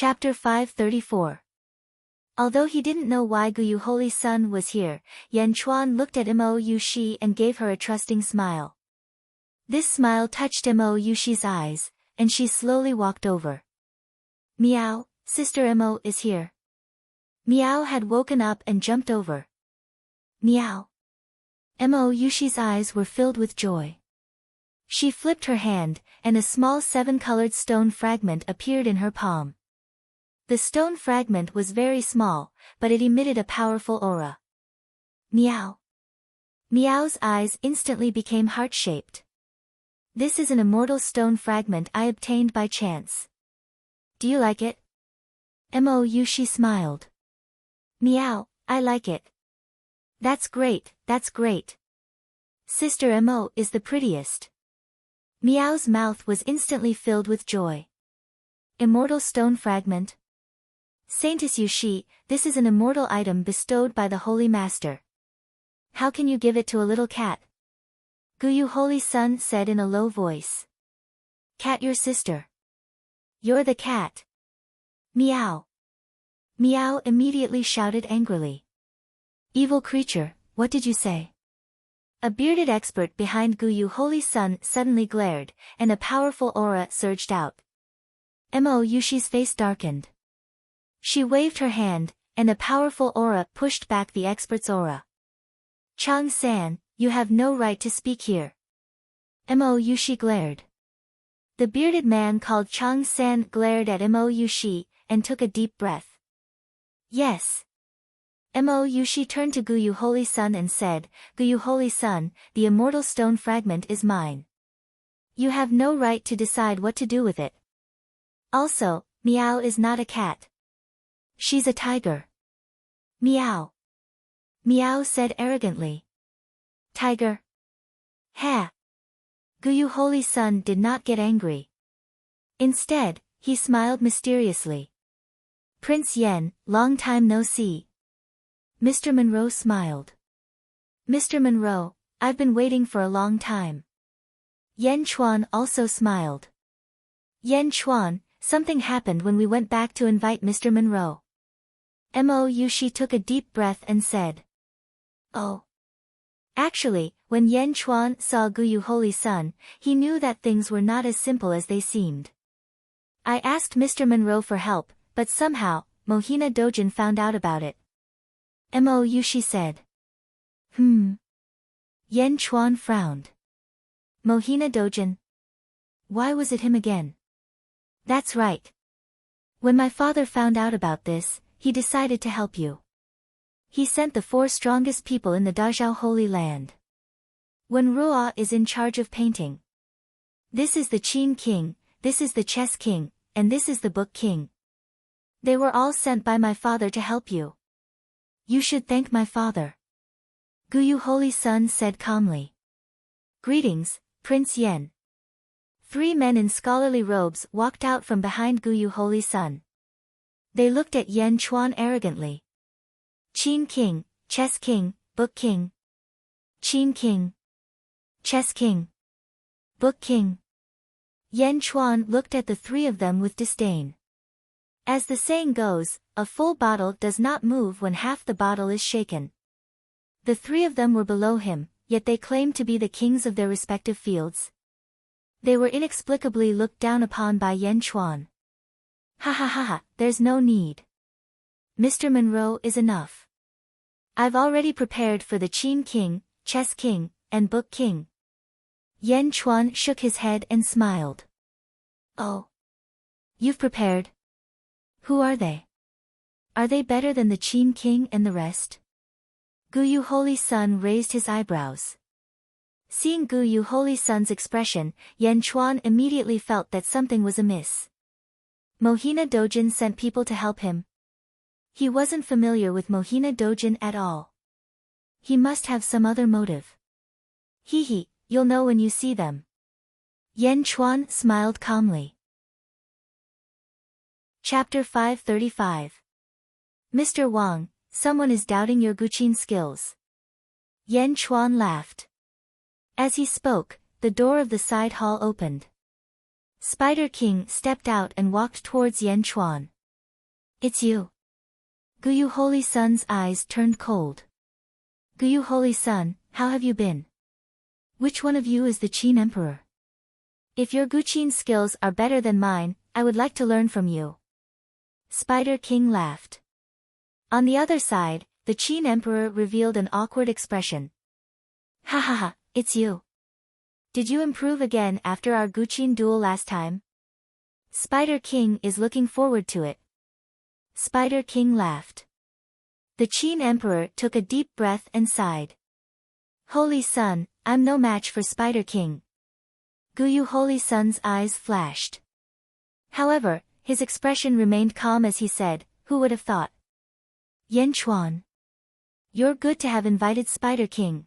Chapter 534. Although he didn't know why Guyu Holy Sun was here, Yan Chuan looked at Mo Yushi and gave her a trusting smile. This smile touched Mo Yushi's eyes, and she slowly walked over. Meow, Sister Mo is here. Meow had woken up and jumped over. Meow. Mo Yushi's eyes were filled with joy. She flipped her hand, and a small 7-colored stone fragment appeared in her palm. The stone fragment was very small, but it emitted a powerful aura. Meow. Meow's eyes instantly became heart-shaped. This is an immortal stone fragment I obtained by chance. Do you like it? Mo Yushi smiled. Meow, I like it. That's great, that's great. Sister Mo is the prettiest. Meow's mouth was instantly filled with joy. Immortal stone fragment. Saintess Yushi, this is an immortal item bestowed by the Holy Master. How can you give it to a little cat? Guyu Holy Sun said in a low voice. Cat your sister. You're the cat. Meow. Meow immediately shouted angrily. Evil creature, what did you say? A bearded expert behind Guyu Holy Sun suddenly glared, and a powerful aura surged out. Mo Yushi's face darkened. She waved her hand, and a powerful aura pushed back the expert's aura. Chang-san, you have no right to speak here. Mo Yushi glared. The bearded man called Chang-san glared at Mo Yushi, and took a deep breath. Yes. Mo Yushi turned to Guyu Holy Sun and said, Guyu Holy Sun, the immortal stone fragment is mine. You have no right to decide what to do with it. Also, Meow is not a cat. She's a tiger. Meow. Meow said arrogantly. Tiger. Ha. Guyu Holy Sun did not get angry. Instead, he smiled mysteriously. Prince Yen, long time no see. Mr. Monroe smiled. Mr. Monroe, I've been waiting for a long time. Yan Chuan also smiled. Yan Chuan, something happened when we went back to invite Mr. Monroe. Mo Yushi took a deep breath and said. Oh. Actually, when Yan Chuan saw Guyu Holy Sun, he knew that things were not as simple as they seemed. I asked Mr. Monroe for help, but somehow, Mohina Dojin found out about it. Mo Yushi said. Yan Chuan frowned. Mohina Dojin? Why was it him again? That's right. When my father found out about this, he decided to help you. He sent the 4 strongest people in the Dazhao Holy Land. When Ruo is in charge of painting. This is the Qin King, this is the Chess King, and this is the Book King. They were all sent by my father to help you. You should thank my father. Guyu Holy Sun said calmly. Greetings, Prince Yen. 3 men in scholarly robes walked out from behind Guyu Holy Sun. They looked at Yan Chuan arrogantly. Qin King, Chess King, Book King. Qin King. Chess King. Book King. Yan Chuan looked at the 3 of them with disdain. As the saying goes, a full bottle does not move when half the bottle is shaken. The 3 of them were below him, yet they claimed to be the kings of their respective fields. They were inexplicably looked down upon by Yan Chuan. Ha ha ha ha, there's no need. Mr. Monroe is enough. I've already prepared for the Qin King, Chess King, and Book King. Yan Chuan shook his head and smiled. Oh. You've prepared? Who are they? Are they better than the Qin King and the rest? Guyu Holy Sun raised his eyebrows. Seeing Guyu Holy Sun's expression, Yan Chuan immediately felt that something was amiss. Mohina Dojin sent people to help him. He wasn't familiar with Mohina Dojin at all. He must have some other motive. Hee, you'll know when you see them. Yan Chuan smiled calmly. Chapter 535. Mr. Wang, someone is doubting your Guqin skills. Yan Chuan laughed. As he spoke, the door of the side hall opened. Spider King stepped out and walked towards Yan Chuan. It's you. Guyu Holy Sun's eyes turned cold. Guyu Holy Sun, how have you been? Which one of you is the Qin Emperor? If your Guqin skills are better than mine, I would like to learn from you. Spider King laughed. On the other side, the Qin Emperor revealed an awkward expression. Ha ha ha, it's you. Did you improve again after our Guqin duel last time? Spider King is looking forward to it. Spider King laughed. The Qin Emperor took a deep breath and sighed. Holy Sun, I'm no match for Spider King. Guyu Holy Sun's eyes flashed. However, his expression remained calm as he said, who would have thought? Yan Chuan. You're good to have invited Spider King.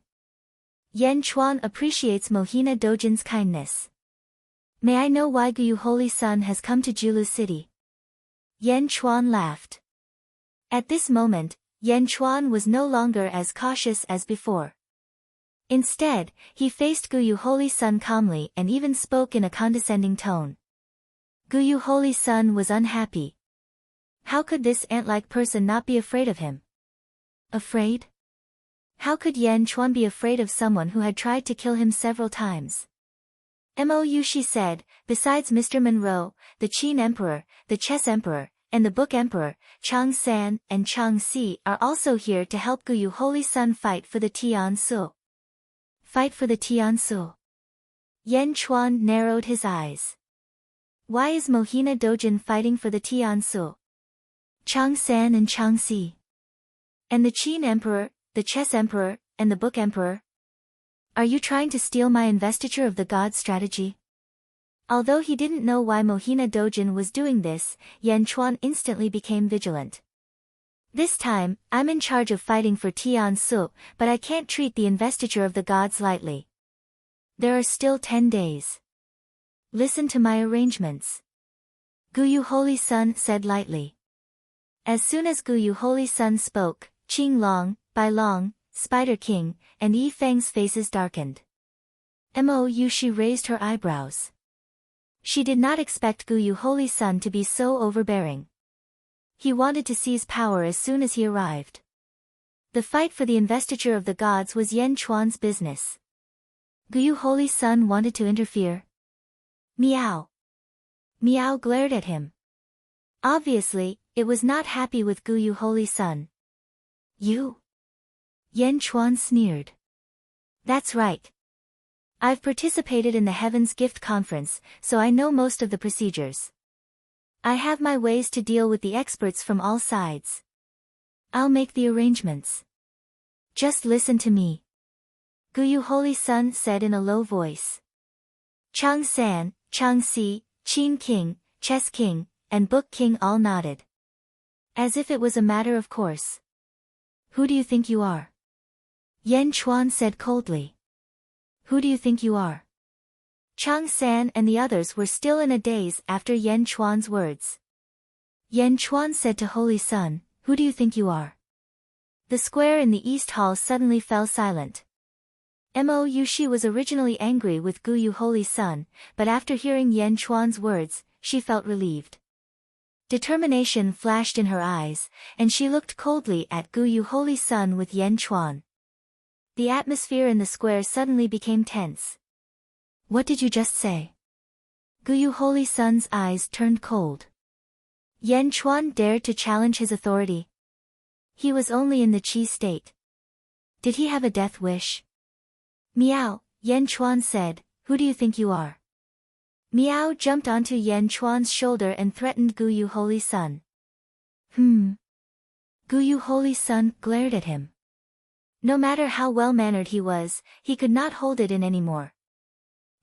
Yan Chuan appreciates Mohina Dojin's kindness. May I know why Guyu Holy Sun has come to Julu City? Yan Chuan laughed. At this moment, Yan Chuan was no longer as cautious as before. Instead, he faced Guyu Holy Sun calmly and even spoke in a condescending tone. Guyu Holy Sun was unhappy. How could this ant-like person not be afraid of him? Afraid? How could Yan Chuan be afraid of someone who had tried to kill him several times? She said, besides Mr. Monroe, the Qin Emperor, the Chess Emperor, and the Book Emperor, Chang San and Chang Si are also here to help Guyu Holy Sun fight for the Tian Su. Fight for the Tian Su. Yan Chuan narrowed his eyes. Why is Mohina Dojin fighting for the Tian Su? Chang San and Chang Si. And the Qin Emperor, the Chess Emperor, and the Book Emperor? Are you trying to steal my investiture of the god strategy? Although he didn't know why Mohina Dojin was doing this, Yan Chuan instantly became vigilant. This time, I'm in charge of fighting for Tian Su, but I can't treat the investiture of the gods lightly. There are still 10 days. Listen to my arrangements. Guyu Holy Sun said lightly. As soon as Guyu Holy Sun spoke, Qing Long, Bai Long, Spider King, and Yi Feng's faces darkened. She raised her eyebrows. She did not expect Guyu Holy Sun to be so overbearing. He wanted to seize power as soon as he arrived. The fight for the investiture of the gods was Yan Chuan's business. Guyu Holy Sun wanted to interfere. Meow. Meow glared at him. Obviously, it was not happy with Guyu Holy Sun. You? Yan Chuan sneered. That's right. I've participated in the Heaven's Gift Conference, so I know most of the procedures. I have my ways to deal with the experts from all sides. I'll make the arrangements. Just listen to me. Guyu Holy Sun said in a low voice. Chang San, Chang Si, Qin King, Chess King, and Book King all nodded. As if it was a matter of course. Who do you think you are? Yan Chuan said coldly. Who do you think you are? Chang San and the others were still in a daze after Yan Chuan's words. Yan Chuan said to Holy Sun, who do you think you are? The square in the East Hall suddenly fell silent. She was originally angry with Guyu Holy Sun, but after hearing Yan Chuan's words, she felt relieved. Determination flashed in her eyes, and she looked coldly at Guyu Holy Sun with Yan Chuan. The atmosphere in the square suddenly became tense. What did you just say? Guyu Holy Sun's eyes turned cold. Yan Chuan dared to challenge his authority. He was only in the Qi state. Did he have a death wish? Meow, Yan Chuan said, who do you think you are? Meow jumped onto Yan Chuan's shoulder and threatened Guyu Holy Sun. Guyu Holy Sun glared at him. No matter how well-mannered he was, he could not hold it in anymore.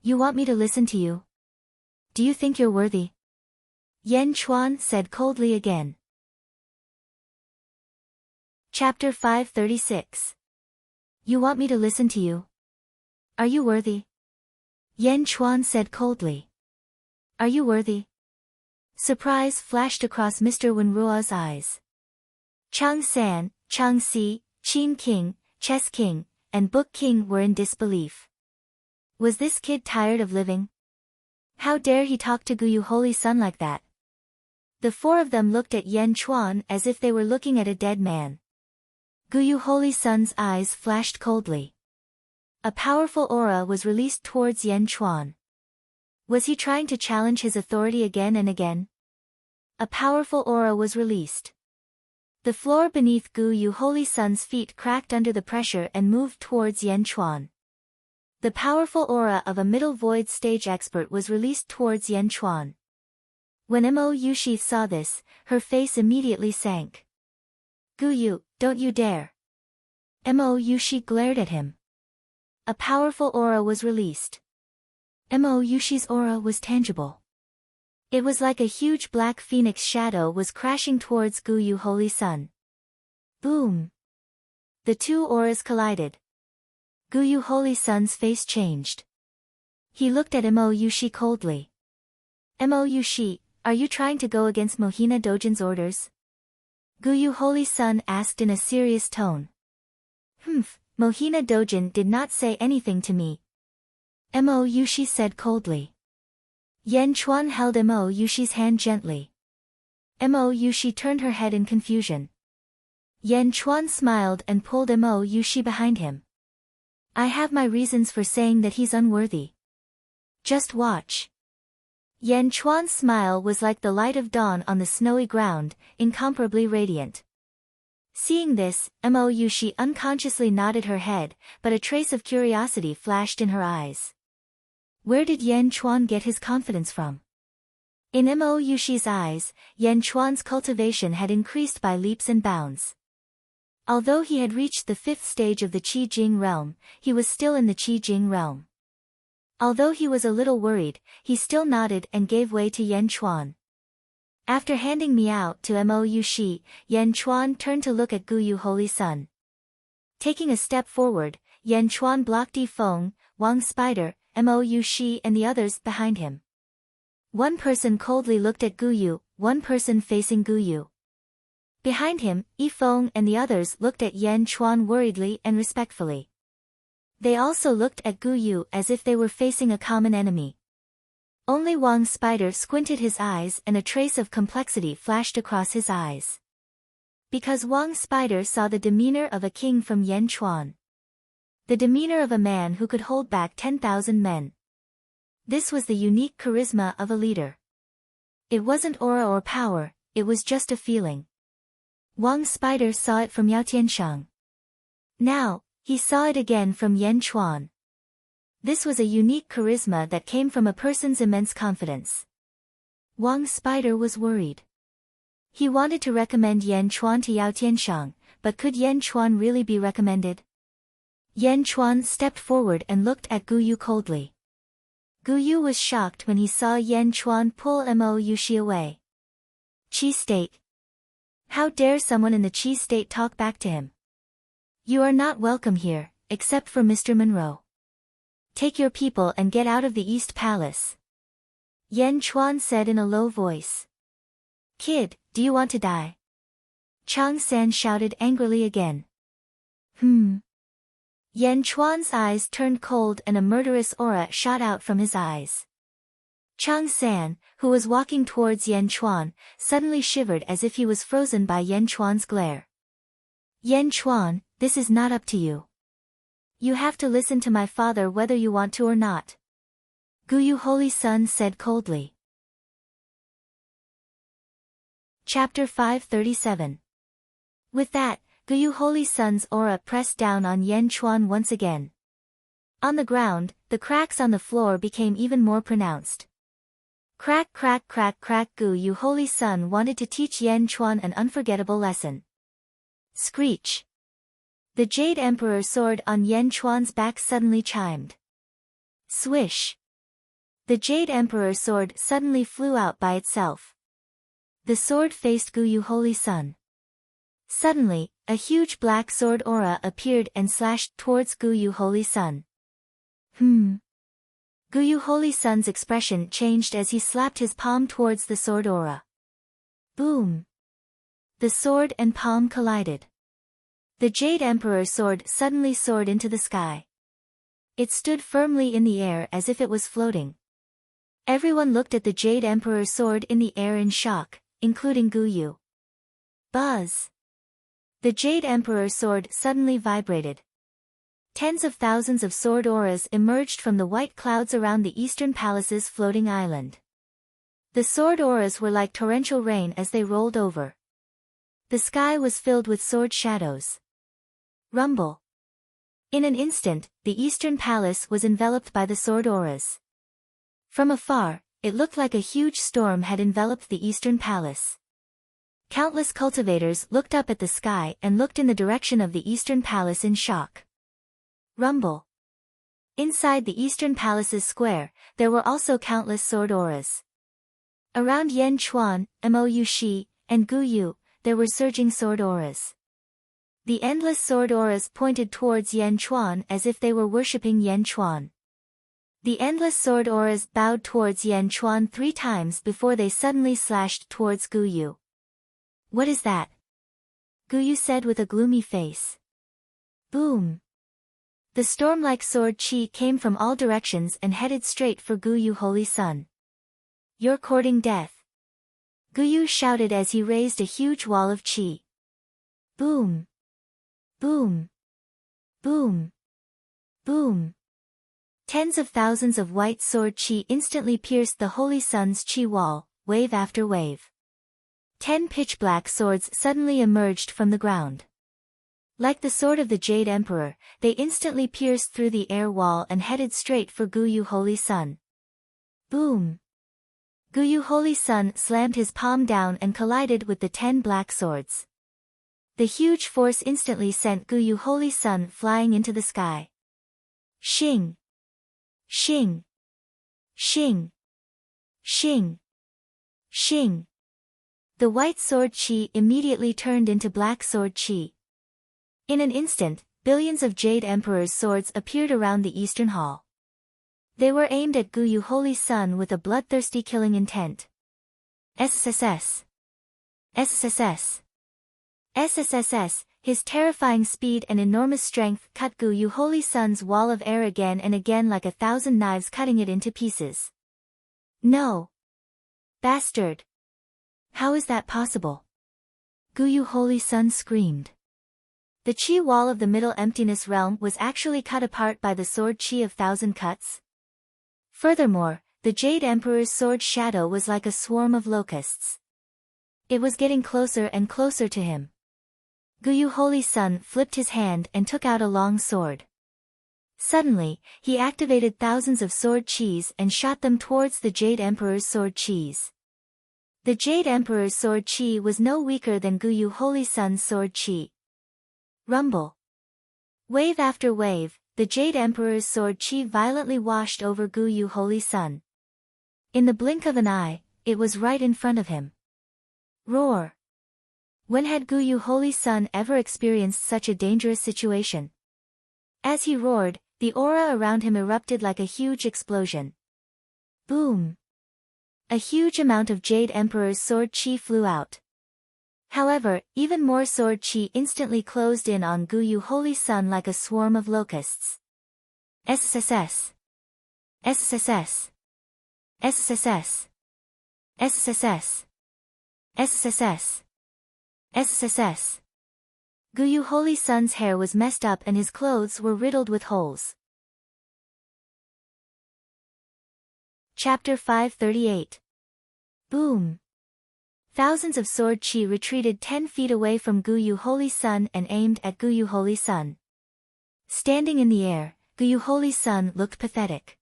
You want me to listen to you? Do you think you're worthy? Yan Chuan said coldly again. Chapter 536. You want me to listen to you? Are you worthy? Yan Chuan said coldly. Are you worthy? Surprise flashed across Mr. Wenruo's eyes. Chang San, Chang Si, Qin King, Chess King, and Book King were in disbelief. Was this kid tired of living? How dare he talk to Guyu Holy Sun like that? The four of them looked at Yan Chuan as if they were looking at a dead man. Guyu Holy Sun's eyes flashed coldly. A powerful aura was released towards Yan Chuan. Was he trying to challenge his authority again and again? A powerful aura was released. The floor beneath Guyu Holy Sun's feet cracked under the pressure and moved towards Yan Chuan. The powerful aura of a middle void stage expert was released towards Yan Chuan. When Mo Yushi saw this, her face immediately sank. Guyu, don't you dare. Mo Yushi glared at him. A powerful aura was released. Mo Yushi's aura was tangible. It was like a huge black phoenix shadow was crashing towards Guyu Holy Sun. Boom! The two auras collided. Guyu Holy Sun's face changed. He looked at Mo Yushi coldly. Mo Yushi, are you trying to go against Mohina Dojin's orders? Guyu Holy Sun asked in a serious tone. Mohina Dojin did not say anything to me. Mo Yushi said coldly. Yan Chuan held Mo Yushi's hand gently. Mo Yushi turned her head in confusion. Yan Chuan smiled and pulled Mo Yushi behind him. I have my reasons for saying that he's unworthy. Just watch. Yan Chuan's smile was like the light of dawn on the snowy ground, incomparably radiant. Seeing this, Mo Yushi unconsciously nodded her head, but a trace of curiosity flashed in her eyes. Where did Yan Chuan get his confidence from? In Mo Yushi's eyes, Yan Chuan's cultivation had increased by leaps and bounds. Although he had reached the 5th stage of the Qi Jing realm, he was still in the Qi Jing realm. Although he was a little worried, he still nodded and gave way to Yan Chuan. After handing me out to Mo Yushi, Yan Chuan turned to look at Guyu Holy Sun. Taking a step forward, Yan Chuan blocked Yi Feng, Wang Spider, Mo Yushi and the others behind him. One person coldly looked at Guyu, one person facing Guyu. Behind him, Yi Feng and the others looked at Yan Chuan worriedly and respectfully. They also looked at Guyu as if they were facing a common enemy. Only Wang Spider squinted his eyes and a trace of complexity flashed across his eyes. Because Wang Spider saw the demeanor of a king from Yan Chuan. The demeanor of a man who could hold back 10,000 men. This was the unique charisma of a leader. It wasn't aura or power, it was just a feeling. Wang Spider saw it from Yao Tianshang. Now, he saw it again from Yan Chuan. This was a unique charisma that came from a person's immense confidence. Wang Spider was worried. He wanted to recommend Yan Chuan to Yao Tianshang, but could Yan Chuan really be recommended? Yan Chuan stepped forward and looked at Guyu coldly. Guyu was shocked when he saw Yan Chuan pull Mo Yushi away. Qi State. How dare someone in the Qi State talk back to him? You are not welcome here, except for Mr. Monroe. Take your people and get out of the East Palace. Yan Chuan said in a low voice. Kid, do you want to die? Chang San shouted angrily again. Yan Chuan's eyes turned cold and a murderous aura shot out from his eyes. Chang San, who was walking towards Yan Chuan, suddenly shivered as if he was frozen by Yan Chuan's glare. Yan Chuan, this is not up to you. You have to listen to my father whether you want to or not. Guyu Holy Sun said coldly. Chapter 537. With that, Guyu Holy Sun's aura pressed down on Yan Chuan once again. On the ground, the cracks on the floor became even more pronounced. Crack crack crack crack. Guyu Holy Sun wanted to teach Yan Chuan an unforgettable lesson. Screech. The Jade Emperor sword on Yan Chuan's back suddenly chimed. Swish. The Jade Emperor sword suddenly flew out by itself. The sword faced Guyu Holy Sun. Suddenly, a huge black sword aura appeared and slashed towards Guyu Holy Sun. Guyu Holy Sun's expression changed as he slapped his palm towards the sword aura. Boom! The sword and palm collided. The Jade Emperor sword suddenly soared into the sky. It stood firmly in the air as if it was floating. Everyone looked at the Jade Emperor sword in the air in shock, including Gu Yu. Buzz! The Jade Emperor's sword suddenly vibrated. Tens of thousands of sword auras emerged from the white clouds around the Eastern Palace's floating island. The sword auras were like torrential rain as they rolled over. The sky was filled with sword shadows. Rumble. In an instant, the Eastern Palace was enveloped by the sword auras. From afar, it looked like a huge storm had enveloped the Eastern Palace. Countless cultivators looked up at the sky and looked in the direction of the Eastern Palace in shock. Rumble. Inside the Eastern Palace's square, there were also countless sword auras. Around Yan Chuan, Mo Yushi, and Gu Yu, there were surging sword auras. The endless sword auras pointed towards Yan Chuan as if they were worshipping Yan Chuan. The endless sword auras bowed towards Yan Chuan 3 times before they suddenly slashed towards Gu Yu. What is that? Gu Yu said with a gloomy face. Boom! The storm-like sword chi came from all directions and headed straight for Gu Yu Holy Sun. You're courting death. Gu Yu shouted as he raised a huge wall of chi. Boom! Boom! Boom! Boom! Tens of thousands of white sword chi instantly pierced the Holy Sun's chi wall, wave after wave. 10 pitch-black swords suddenly emerged from the ground. Like the sword of the Jade Emperor, they instantly pierced through the air wall and headed straight for Gu Yu Holy Sun. Boom! Gu Yu Holy Sun slammed his palm down and collided with the 10 black swords. The huge force instantly sent Gu Yu Holy Sun flying into the sky. Shing! Shing! Shing! Shing! Shing! The white sword chi immediately turned into black sword chi. In an instant, billions of Jade Emperor's swords appeared around the Eastern Hall. They were aimed at Gu Yu Holy Sun with a bloodthirsty killing intent. SSS. SSS. SSS, his terrifying speed and enormous strength cut Gu Yu Holy Sun's wall of air again and again like 1,000 knives cutting it into pieces. No! Bastard! How is that possible? Gu Yu Holy Sun screamed. The chi wall of the Middle Emptiness Realm was actually cut apart by the sword chi of 1,000 cuts. Furthermore, the Jade Emperor's sword shadow was like a swarm of locusts. It was getting closer and closer to him. Gu Yu Holy Sun flipped his hand and took out a long sword. Suddenly, he activated thousands of sword chis and shot them towards the Jade Emperor's sword chis. The Jade Emperor's sword chi was no weaker than Gu Yu Holy Sun's sword chi. Rumble. Wave after wave, the Jade Emperor's sword chi violently washed over Gu Yu Holy Sun. In the blink of an eye, it was right in front of him. Roar! When had Gu Yu Holy Sun ever experienced such a dangerous situation? As he roared, the aura around him erupted like a huge explosion. Boom! A huge amount of Jade Emperor's sword chi flew out. However, even more sword chi instantly closed in on Gu Yu Holy Sun like a swarm of locusts. SSS. SSS. SSS. SSS. SSS. SSS. Gu Yu Holy Sun's hair was messed up and his clothes were riddled with holes. Chapter 538. Boom! Thousands of sword chi retreated 10 feet away from Gu Yu Holy Sun and aimed at Gu Yu Holy Sun. Standing in the air, Gu Yu Holy Sun looked pathetic.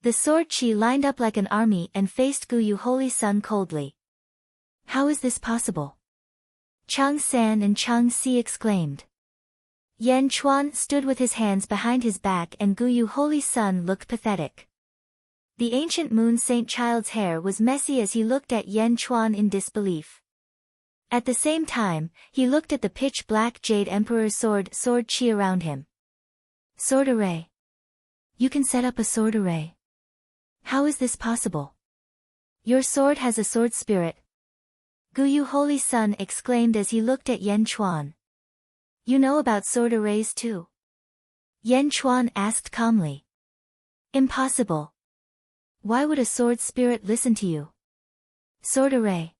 The sword chi lined up like an army and faced Gu Yu Holy Sun coldly. How is this possible? Chang San and Chang Si exclaimed. Yan Chuan stood with his hands behind his back and Gu Yu Holy Sun looked pathetic. The ancient moon saint child's hair was messy as he looked at Yan Chuan in disbelief. At the same time, he looked at the pitch-black Jade Emperor's sword chi around him. Sword array. You can set up a sword array. How is this possible? Your sword has a sword spirit. Gu Yu Holy Sun exclaimed as he looked at Yan Chuan. You know about sword arrays too? Yan Chuan asked calmly. Impossible. Why would a sword spirit listen to you? Sword array.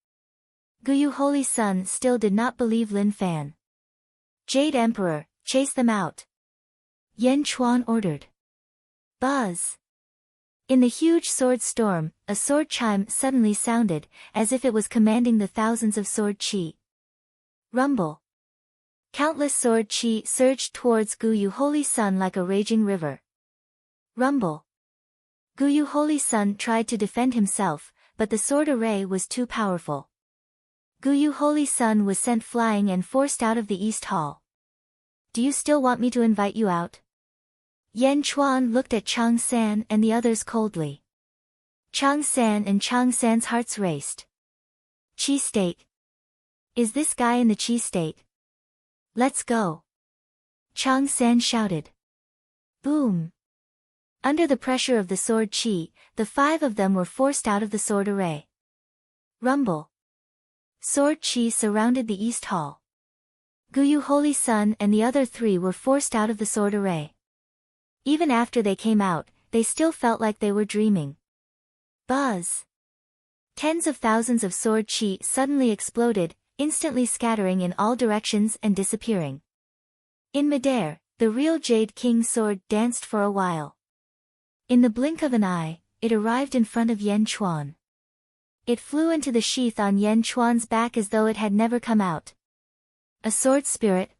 Guyu Holy Sun still did not believe Lin Fan. Jade Emperor, chase them out. Yan Chuan ordered. Buzz. In the huge sword storm, a sword chime suddenly sounded, as if it was commanding the thousands of sword chi. Rumble. Countless sword chi surged towards Guyu Holy Sun like a raging river. Rumble. Guyu Holy Sun tried to defend himself, but the sword array was too powerful. Guyu Holy Sun was sent flying and forced out of the East Hall. Do you still want me to invite you out? Yan Chuan looked at Chang San and the others coldly. Chang San and Chang San's hearts raced. Chi state. Is this guy in the chi state? Let's go. Chang San shouted. Boom. Under the pressure of the sword chi, the 5 of them were forced out of the sword array. Rumble. Sword chi surrounded the East Hall. Guyu Holy Sun and the other 3 were forced out of the sword array. Even after they came out, they still felt like they were dreaming. Buzz. Tens of thousands of sword chi suddenly exploded, instantly scattering in all directions and disappearing. In midair, the real Jade King sword danced for a while. In the blink of an eye, it arrived in front of Yan Chuan. It flew into the sheath on Yan Chuan's back as though it had never come out. A sword spirit?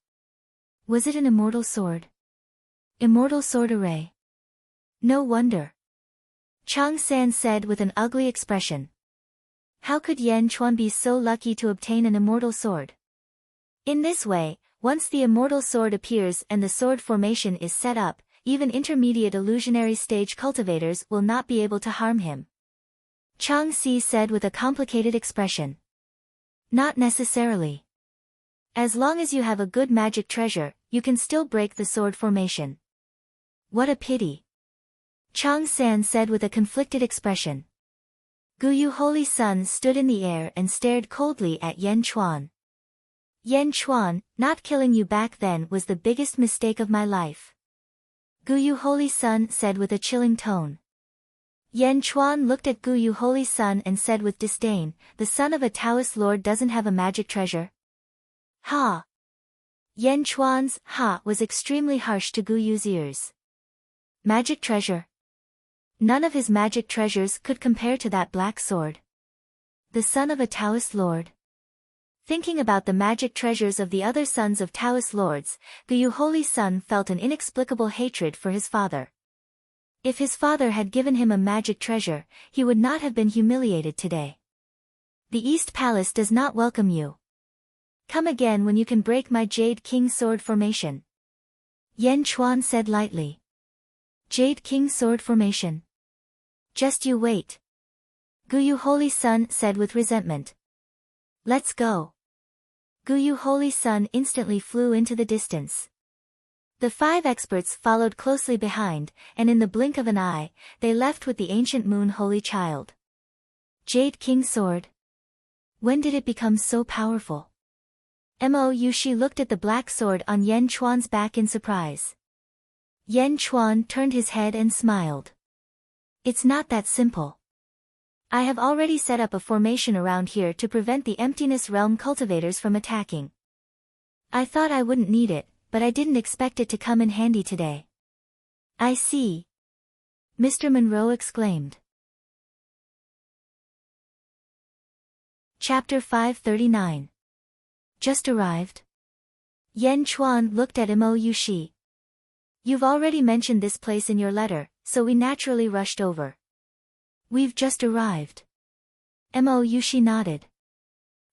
Was it an immortal sword? Immortal sword array? No wonder. Chang San said with an ugly expression. How could Yan Chuan be so lucky to obtain an immortal sword? In this way, once the immortal sword appears and the sword formation is set up, even intermediate illusionary stage cultivators will not be able to harm him. Chang Si said with a complicated expression. Not necessarily. As long as you have a good magic treasure, you can still break the sword formation. What a pity. Chang San said with a conflicted expression. Guyu Holy Sun stood in the air and stared coldly at Yan Chuan. Yan Chuan, not killing you back then was the biggest mistake of my life. Guyu Holy Sun said with a chilling tone. Yan Chuan looked at Guyu Holy Sun and said with disdain, the son of a Taoist lord doesn't have a magic treasure? Ha! Yan Chuan's ha was extremely harsh to Guyu's ears. Magic treasure? None of his magic treasures could compare to that black sword. The son of a Taoist lord. Thinking about the magic treasures of the other sons of Taoist lords, Guyu Holy Sun felt an inexplicable hatred for his father. If his father had given him a magic treasure, he would not have been humiliated today. The East Palace does not welcome you. Come again when you can break my Jade King sword formation. Yan Chuan said lightly. Jade King sword formation. Just you wait. Guyu Holy Sun said with resentment. Let's go. Guyu Holy Sun instantly flew into the distance. The 5 experts followed closely behind, and in the blink of an eye, they left with the ancient moon holy child. Jade King sword. When did it become so powerful? Mo Yushi looked at the black sword on Yan Chuan's back in surprise. Yan Chuan turned his head and smiled. It's not that simple. I have already set up a formation around here to prevent the Emptiness Realm cultivators from attacking. I thought I wouldn't need it, but I didn't expect it to come in handy today. I see. Mr. Monroe exclaimed. Chapter 539. Just arrived? Yan Chuan looked at Mo Yushi. You've already mentioned this place in your letter, so we naturally rushed over. We've just arrived. Mo Yushi nodded.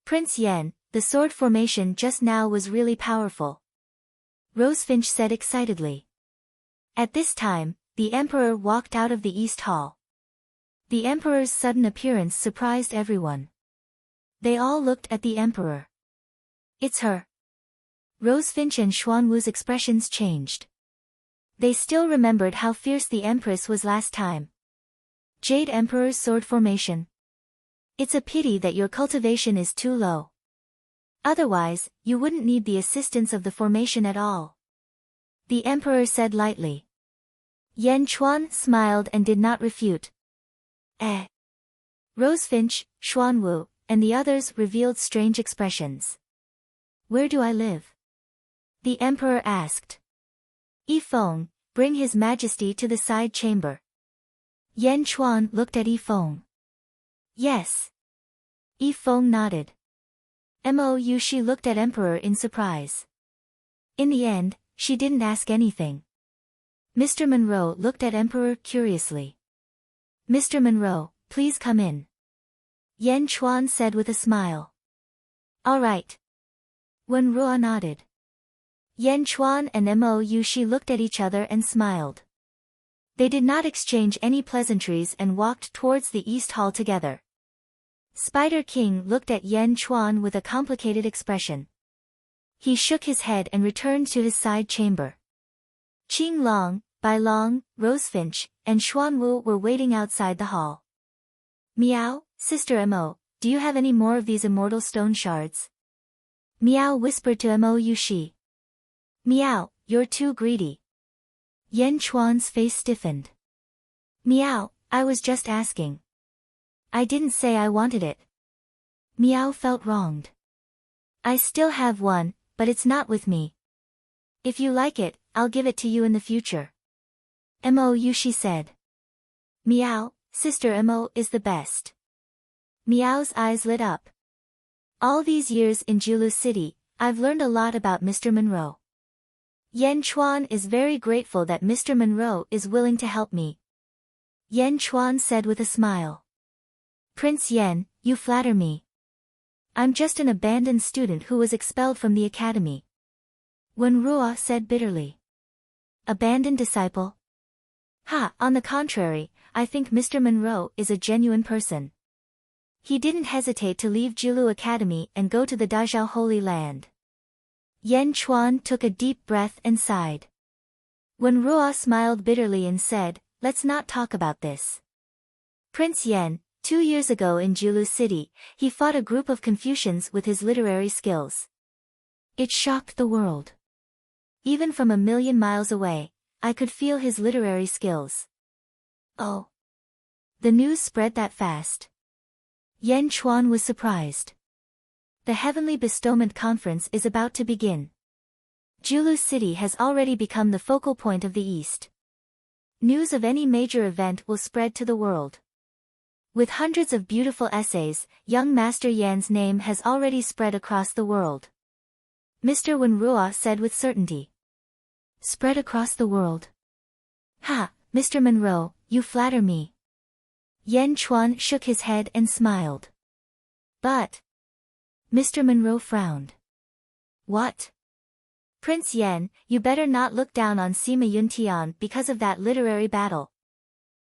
Prince Yan, the sword formation just now was really powerful. Rosefinch said excitedly. At this time, the Emperor walked out of the East Hall. The Emperor's sudden appearance surprised everyone. They all looked at the Emperor. It's her. Rosefinch and Xuanwu's expressions changed. They still remembered how fierce the Empress was last time. Jade Emperor's sword formation. It's a pity that your cultivation is too low. Otherwise, you wouldn't need the assistance of the formation at all. The Emperor said lightly. Yan Chuan smiled and did not refute. Rosefinch, Xuanwu, and the others revealed strange expressions. Where do I live? The emperor asked. Yifeng, bring his majesty to the side chamber. Yan Chuan looked at Yifeng. Yes. Yifeng nodded. Mo Yushi looked at emperor in surprise. In the end, she didn't ask anything. Mr. Monroe looked at emperor curiously. Mr. Monroe, please come in. Yan Chuan said with a smile. All right. Wen Ruo nodded. Yan Chuan and Mo Yushi looked at each other and smiled. They did not exchange any pleasantries and walked towards the East Hall together. Spider King looked at Yan Chuan with a complicated expression. He shook his head and returned to his side chamber. Qing Long, Bai Long, Rosefinch, and Xuanwu were waiting outside the hall. Meow, Sister Mo, do you have any more of these immortal stone shards? Meow whispered to Mo Yushi. Meow, you're too greedy. Yan Chuan's face stiffened. Meow, I was just asking. I didn't say I wanted it. Meow felt wronged. I still have one, but it's not with me. If you like it, I'll give it to you in the future. Mo Yushi said. Meow, Sister Mo is the best. Meow's eyes lit up. All these years in Julu City, I've learned a lot about Mr. Monroe. Yan Chuan is very grateful that Mr. Monroe is willing to help me. Yan Chuan said with a smile. Prince Yan, you flatter me. I'm just an abandoned student who was expelled from the academy. Wen Ruo said bitterly. Abandoned disciple? Ha, on the contrary, I think Mr. Monroe is a genuine person. He didn't hesitate to leave Julu Academy and go to the Dazhao Holy Land. Yan Chuan took a deep breath and sighed. Wen Ruo smiled bitterly and said, let's not talk about this. Prince Yan, 2 years ago in Julu City, he fought a group of Confucians with his literary skills. It shocked the world. Even from 1,000,000 miles away, I could feel his literary skills. Oh. The news spread that fast. Yan Chuan was surprised. The Heavenly Bestowment Conference is about to begin. Julu City has already become the focal point of the East. News of any major event will spread to the world. With hundreds of beautiful essays, young Master Yan's name has already spread across the world. Mr. Wen Ruo said with certainty. Spread across the world. Ha, Mr. Monroe, you flatter me. Yan Chuan shook his head and smiled. But. Mr. Monroe frowned. What? Prince Yan, you better not look down on Sima Yuntian because of that literary battle.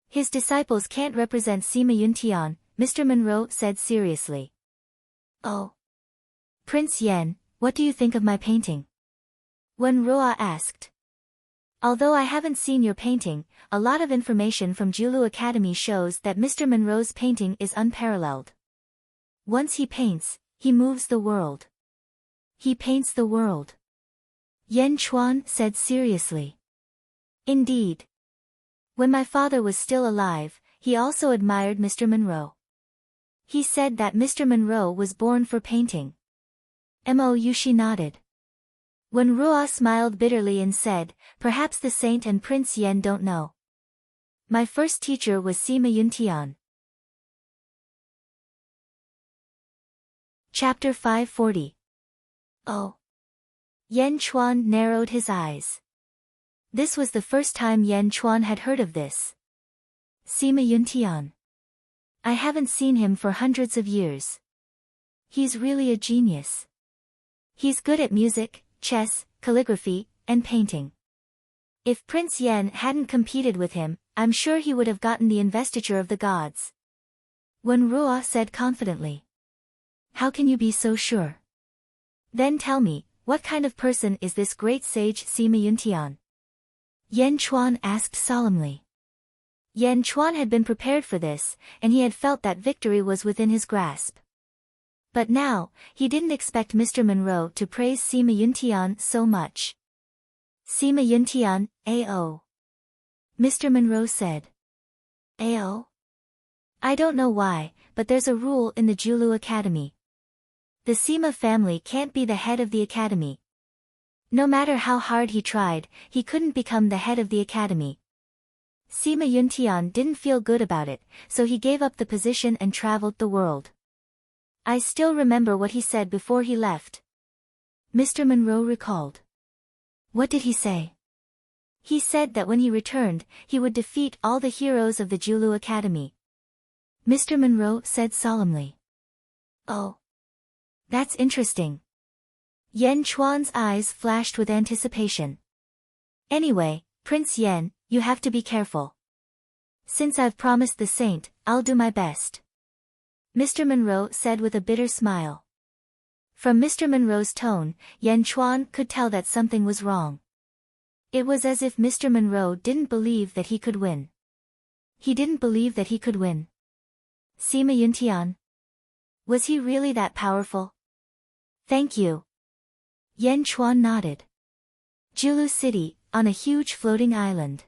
His disciples can't represent Sima Yuntian, Mr. Monroe said seriously. Oh. Prince Yan, what do you think of my painting? Wen Ruo asked. Although I haven't seen your painting, a lot of information from Julu Academy shows that Mr. Monroe's painting is unparalleled. Once he paints, he moves the world. He paints the world. Yan Chuan said seriously. Indeed. When my father was still alive, he also admired Mr. Monroe. He said that Mr. Monroe was born for painting. Mo Yushi nodded. Wen Ruo smiled bitterly and said, perhaps the saint and Prince Yan don't know. My first teacher was Sima Yuntian. Chapter 540. Oh. Yan Chuan narrowed his eyes. This was the first time Yan Chuan had heard of this. Sima Yuntian. I haven't seen him for hundreds of years. He's really a genius. He's good at music, chess, calligraphy, and painting. If Prince Yan hadn't competed with him, I'm sure he would have gotten the investiture of the gods. Wen Ruo said confidently. How can you be so sure? Then tell me, what kind of person is this great sage Sima Yuntian? Yan Chuan asked solemnly. Yan Chuan had been prepared for this, and he had felt that victory was within his grasp. But now, he didn't expect Mr. Monroe to praise Sima Yuntian so much. Sima Yuntian, A.O. Mr. Monroe said. A.O. I don't know why, but there's a rule in the Julu Academy. The Sima family can't be the head of the academy. No matter how hard he tried, he couldn't become the head of the academy. Sima Yuntian didn't feel good about it, so he gave up the position and traveled the world. I still remember what he said before he left. Mr. Monroe recalled. What did he say? He said that when he returned, he would defeat all the heroes of the Julu Academy. Mr. Monroe said solemnly. Oh. That's interesting. Yan Chuan's eyes flashed with anticipation. Anyway, Prince Yan, you have to be careful. Since I've promised the saint, I'll do my best. Mr. Monroe said with a bitter smile. From Mr. Monroe's tone, Yan Chuan could tell that something was wrong. It was as if Mr. Monroe didn't believe that he could win. He didn't believe that he could win. Sima Yuntian? Was he really that powerful? Thank you. Yan Chuan nodded. Julu City, on a huge floating island.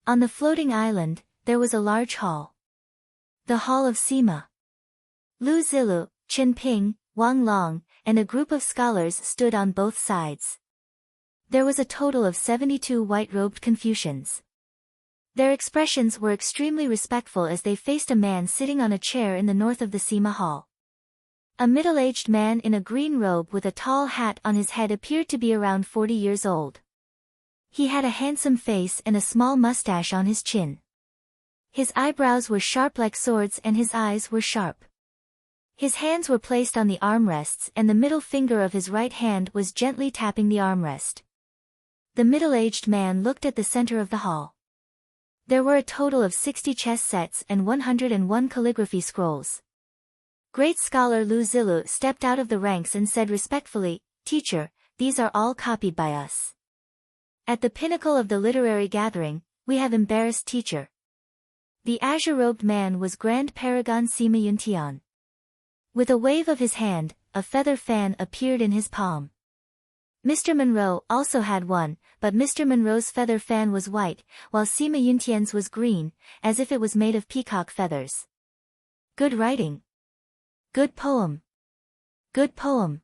On the floating island, there was a large hall. The Hall of Sima. Lu Zilu, Chen Ping, Wang Long, and a group of scholars stood on both sides. There was a total of 72 white-robed Confucians. Their expressions were extremely respectful as they faced a man sitting on a chair in the north of the Sima Hall. A middle-aged man in a green robe with a tall hat on his head appeared to be around 40 years old. He had a handsome face and a small mustache on his chin. His eyebrows were sharp like swords and his eyes were sharp. His hands were placed on the armrests and the middle finger of his right hand was gently tapping the armrest. The middle-aged man looked at the center of the hall. There were a total of 60 chess sets and 101 calligraphy scrolls. Great scholar Lu Zilu stepped out of the ranks and said respectfully, "Teacher, these are all copied by us. At the pinnacle of the literary gathering, we have embarrassed teacher." The azure-robed man was Grand Paragon Sima Yuntian. With a wave of his hand, a feather fan appeared in his palm. Mr. Monroe also had one, but Mr. Monroe's feather fan was white, while Sima Yuntian's was green, as if it was made of peacock feathers. Good writing. Good poem. Good poem.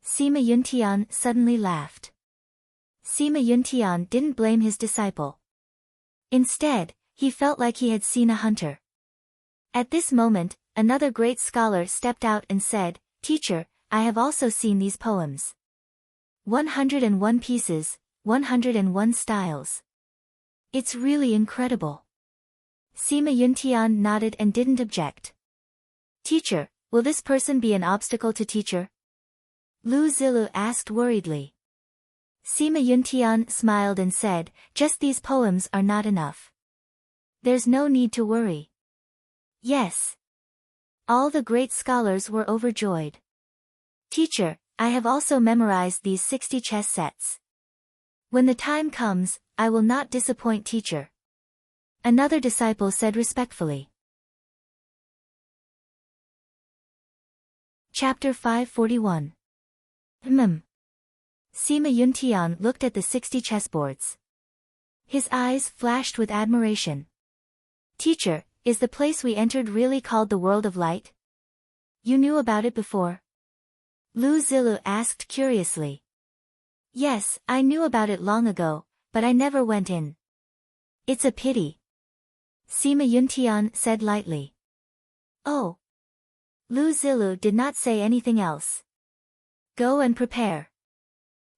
Sima Yuntian suddenly laughed. Sima Yuntian didn't blame his disciple. Instead, he felt like he had seen a hunter. At this moment, another great scholar stepped out and said, "Teacher, I have also seen these poems. 101 pieces, 101 styles. It's really incredible." Sima Yuntian nodded and didn't object. "Teacher, will this person be an obstacle to teacher?" Lu Zilu asked worriedly. Sima Yuntian smiled and said, "Just these poems are not enough. There's no need to worry." Yes. All the great scholars were overjoyed. "Teacher, I have also memorized these 60 chess sets. When the time comes, I will not disappoint teacher." Another disciple said respectfully. Chapter 541. Sima Yuntian looked at the 60 chessboards. His eyes flashed with admiration. "Teacher, is the place we entered really called the World of Light? You knew about it before?" Lu Zilu asked curiously. "Yes, I knew about it long ago, but I never went in." "It's a pity." Sima Yuntian said lightly. "Oh." Lu Zilu did not say anything else. "Go and prepare."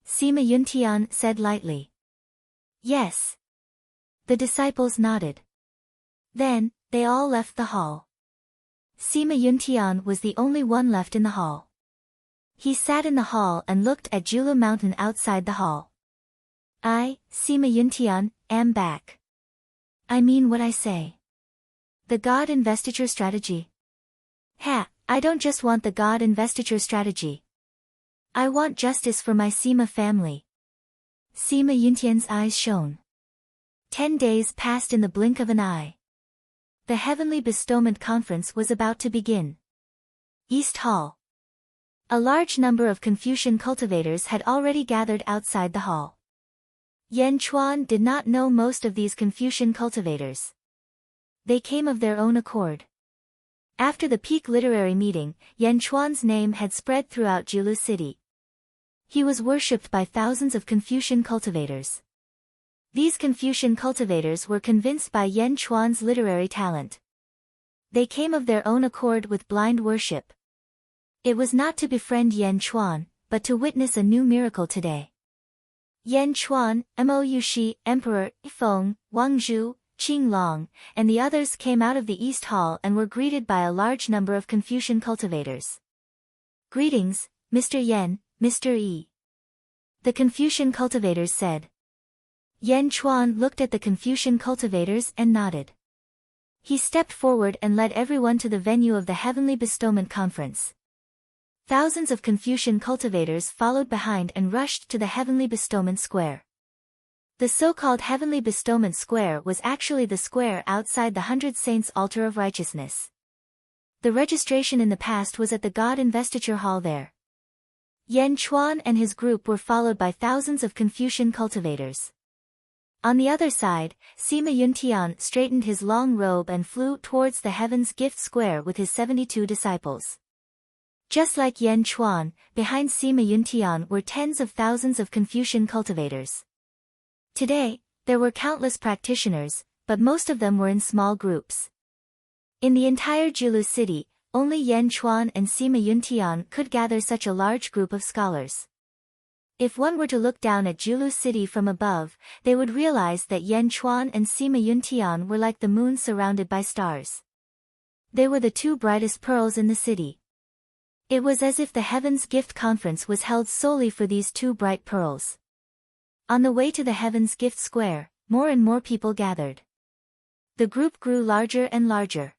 Sima Yuntian said lightly. "Yes." The disciples nodded. Then, they all left the hall. Sima Yuntian was the only one left in the hall. He sat in the hall and looked at Julu Mountain outside the hall. "I, Sima Yuntian, am back. I mean what I say. The God investiture strategy. I don't just want the God investiture strategy. I want justice for my Sima family." Sima Yuntian's eyes shone. 10 days passed in the blink of an eye. The Heavenly Bestowment Conference was about to begin. East Hall. A large number of Confucian cultivators had already gathered outside the hall. Yan Chuan did not know most of these Confucian cultivators. They came of their own accord. After the peak literary meeting, Yan Chuan's name had spread throughout Jilu city. He was worshipped by thousands of Confucian cultivators. These Confucian cultivators were convinced by Yan Chuan's literary talent. They came of their own accord with blind worship. It was not to befriend Yan Chuan, but to witness a new miracle today. Yan Chuan, Moushi, Emperor, Ifeng, Wang Zhu, Qing Long, and the others came out of the East Hall and were greeted by a large number of Confucian cultivators. "Greetings, Mr. Yan, Mr. Yi." The Confucian cultivators said. Yan Chuan looked at the Confucian cultivators and nodded. He stepped forward and led everyone to the venue of the Heavenly Bestowment Conference. Thousands of Confucian cultivators followed behind and rushed to the Heavenly Bestowment Square. The so-called Heavenly Bestowment Square was actually the square outside the 100 Saints' Altar of Righteousness. The registration in the past was at the God Investiture Hall there. Yan Chuan and his group were followed by thousands of Confucian cultivators. On the other side, Sima Yuntian straightened his long robe and flew towards the Heaven's Gift Square with his 72 disciples. Just like Yan Chuan, behind Sima Yuntian were tens of thousands of Confucian cultivators. Today, there were countless practitioners, but most of them were in small groups. In the entire Jilu city, only Yan Chuan and Sima Yuntian could gather such a large group of scholars. If one were to look down at Jilu city from above, they would realize that Yan Chuan and Sima Yuntian were like the moon surrounded by stars. They were the two brightest pearls in the city. It was as if the Heaven's Gift Conference was held solely for these two bright pearls. On the way to the Heaven's Gift Square, more and more people gathered. The group grew larger and larger.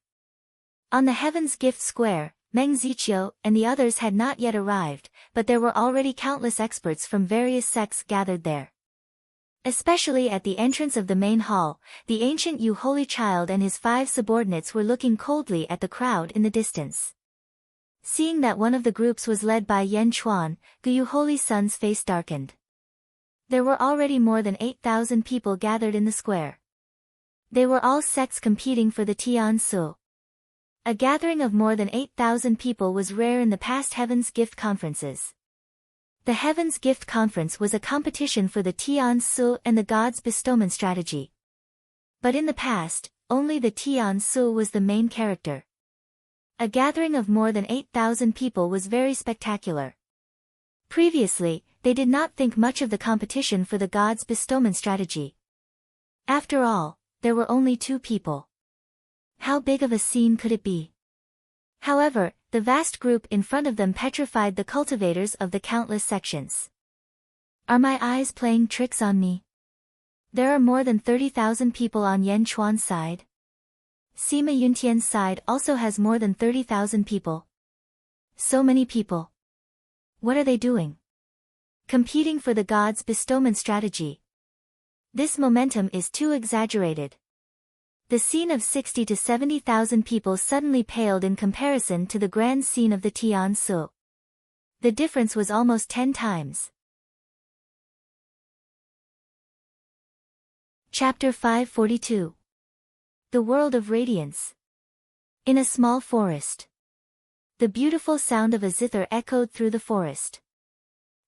On the Heaven's Gift Square, Meng Ziqiu and the others had not yet arrived, but there were already countless experts from various sects gathered there. Especially at the entrance of the main hall, the ancient Yu Holy Child and his 5 subordinates were looking coldly at the crowd in the distance. Seeing that one of the groups was led by Yan Chuan, Yu Holy Son's face darkened. There were already more than 8,000 people gathered in the square. They were all sects competing for the Tian Su. A gathering of more than 8,000 people was rare in the past Heaven's Gift Conferences. The Heaven's Gift Conference was a competition for the Tian Su and the God's Bestowment Strategy. But in the past, only the Tian Su was the main character. A gathering of more than 8,000 people was very spectacular. Previously, they did not think much of the competition for the God's Bestowment Strategy. After all, there were only 2 people. How big of a scene could it be? However, the vast group in front of them petrified the cultivators of the countless sections. Are my eyes playing tricks on me? There are more than 30,000 people on Yan Chuan's side. Sima Yuntian's side also has more than 30,000 people. So many people. What are they doing? Competing for the God's Bestowment Strategy. This momentum is too exaggerated. The scene of 60 to 70,000 people suddenly paled in comparison to the grand scene of the Tian Su. The difference was almost 10 times. Chapter 542. The World of Radiance. In a small forest. The beautiful sound of a zither echoed through the forest.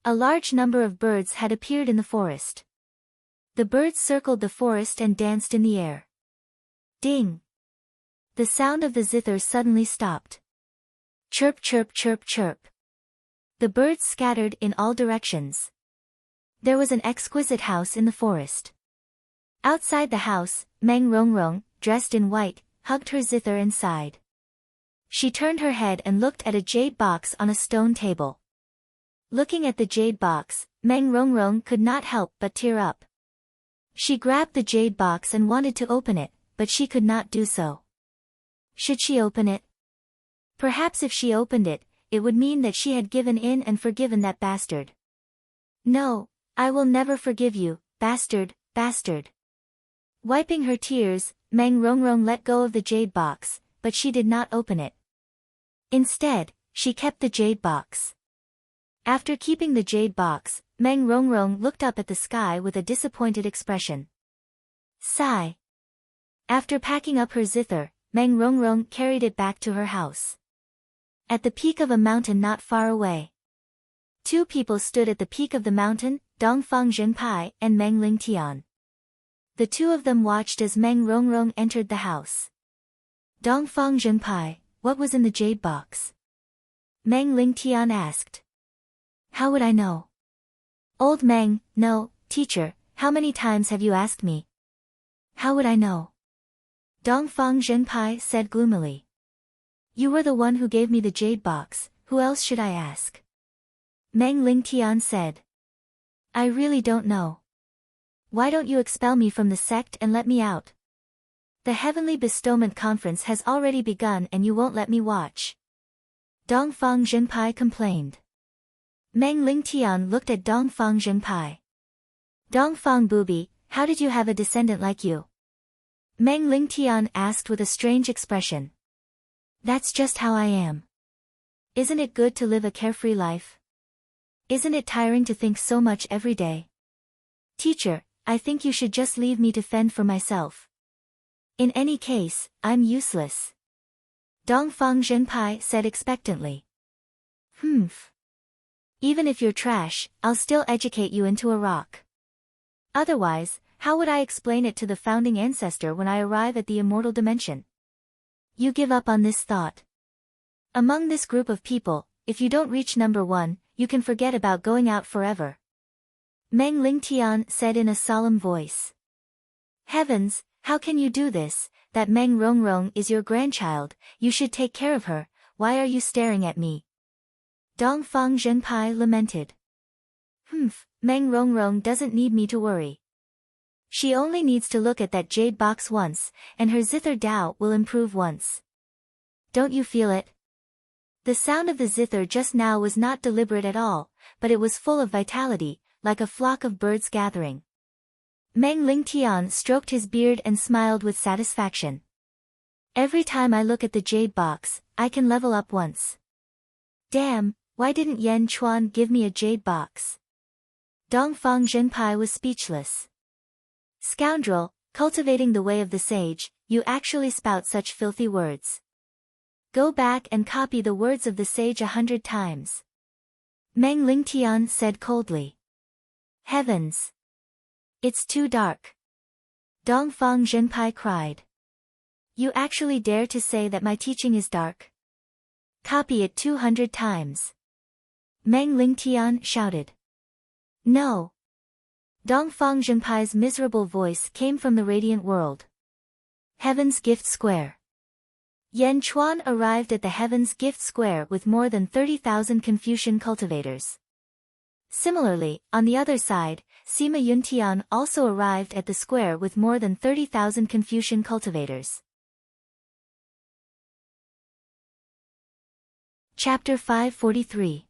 A large number of birds had appeared in the forest. The birds circled the forest and danced in the air. Ding! The sound of the zither suddenly stopped. Chirp, chirp, chirp, chirp. The birds scattered in all directions. There was an exquisite house in the forest. Outside the house, Meng Rongrong, dressed in white, hugged her zither and sighed. She turned her head and looked at a jade box on a stone table. Looking at the jade box, Meng Rongrong could not help but tear up. She grabbed the jade box and wanted to open it, but she could not do so. Should she open it? Perhaps if she opened it, it would mean that she had given in and forgiven that bastard. No, I will never forgive you, bastard, bastard. Wiping her tears, Meng Rongrong let go of the jade box, but she did not open it. Instead, she kept the jade box. After keeping the jade box, Meng Rongrong looked up at the sky with a disappointed expression. Sigh. After packing up her zither, Meng Rongrong carried it back to her house. At the peak of a mountain not far away. Two people stood at the peak of the mountain, Dongfang Zhenpai and Meng Lingtian. The two of them watched as Meng Rongrong entered the house. Dongfang Zhenpai, what was in the jade box? Meng Lingtian asked. How would I know? Old Meng, no, teacher, how many times have you asked me? How would I know? Dongfang Zhenpai said gloomily. You were the one who gave me the jade box, who else should I ask? Meng Lingtian said. I really don't know. Why don't you expel me from the sect and let me out? The Heavenly Bestowment Conference has already begun and you won't let me watch. Dongfang Zhenpai complained. Meng Lingtian looked at Dongfang Zhenpai. Dongfang booby, how did you have a descendant like you? Meng Lingtian asked with a strange expression. That's just how I am. Isn't it good to live a carefree life? Isn't it tiring to think so much every day? Teacher, I think you should just leave me to fend for myself. In any case, I'm useless. Dongfang Zhenpai said expectantly. Even if you're trash, I'll still educate you into a rock. Otherwise, how would I explain it to the founding ancestor when I arrive at the immortal dimension? You give up on this thought. Among this group of people, if you don't reach number 1, you can forget about going out forever. Meng Lingtian said in a solemn voice. Heavens, how can you do this? That Meng Rongrong is your grandchild, you should take care of her, why are you staring at me? Dongfang Zhenpai lamented. Meng Rongrong doesn't need me to worry. She only needs to look at that jade box once, and her zither Dao will improve once. Don't you feel it? The sound of the zither just now was not deliberate at all, but it was full of vitality, like a flock of birds gathering. Meng Lingtian stroked his beard and smiled with satisfaction. Every time I look at the jade box, I can level up once. Damn, why didn't Yan Chuan give me a jade box? Dongfang Zhenpai was speechless. Scoundrel, cultivating the way of the sage, you actually spout such filthy words. Go back and copy the words of the sage 100 times. Meng Lingtian said coldly. Heavens! It's too dark. Dongfang Zhenpai cried. You actually dare to say that my teaching is dark? Copy it 200 times. Meng Lingtian shouted. No. Dongfang Zhenpai's miserable voice came from the radiant world. Heaven's Gift Square. Yan Chuan arrived at the Heaven's Gift Square with more than 30,000 Confucian cultivators. Similarly, on the other side, Sima Yuntian also arrived at the square with more than 30,000 Confucian cultivators. Chapter 543.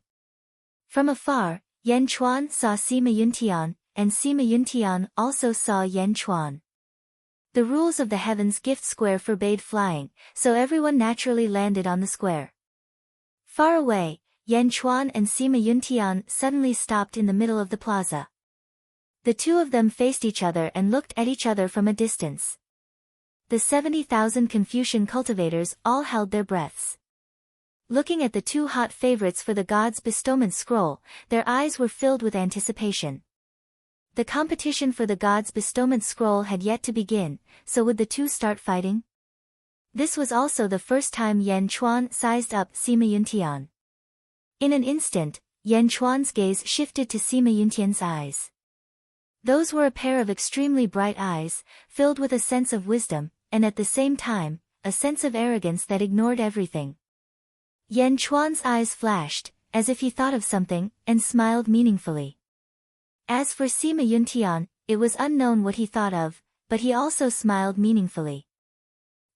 From afar, Yan Chuan saw Sima Yuntian, and Sima Yuntian also saw Yan Chuan. The rules of the Heaven's Gift Square forbade flying, so everyone naturally landed on the square. Far away, Yan Chuan and Sima Yuntian suddenly stopped in the middle of the plaza. The two of them faced each other and looked at each other from a distance. The 70,000 Confucian cultivators all held their breaths. Looking at the two hot favorites for the God's Bestowment Scroll, their eyes were filled with anticipation. The competition for the God's Bestowment Scroll had yet to begin, so would the two start fighting? This was also the first time Yan Chuan sized up Sima Yuntian. In an instant, Yan Chuan's gaze shifted to Sima Yuntian's eyes. Those were a pair of extremely bright eyes, filled with a sense of wisdom, and at the same time, a sense of arrogance that ignored everything. Yan Chuan's eyes flashed, as if he thought of something, and smiled meaningfully. As for Sima Yuntian, it was unknown what he thought of, but he also smiled meaningfully.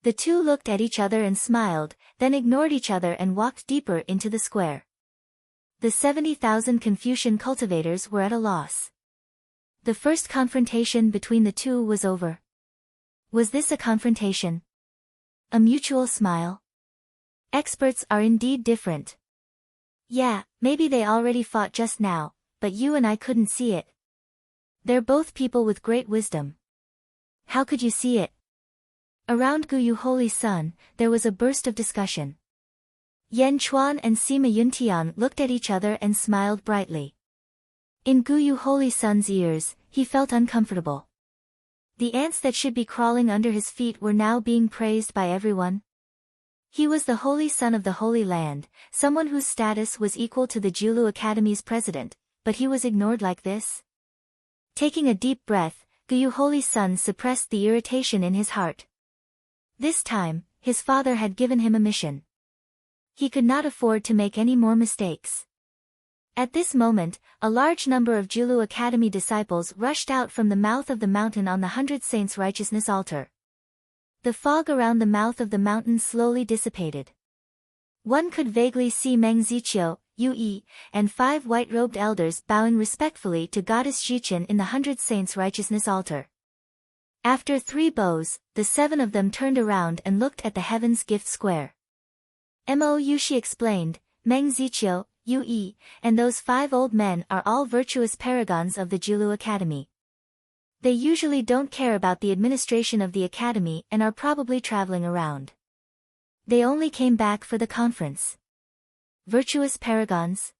The two looked at each other and smiled, then ignored each other and walked deeper into the square. The 70,000 Confucian cultivators were at a loss. The first confrontation between the two was over. Was this a confrontation? A mutual smile? Experts are indeed different. Yeah, maybe they already fought just now, but you and I couldn't see it. They're both people with great wisdom. How could you see it? Around Guyu Holy Sun, there was a burst of discussion. Yan Chuan and Sima Yuntian looked at each other and smiled brightly. In Guyu Holy Sun's ears, he felt uncomfortable. The ants that should be crawling under his feet were now being praised by everyone. He was the Holy Son of the Holy Land, someone whose status was equal to the Julu Academy's president, but he was ignored like this? Taking a deep breath, Guyu Holy Sun suppressed the irritation in his heart. This time, his father had given him a mission. He could not afford to make any more mistakes. At this moment, a large number of Julu Academy disciples rushed out from the mouth of the mountain on the 100 Saints' Righteousness altar. The fog around the mouth of the mountain slowly dissipated. One could vaguely see Meng Ziqiu, Yue, and 5 white-robed elders bowing respectfully to Goddess Jichen in the 100 Saints' Righteousness altar. After 3 bows, the 7 of them turned around and looked at the Heaven's Gift Square. Mo Yushi explained, Meng Ziqiu, Yue, and those 5 old men are all virtuous paragons of the Julu Academy. They usually don't care about the administration of the academy and are probably traveling around. They only came back for the conference. Virtuous paragons?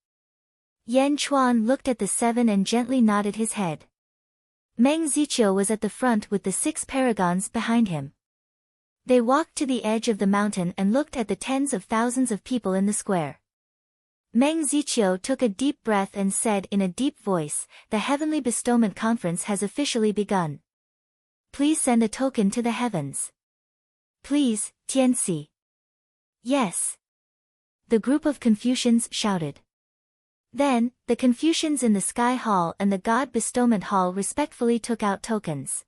Yan Chuan looked at the 7 and gently nodded his head. Meng Ziqiu was at the front with the 6 paragons behind him. They walked to the edge of the mountain and looked at the tens of thousands of people in the square. Meng Ziqiu took a deep breath and said in a deep voice, "The Heavenly Bestowment Conference has officially begun. Please send a token to the heavens." "Please, Tianxi." "Yes." The group of Confucians shouted. Then, the Confucians in the Sky Hall and the God Bestowment Hall respectfully took out tokens.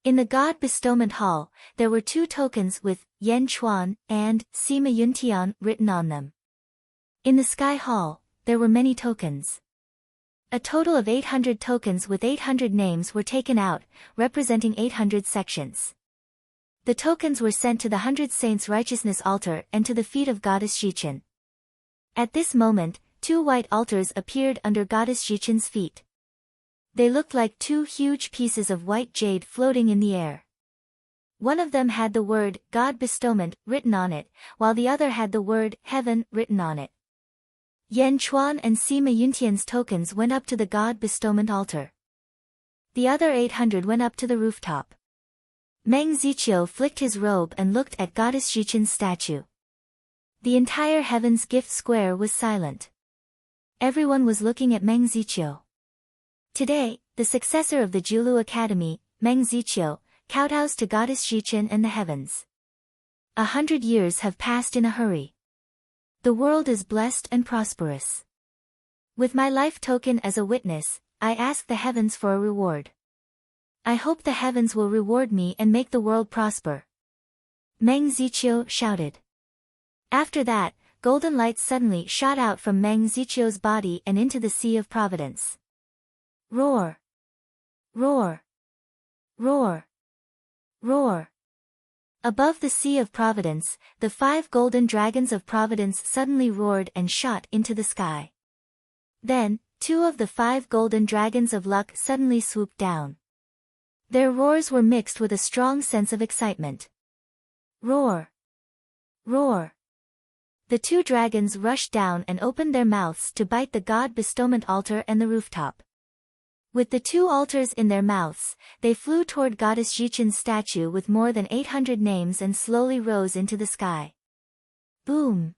In the God Bestowment Hall, there were 2 tokens with Yan Chuan and Sima Yuntian written on them. In the Sky Hall, there were many tokens. A total of 800 tokens with 800 names were taken out, representing 800 sections. The tokens were sent to the 100 Saints' Righteousness altar and to the feet of Goddess Jichen. At this moment, 2 white altars appeared under Goddess Jichen's feet. They looked like 2 huge pieces of white jade floating in the air. One of them had the word God Bestowment written on it, while the other had the word Heaven written on it. Yan Chuan and Sima Yuntian's tokens went up to the God Bestowment altar. The other 800 went up to the rooftop. Meng Ziqiu flicked his robe and looked at Goddess Jichen's statue. The entire Heaven's Gift Square was silent. Everyone was looking at Meng Ziqiu. Today, the successor of the Julu Academy, Meng Ziqiu, kowtows to Goddess Jichen and the heavens. 100 years have passed in a hurry. The world is blessed and prosperous. With my life token as a witness, I ask the heavens for a reward. I hope the heavens will reward me and make the world prosper. Meng Ziqiu shouted. After that, golden light suddenly shot out from Meng Ziqiu's body and into the Sea of Providence. Roar! Roar! Roar! Roar! Above the Sea of Providence, the 5 golden dragons of Providence suddenly roared and shot into the sky. Then, 2 of the 5 golden dragons of luck suddenly swooped down. Their roars were mixed with a strong sense of excitement. Roar! Roar! The 2 dragons rushed down and opened their mouths to bite the God Bestowment altar and the rooftop. With the 2 altars in their mouths, they flew toward Goddess Jichen's statue with more than 800 names and slowly rose into the sky. Boom!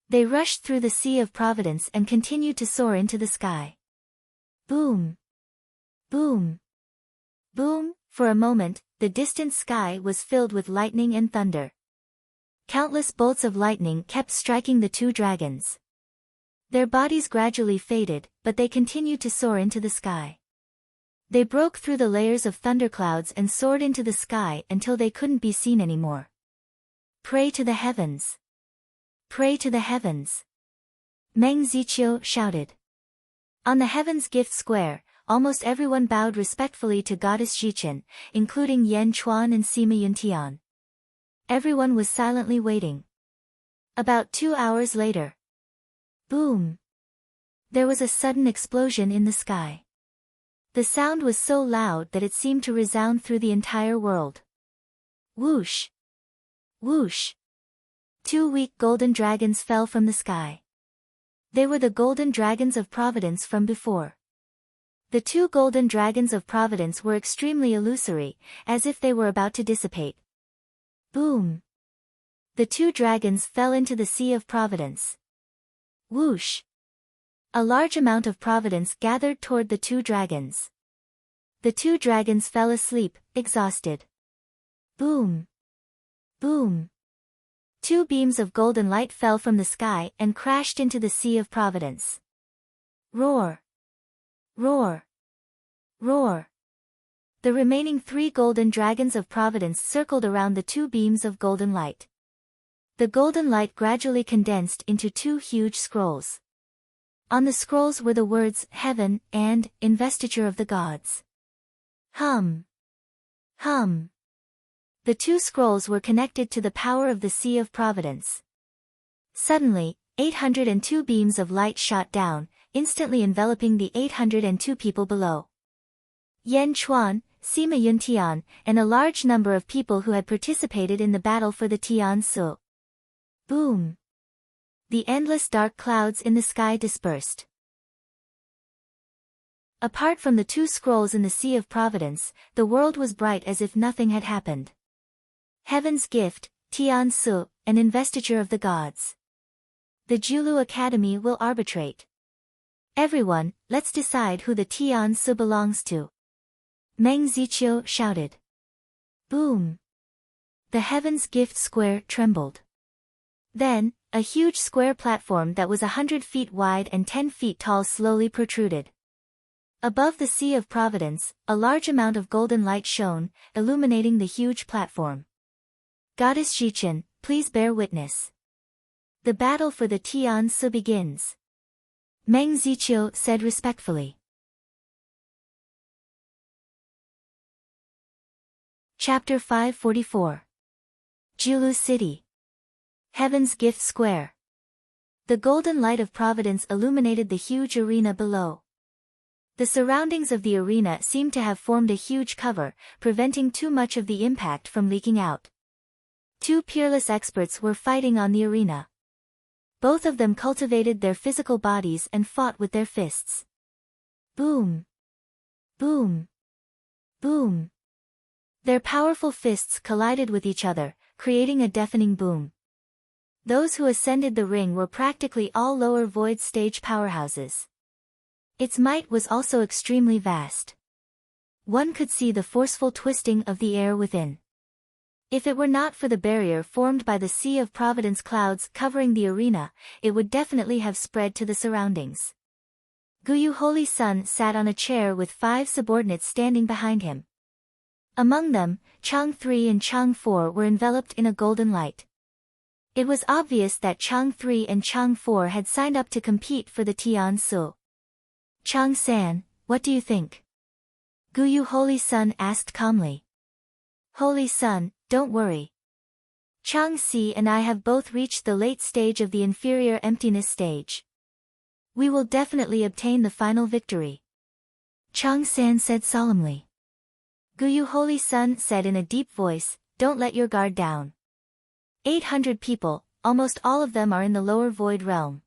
They rushed through the Sea of Providence and continued to soar into the sky. Boom! Boom! Boom! For a moment, the distant sky was filled with lightning and thunder. Countless bolts of lightning kept striking the 2 dragons. Their bodies gradually faded, but they continued to soar into the sky. They broke through the layers of thunderclouds and soared into the sky until they couldn't be seen anymore. Pray to the heavens! Pray to the heavens! Meng Ziqiu shouted. On the Heaven's Gift Square, almost everyone bowed respectfully to Goddess Jichen, including Yan Chuan and Sima Yuntian. Everyone was silently waiting. About 2 hours later. Boom! There was a sudden explosion in the sky. The sound was so loud that it seemed to resound through the entire world. Whoosh! Whoosh! 2 weak golden dragons fell from the sky. They were the golden dragons of Providence from before. The 2 golden dragons of Providence were extremely illusory, as if they were about to dissipate. Boom! The 2 dragons fell into the sea of Providence. Whoosh! A large amount of Providence gathered toward the 2 dragons. The 2 dragons fell asleep, exhausted. Boom! Boom! 2 beams of golden light fell from the sky and crashed into the sea of Providence. Roar! Roar! Roar! The remaining 3 golden dragons of Providence circled around the 2 beams of golden light. The golden light gradually condensed into 2 huge scrolls. On the scrolls were the words, Heaven, and, Investiture of the Gods. Hum! Hum! The 2 scrolls were connected to the power of the Sea of Providence. Suddenly, 802 beams of light shot down, instantly enveloping the 802 people below. Yan Chuan, Sima Yuntian, and a large number of people who had participated in the battle for the Tian Su. Boom! The endless dark clouds in the sky dispersed. Apart from the 2 scrolls in the Sea of Providence, the world was bright as if nothing had happened. Heaven's gift, Tian Su, an investiture of the gods. The Julu Academy will arbitrate. Everyone, let's decide who the Tian Su belongs to. Meng Ziqiu shouted. Boom! The Heaven's Gift Square trembled. Then, a huge square platform that was 100 feet wide and 10 feet tall slowly protruded. Above the Sea of Providence, a large amount of golden light shone, illuminating the huge platform. Goddess Jichen, please bear witness. The battle for the Tian Su begins. Meng Ziqiu said respectfully. Chapter 544. Julu City. Heaven's Gift Square. The golden light of Providence illuminated the huge arena below. The surroundings of the arena seemed to have formed a huge cover, preventing too much of the impact from leaking out. 2 peerless experts were fighting on the arena. Both of them cultivated their physical bodies and fought with their fists. Boom! Boom! Boom! Their powerful fists collided with each other, creating a deafening boom. Those who ascended the ring were practically all lower void stage powerhouses. Its might was also extremely vast. One could see the forceful twisting of the air within. If it were not for the barrier formed by the Sea of Providence clouds covering the arena, it would definitely have spread to the surroundings. Guyu Holy Sun sat on a chair with 5 subordinates standing behind him. Among them, Chang 3 and Chang 4 were enveloped in a golden light. It was obvious that Chang 3 and Chang 4 had signed up to compete for the Tian Su. Chang San, what do you think? Guyu Holy Sun asked calmly. Holy Sun, don't worry. Chang Si and I have both reached the late stage of the inferior emptiness stage. We will definitely obtain the final victory. Chang San said solemnly. Guyu Holy Sun said in a deep voice, don't let your guard down. 800 people, almost all of them are in the lower void realm.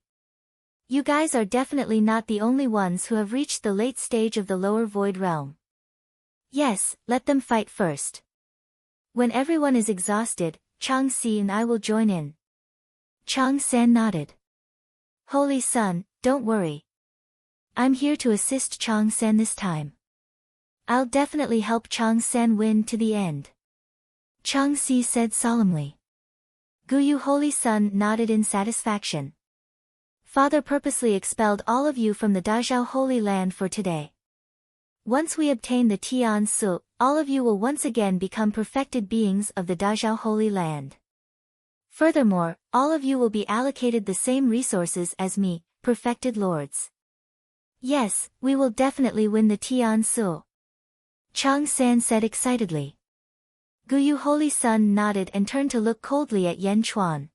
You guys are definitely not the only ones who have reached the late stage of the lower void realm. Yes, let them fight first. When everyone is exhausted, Chang Si and I will join in. Chang San nodded. Holy Sun, don't worry. I'm here to assist Chang San this time. I'll definitely help Chang San win to the end. Chang Si said solemnly. Guyu Holy Sun nodded in satisfaction. Father purposely expelled all of you from the Dazhao Holy Land for today. Once we obtain the Tian Su, all of you will once again become perfected beings of the Dazhao Holy Land. Furthermore, all of you will be allocated the same resources as me, perfected lords. Yes, we will definitely win the Tian Su. Chang San said excitedly. Guyu Holy Sun nodded and turned to look coldly at Yan Chuan.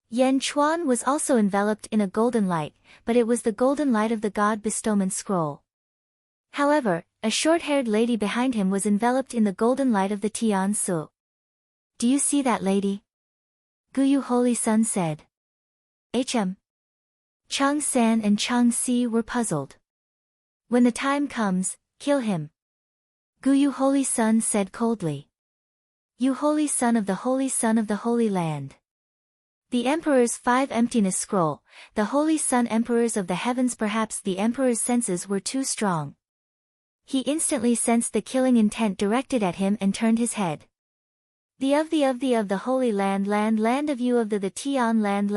Yan Chuan was also enveloped in a golden light, but it was the golden light of the God Bestowment Scroll. However, a short-haired lady behind him was enveloped in the golden light of the Tian Su. Do you see that lady? Guyu Holy Sun said. Chang San and Chang Si were puzzled. When the time comes, kill him. Guyu Holy Sun said coldly. You Holy Son of the Holy Son of the Holy Land. The Emperor's 5 emptiness scroll, the Holy Sun Emperors of the heavens. Perhaps the Emperor's senses were too strong. He instantly sensed the killing intent directed at him and turned his head. The Holy Land land of you of the Tian land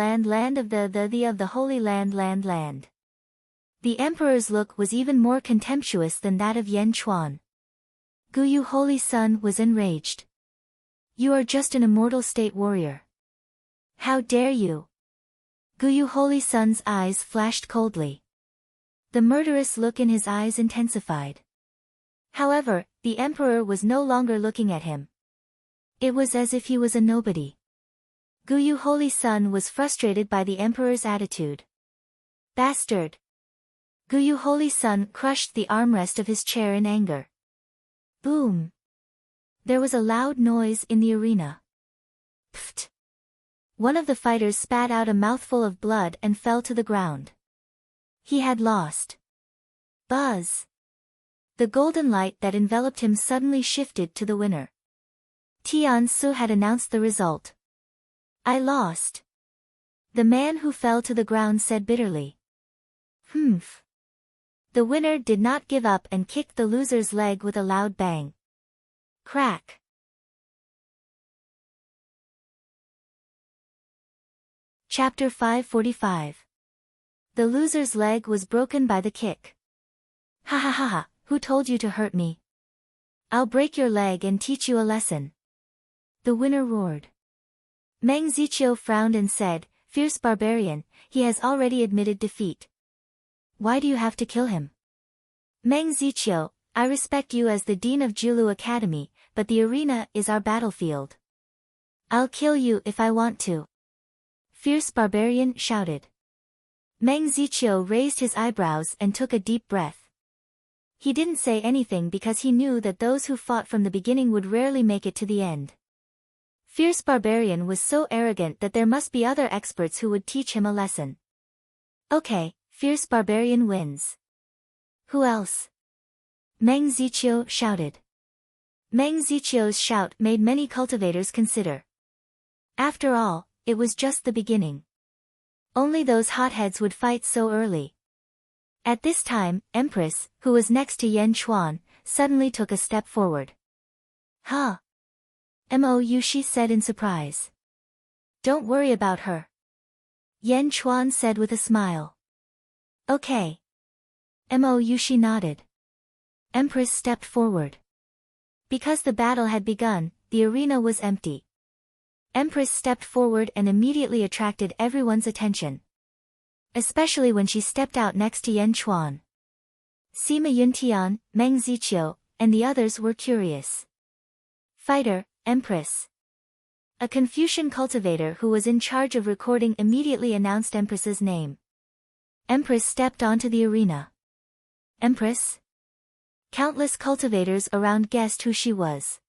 of the Holy Land. The Emperor's look was even more contemptuous than that of Yan Chuan. Guyu Holy Sun was enraged. You are just an immortal state warrior. How dare you? Guyu Holy Sun's eyes flashed coldly. The murderous look in his eyes intensified. However, the Emperor was no longer looking at him. It was as if he was a nobody. Guyu Holy Sun was frustrated by the Emperor's attitude. Bastard! Guyu Holy Sun crushed the armrest of his chair in anger. Boom! There was a loud noise in the arena. Pfft! One of the fighters spat out a mouthful of blood and fell to the ground. He had lost. Buzz! The golden light that enveloped him suddenly shifted to the winner. Tian Su had announced the result. I lost. The man who fell to the ground said bitterly. Humph. The winner did not give up and kicked the loser's leg with a loud bang. Crack. Chapter 545. The loser's leg was broken by the kick. Ha ha ha ha, who told you to hurt me? I'll break your leg and teach you a lesson. The winner roared. Meng Ziqiu frowned and said, Fierce barbarian, he has already admitted defeat. Why do you have to kill him? Meng Ziqiu, I respect you as the Dean of Julu Academy, but the arena is our battlefield. I'll kill you if I want to. Fierce barbarian shouted. Meng Ziqiu raised his eyebrows and took a deep breath. He didn't say anything because he knew that those who fought from the beginning would rarely make it to the end. Fierce barbarian was so arrogant that there must be other experts who would teach him a lesson. Okay, fierce barbarian wins. Who else? Meng Ziqiu shouted. Meng Ziqiu's shout made many cultivators consider. After all, it was just the beginning. Only those hotheads would fight so early. At this time, Empress, who was next to Yan Chuan, suddenly took a step forward. Huh? She said in surprise. Don't worry about her. Yan Chuan said with a smile. Okay. She nodded. Empress stepped forward. Because the battle had begun, the arena was empty. Empress stepped forward and immediately attracted everyone's attention. Especially when she stepped out next to Yan Chuan. Sima Yuntian, Meng Ziqiu, and the others were curious. Fighter, Empress. A Confucian cultivator who was in charge of recording immediately announced Empress's name. Empress stepped onto the arena. Empress? Countless cultivators around guessed who she was.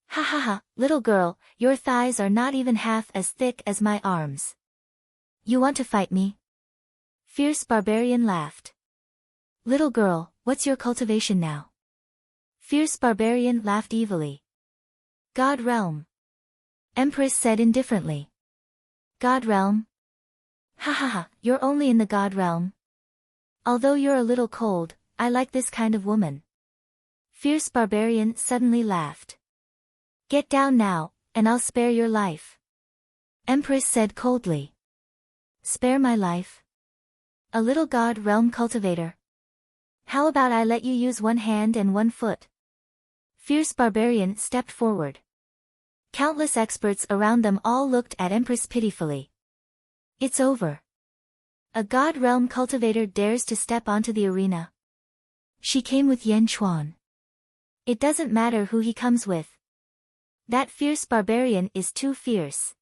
Ha ha ha, little girl, your thighs are not even half as thick as my arms. You want to fight me? Fierce barbarian laughed. Little girl, what's your cultivation now? Fierce barbarian laughed evilly. God realm. Empress said indifferently. God realm? Ha ha ha, you're only in the God realm. Although you're a little cold, I like this kind of woman. Fierce barbarian suddenly laughed. Get down now, and I'll spare your life. Empress said coldly. Spare my life? A little God realm cultivator? How about I let you use one hand and one foot? Fierce barbarian stepped forward. Countless experts around them all looked at Empress pitifully. It's over. A God realm cultivator dares to step onto the arena. She came with Yan Chuan. It doesn't matter who he comes with. That fierce barbarian is too fierce.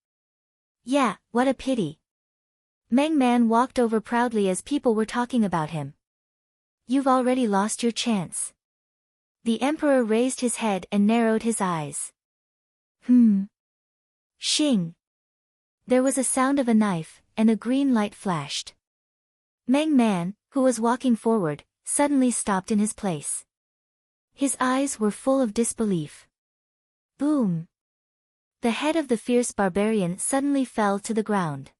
Yeah, what a pity. Meng Man walked over proudly as people were talking about him. You've already lost your chance. The emperor raised his head and narrowed his eyes. Shing! There was a sound of a knife, and a green light flashed. Meng Man, who was walking forward, suddenly stopped in his place. His eyes were full of disbelief. Boom! The head of the fierce barbarian suddenly fell to the ground.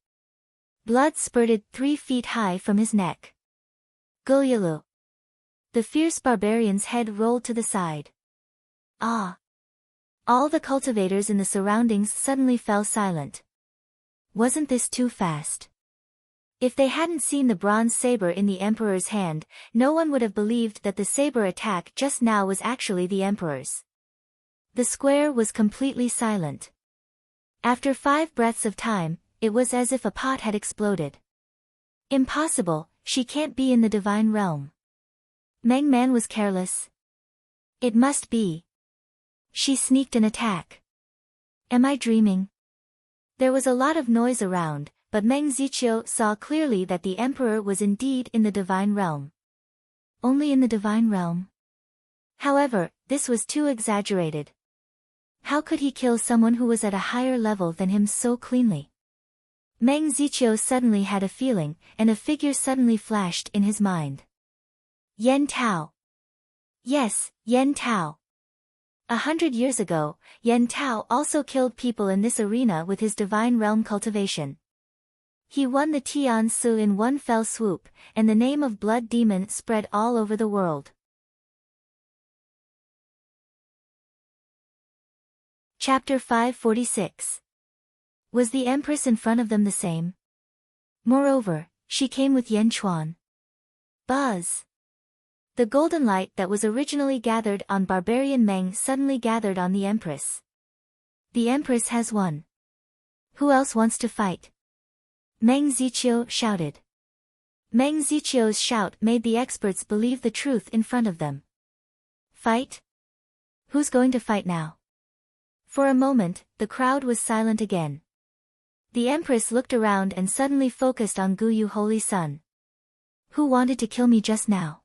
Blood spurted 3 feet high from his neck. Gulyalu! The fierce barbarian's head rolled to the side. Ah! All the cultivators in the surroundings suddenly fell silent. Wasn't this too fast? If they hadn't seen the bronze saber in the emperor's hand, no one would have believed that the saber attack just now was actually the emperor's. The square was completely silent. After 5 breaths of time, it was as if a pot had exploded. Impossible, she can't be in the divine realm. Meng Man was careless. It must be. She sneaked an attack. Am I dreaming? There was a lot of noise around, but Meng Ziqiu saw clearly that the emperor was indeed in the divine realm. Only in the divine realm? However, this was too exaggerated. How could he kill someone who was at a higher level than him so cleanly? Meng Ziqiu suddenly had a feeling, and a figure suddenly flashed in his mind. Yen Tao. Yes, Yen Tao. 100 years ago, Yen Tao also killed people in this arena with his divine realm cultivation. He won the Tian Su in one fell swoop, and the name of Blood Demon spread all over the world. Chapter 546. Was the Empress in front of them the same? Moreover, she came with Yen Chuan. Buzz! The golden light that was originally gathered on Barbarian Meng suddenly gathered on the Empress. The Empress has won. Who else wants to fight? Meng Ziqiu shouted. Meng Ziqiu's shout made the experts believe the truth in front of them. Fight? Who's going to fight now? For a moment, the crowd was silent again. The Empress looked around and suddenly focused on Guyu Holy Sun. Who wanted to kill me just now?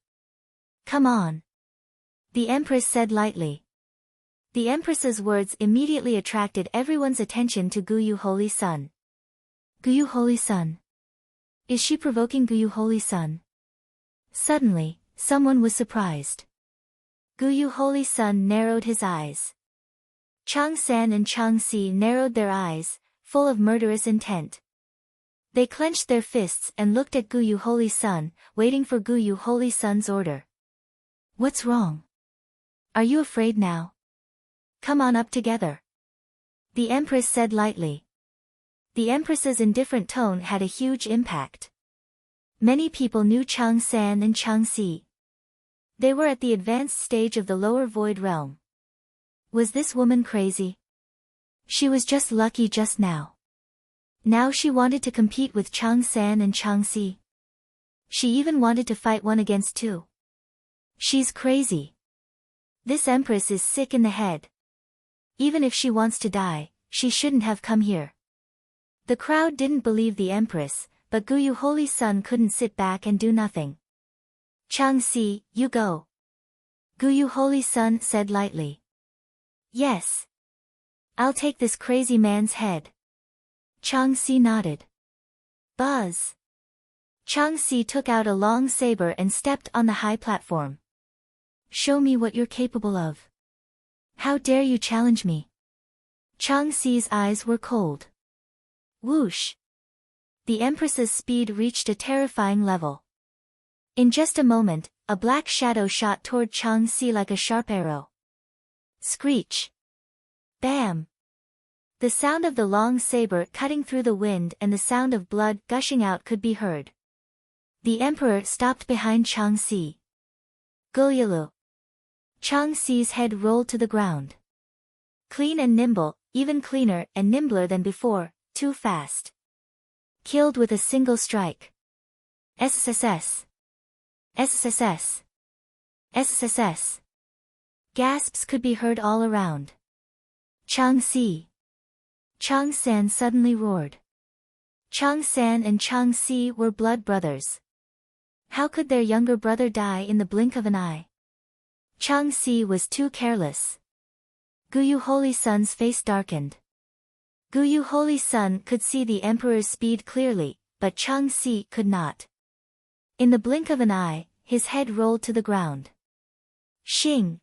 Come on. The Empress said lightly. The Empress's words immediately attracted everyone's attention to Guyu Holy Sun. Guyu Holy Sun. Is she provoking Guyu Holy Sun? Suddenly, someone was surprised. Guyu Holy Sun narrowed his eyes. Chang San and Chang Si narrowed their eyes, full of murderous intent. They clenched their fists and looked at Guyu Holy Sun, waiting for Guyu Holy Sun's order. What's wrong? Are you afraid now? Come on up together. The Empress said lightly. The Empress's indifferent tone had a huge impact. Many people knew Chang San and Chang Si. They were at the advanced stage of the lower void realm. Was this woman crazy? She was just lucky just now. Now she wanted to compete with Chang San and Chang Si. She even wanted to fight 1 against 2. She's crazy. This Empress is sick in the head. Even if she wants to die, she shouldn't have come here. The crowd didn't believe the Empress, but Guyu Holy Sun couldn't sit back and do nothing. Chang Si, you go. Guyu Holy Sun said lightly. Yes. I'll take this crazy man's head. Chang Si nodded. Buzz. Chang Si took out a long saber and stepped on the high platform. Show me what you're capable of. How dare you challenge me? Chang Si's eyes were cold. Whoosh! The Empress's speed reached a terrifying level. In just a moment, a black shadow shot toward Chang Si like a sharp arrow. Screech! Bam! The sound of the long saber cutting through the wind and the sound of blood gushing out could be heard. The Emperor stopped behind Chang Si. Gulyalu! Chang Si's head rolled to the ground. Clean and nimble, even cleaner and nimbler than before, too fast. Killed with a single strike. SSS. SSS. SSS. Gasps could be heard all around. Chang Si. Chang San suddenly roared. Chang San and Chang Si were blood brothers. How could their younger brother die in the blink of an eye? Chang Si was too careless. Guyu Holy Sun's face darkened. Guyu Holy Sun could see the emperor's speed clearly, but Chang Si could not. In the blink of an eye, his head rolled to the ground. Xing!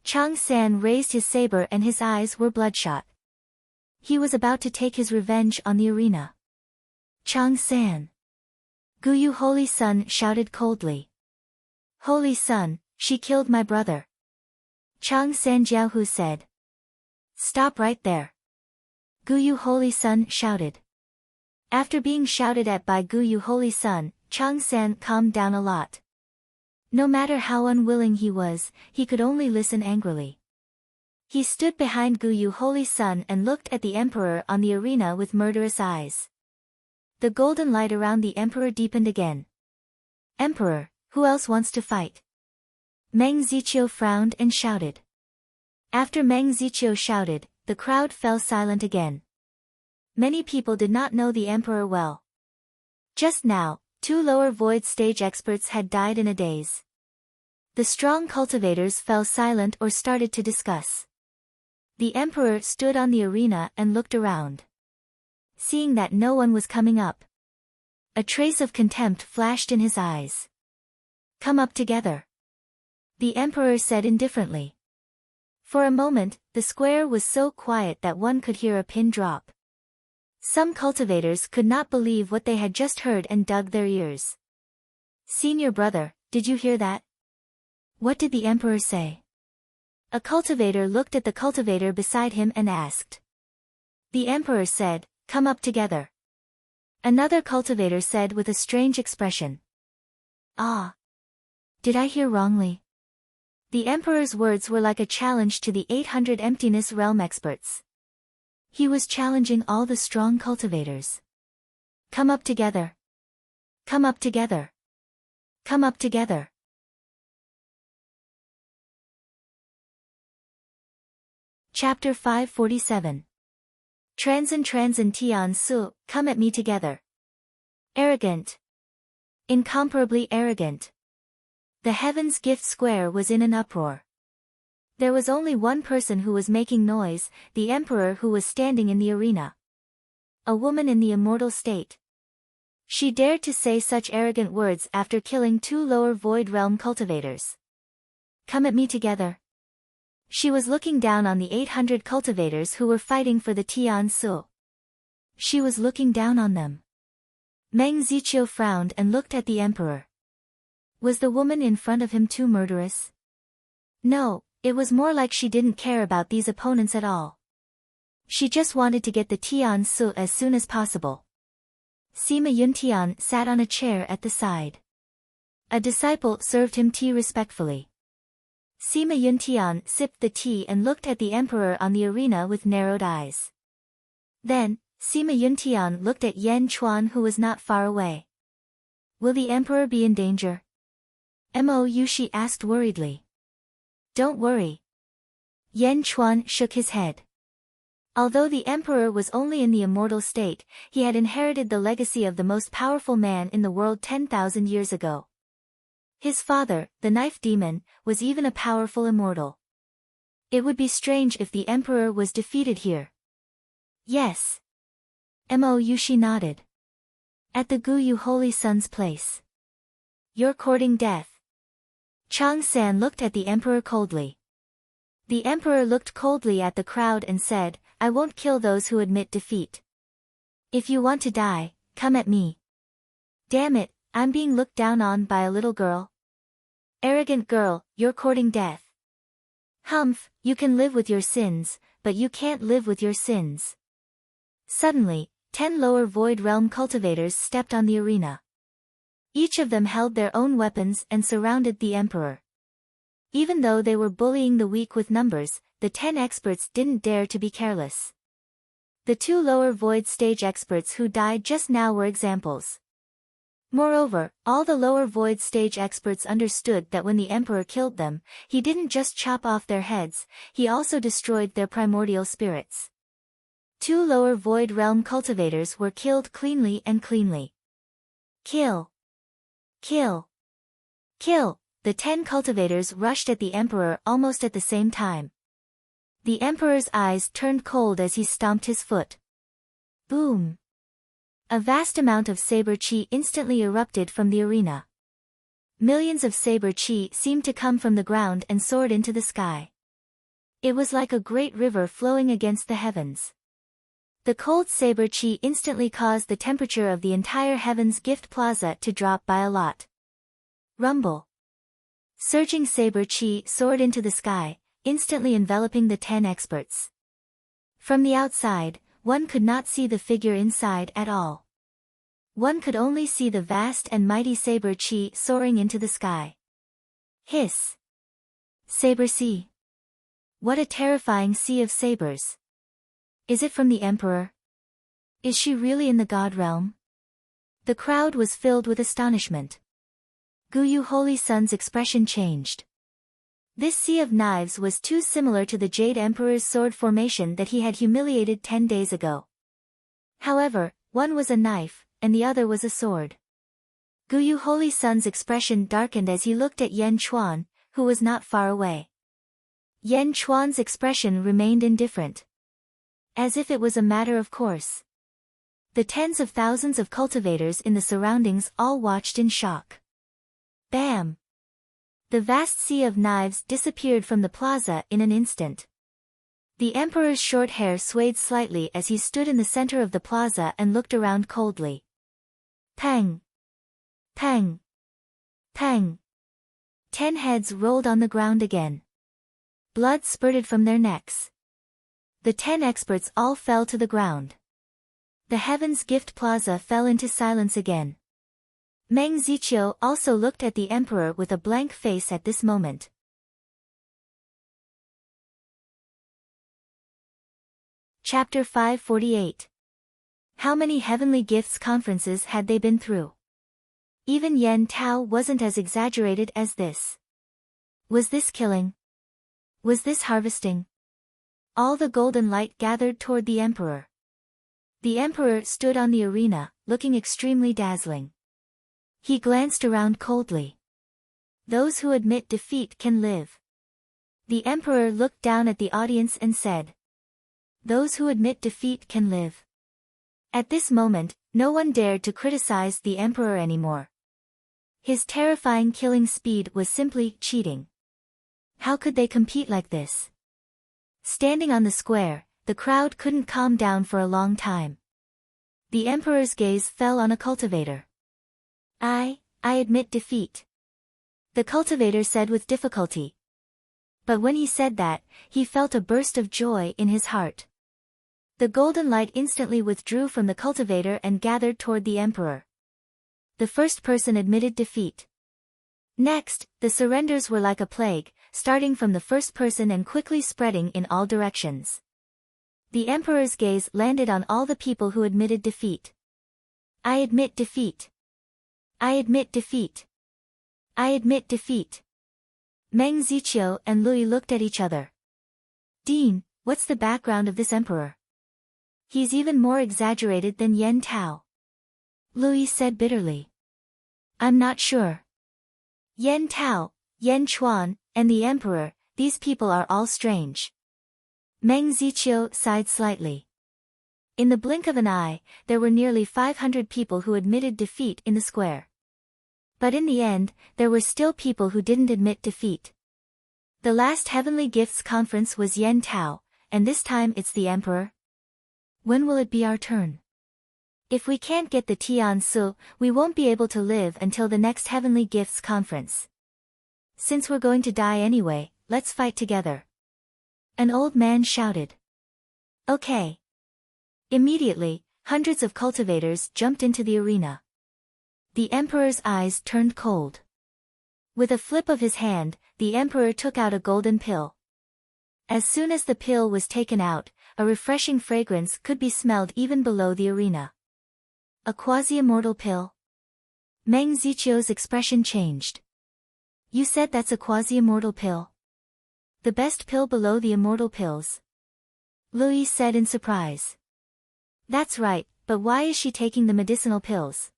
Chang San raised his saber and his eyes were bloodshot. He was about to take his revenge on the arena. Chang San! Guyu Holy Sun shouted coldly. Holy Sun, she killed my brother. Chang San Jiaohu said. Stop right there. Guyu Holy Sun shouted. After being shouted at by Guyu Holy Sun, Chang San calmed down a lot. No matter how unwilling he was, he could only listen angrily. He stood behind Guyu Holy Sun and looked at the emperor on the arena with murderous eyes. The golden light around the emperor deepened again. Emperor, who else wants to fight? Meng Ziqiu frowned and shouted. After Meng Ziqiu shouted, the crowd fell silent again. Many people did not know the emperor well. Just now, 2 lower void stage experts had died in a daze. The strong cultivators fell silent or started to discuss. The emperor stood on the arena and looked around. Seeing that no one was coming up, a trace of contempt flashed in his eyes. Come up together. The emperor said indifferently. For a moment, the square was so quiet that one could hear a pin drop. Some cultivators could not believe what they had just heard and dug their ears. Senior brother, did you hear that? What did the emperor say? A cultivator looked at the cultivator beside him and asked. The emperor said, come up together. Another cultivator said with a strange expression. Ah! Did I hear wrongly? The emperor's words were like a challenge to the 800 emptiness realm experts. He was challenging all the strong cultivators. Come up together. Come up together. Come up together. Chapter 547. Transin Tian Su, come at me together. Arrogant. Incomparably arrogant. The Heaven's Gift Square was in an uproar. There was only one person who was making noise, the emperor who was standing in the arena. A woman in the immortal state. She dared to say such arrogant words after killing 2 lower void realm cultivators. Come at me together. She was looking down on the 800 cultivators who were fighting for the Tian Su. She was looking down on them. Meng Ziqiu frowned and looked at the emperor. Was the woman in front of him too murderous? No, it was more like she didn't care about these opponents at all. She just wanted to get the Tian Su as soon as possible. Sima Yuntian sat on a chair at the side. A disciple served him tea respectfully. Sima Yuntian sipped the tea and looked at the emperor on the arena with narrowed eyes. Then, Sima Yuntian looked at Yan Chuan who was not far away. Will the emperor be in danger? Mo Yushi asked worriedly. Don't worry. Yan Chuan shook his head. Although the emperor was only in the immortal state, he had inherited the legacy of the most powerful man in the world 10,000 years ago. His father, the knife demon, was even a powerful immortal. It would be strange if the emperor was defeated here. Yes. Mo Yushi nodded. At the Guyu Holy Sun's place. You're courting death. Chang San looked at the emperor coldly. The emperor looked coldly at the crowd and said, I won't kill those who admit defeat. If you want to die, come at me. Damn it, I'm being looked down on by a little girl. Arrogant girl, you're courting death. Humph, you can live with your sins, but you can't live with your sins. Suddenly, 10 lower void realm cultivators stepped on the arena. Each of them held their own weapons and surrounded the emperor. Even though they were bullying the weak with numbers, the 10 experts didn't dare to be careless. The 2 lower void stage experts who died just now were examples. Moreover, all the lower void stage experts understood that when the emperor killed them, he didn't just chop off their heads, he also destroyed their primordial spirits. 2 lower void realm cultivators were killed cleanly and cleanly. Kill! Kill! Kill! The 10 cultivators rushed at the emperor almost at the same time. The emperor's eyes turned cold as he stomped his foot. Boom! A vast amount of saber chi instantly erupted from the arena. Millions of saber chi seemed to come from the ground and soared into the sky. It was like a great river flowing against the heavens. The cold saber chi instantly caused the temperature of the entire Heaven's Gift Plaza to drop by a lot. Rumble. Surging saber chi soared into the sky, instantly enveloping the 10 experts. From the outside, one could not see the figure inside at all. One could only see the vast and mighty saber chi soaring into the sky. Hiss! Saber sea. What a terrifying sea of sabers. Is it from the emperor? Is she really in the god realm? The crowd was filled with astonishment. Guyu Holy Sun's expression changed. This sea of knives was too similar to the Jade Emperor's sword formation that he had humiliated 10 days ago. However, one was a knife, and the other was a sword. Guyu Holy Sun's expression darkened as he looked at Yan Chuan, who was not far away. Yan Chuan's expression remained indifferent. As if it was a matter of course. The tens of thousands of cultivators in the surroundings all watched in shock. Bam! The vast sea of knives disappeared from the plaza in an instant. The emperor's short hair swayed slightly as he stood in the center of the plaza and looked around coldly. Pang! Pang! Pang! 10 heads rolled on the ground again. Blood spurted from their necks. The 10 experts all fell to the ground. The Heaven's Gift Plaza fell into silence again. Meng Ziqiu also looked at the emperor with a blank face at this moment. Chapter 548. How many heavenly gifts conferences had they been through? Even Yen Tao wasn't as exaggerated as this. Was this killing? Was this harvesting? All the golden light gathered toward the emperor. The emperor stood on the arena, looking extremely dazzling. He glanced around coldly. Those who admit defeat can live. The emperor looked down at the audience and said, those who admit defeat can live. At this moment, no one dared to criticize the emperor anymore. His terrifying killing speed was simply cheating. How could they compete like this? Standing on the square, the crowd couldn't calm down for a long time. The emperor's gaze fell on a cultivator. I admit defeat. The cultivator said with difficulty. But when he said that, he felt a burst of joy in his heart. The golden light instantly withdrew from the cultivator and gathered toward the emperor. The first person admitted defeat. Next, the surrenders were like a plague, starting from the first person and quickly spreading in all directions. The emperor's gaze landed on all the people who admitted defeat. I admit defeat. I admit defeat. I admit defeat. Meng Ziqiu and Lui looked at each other. Dean, what's the background of this emperor? He's even more exaggerated than Yen Tao. Lui said bitterly. I'm not sure. Yen Tao, Yan Chuan, and the emperor, these people are all strange. Meng Ziqiu sighed slightly. In the blink of an eye, there were nearly 500 people who admitted defeat in the square. But in the end, there were still people who didn't admit defeat. The last Heavenly Gifts conference was Yen Tao, and this time it's the emperor. When will it be our turn? If we can't get the Tian Su, we won't be able to live until the next Heavenly Gifts conference. Since we're going to die anyway, let's fight together. An old man shouted. Okay. Immediately, hundreds of cultivators jumped into the arena. The emperor's eyes turned cold. With a flip of his hand, the emperor took out a golden pill. As soon as the pill was taken out, a refreshing fragrance could be smelled even below the arena. A quasi-immortal pill? Meng Ziqiu's expression changed. You said that's a quasi-immortal pill? The best pill below the immortal pills? Lui said in surprise. That's right, but why is she taking the medicinal pills?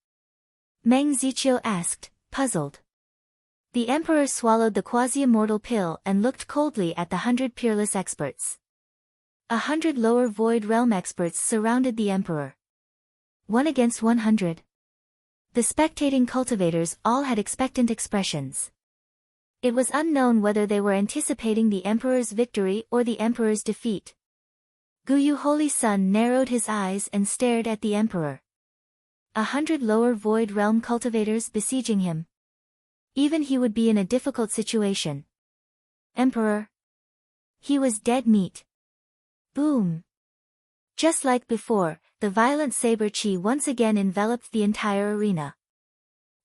Meng Ziqiu asked, puzzled. The emperor swallowed the quasi-immortal pill and looked coldly at the 100 peerless experts. 100 lower void realm experts surrounded the emperor. 1 against 100. The spectating cultivators all had expectant expressions. It was unknown whether they were anticipating the emperor's victory or the emperor's defeat. Guyu Holy Sun narrowed his eyes and stared at the emperor. 100 lower void realm cultivators besieging him. Even he would be in a difficult situation. Emperor. He was dead meat. Boom. Just like before, the violent saber chi once again enveloped the entire arena.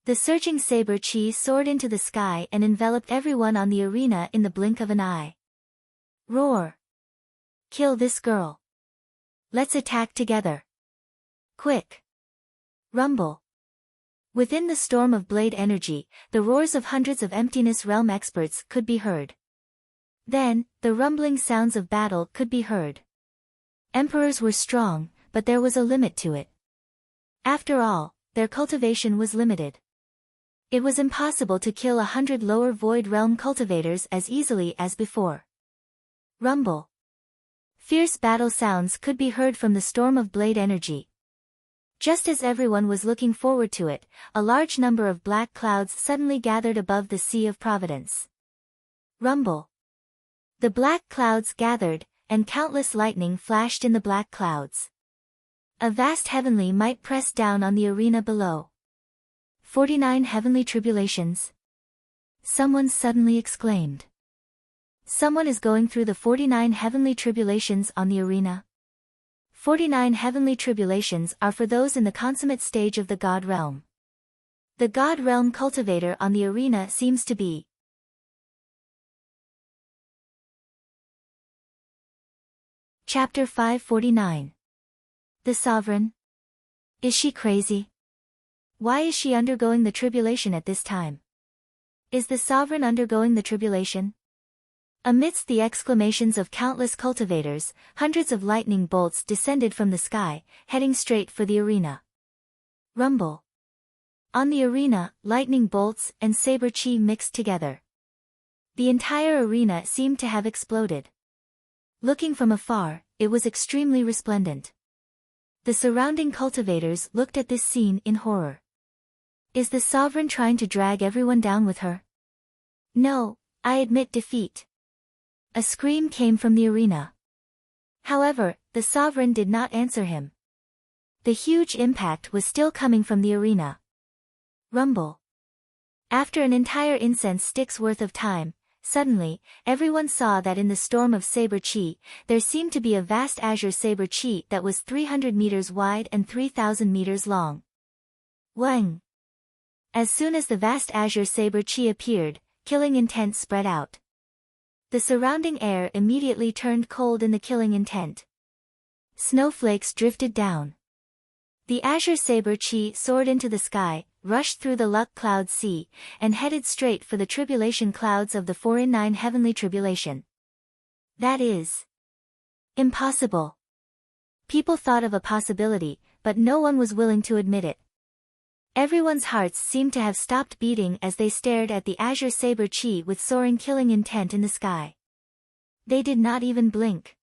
The surging saber chi soared into the sky and enveloped everyone on the arena in the blink of an eye. Roar. Kill this girl. Let's attack together. Quick. Rumble. Within the storm of blade energy, the roars of hundreds of emptiness realm experts could be heard. Then, the rumbling sounds of battle could be heard. Emperors were strong, but there was a limit to it. After all, their cultivation was limited. It was impossible to kill 100 lower void realm cultivators as easily as before. Rumble. Fierce battle sounds could be heard from the storm of blade energy. Just as everyone was looking forward to it, a large number of black clouds suddenly gathered above the Sea of Providence. Rumble. The black clouds gathered, and countless lightning flashed in the black clouds. A vast heavenly might pressed down on the arena below. 49 heavenly tribulations. Someone suddenly exclaimed. Someone is going through the 49 heavenly tribulations on the arena. 49 heavenly tribulations are for those in the consummate stage of the God realm. The God realm cultivator on the arena seems to be. Chapter 549. The Sovereign. Is she crazy? Why is she undergoing the tribulation at this time? Is the Sovereign undergoing the tribulation? Amidst the exclamations of countless cultivators, hundreds of lightning bolts descended from the sky, heading straight for the arena. Rumble. On the arena, lightning bolts and saber chi mixed together. The entire arena seemed to have exploded. Looking from afar, it was extremely resplendent. The surrounding cultivators looked at this scene in horror. Is the Sovereign trying to drag everyone down with her? No, I admit defeat. A scream came from the arena. However, the Sovereign did not answer him. The huge impact was still coming from the arena. Rumble. After an entire incense stick's worth of time, suddenly, everyone saw that in the storm of saber chi, there seemed to be a vast azure saber chi that was 300 meters wide and 3,000 meters long. Wang! As soon as the vast azure saber chi appeared, killing intent spread out. The surrounding air immediately turned cold in the killing intent. Snowflakes drifted down. The azure saber chi soared into the sky, rushed through the luck cloud sea, and headed straight for the tribulation clouds of the 4-in-9 heavenly tribulation. That is impossible. People thought of a possibility, but no one was willing to admit it. Everyone's hearts seemed to have stopped beating as they stared at the azure saber chi with soaring killing intent in the sky. They did not even blink.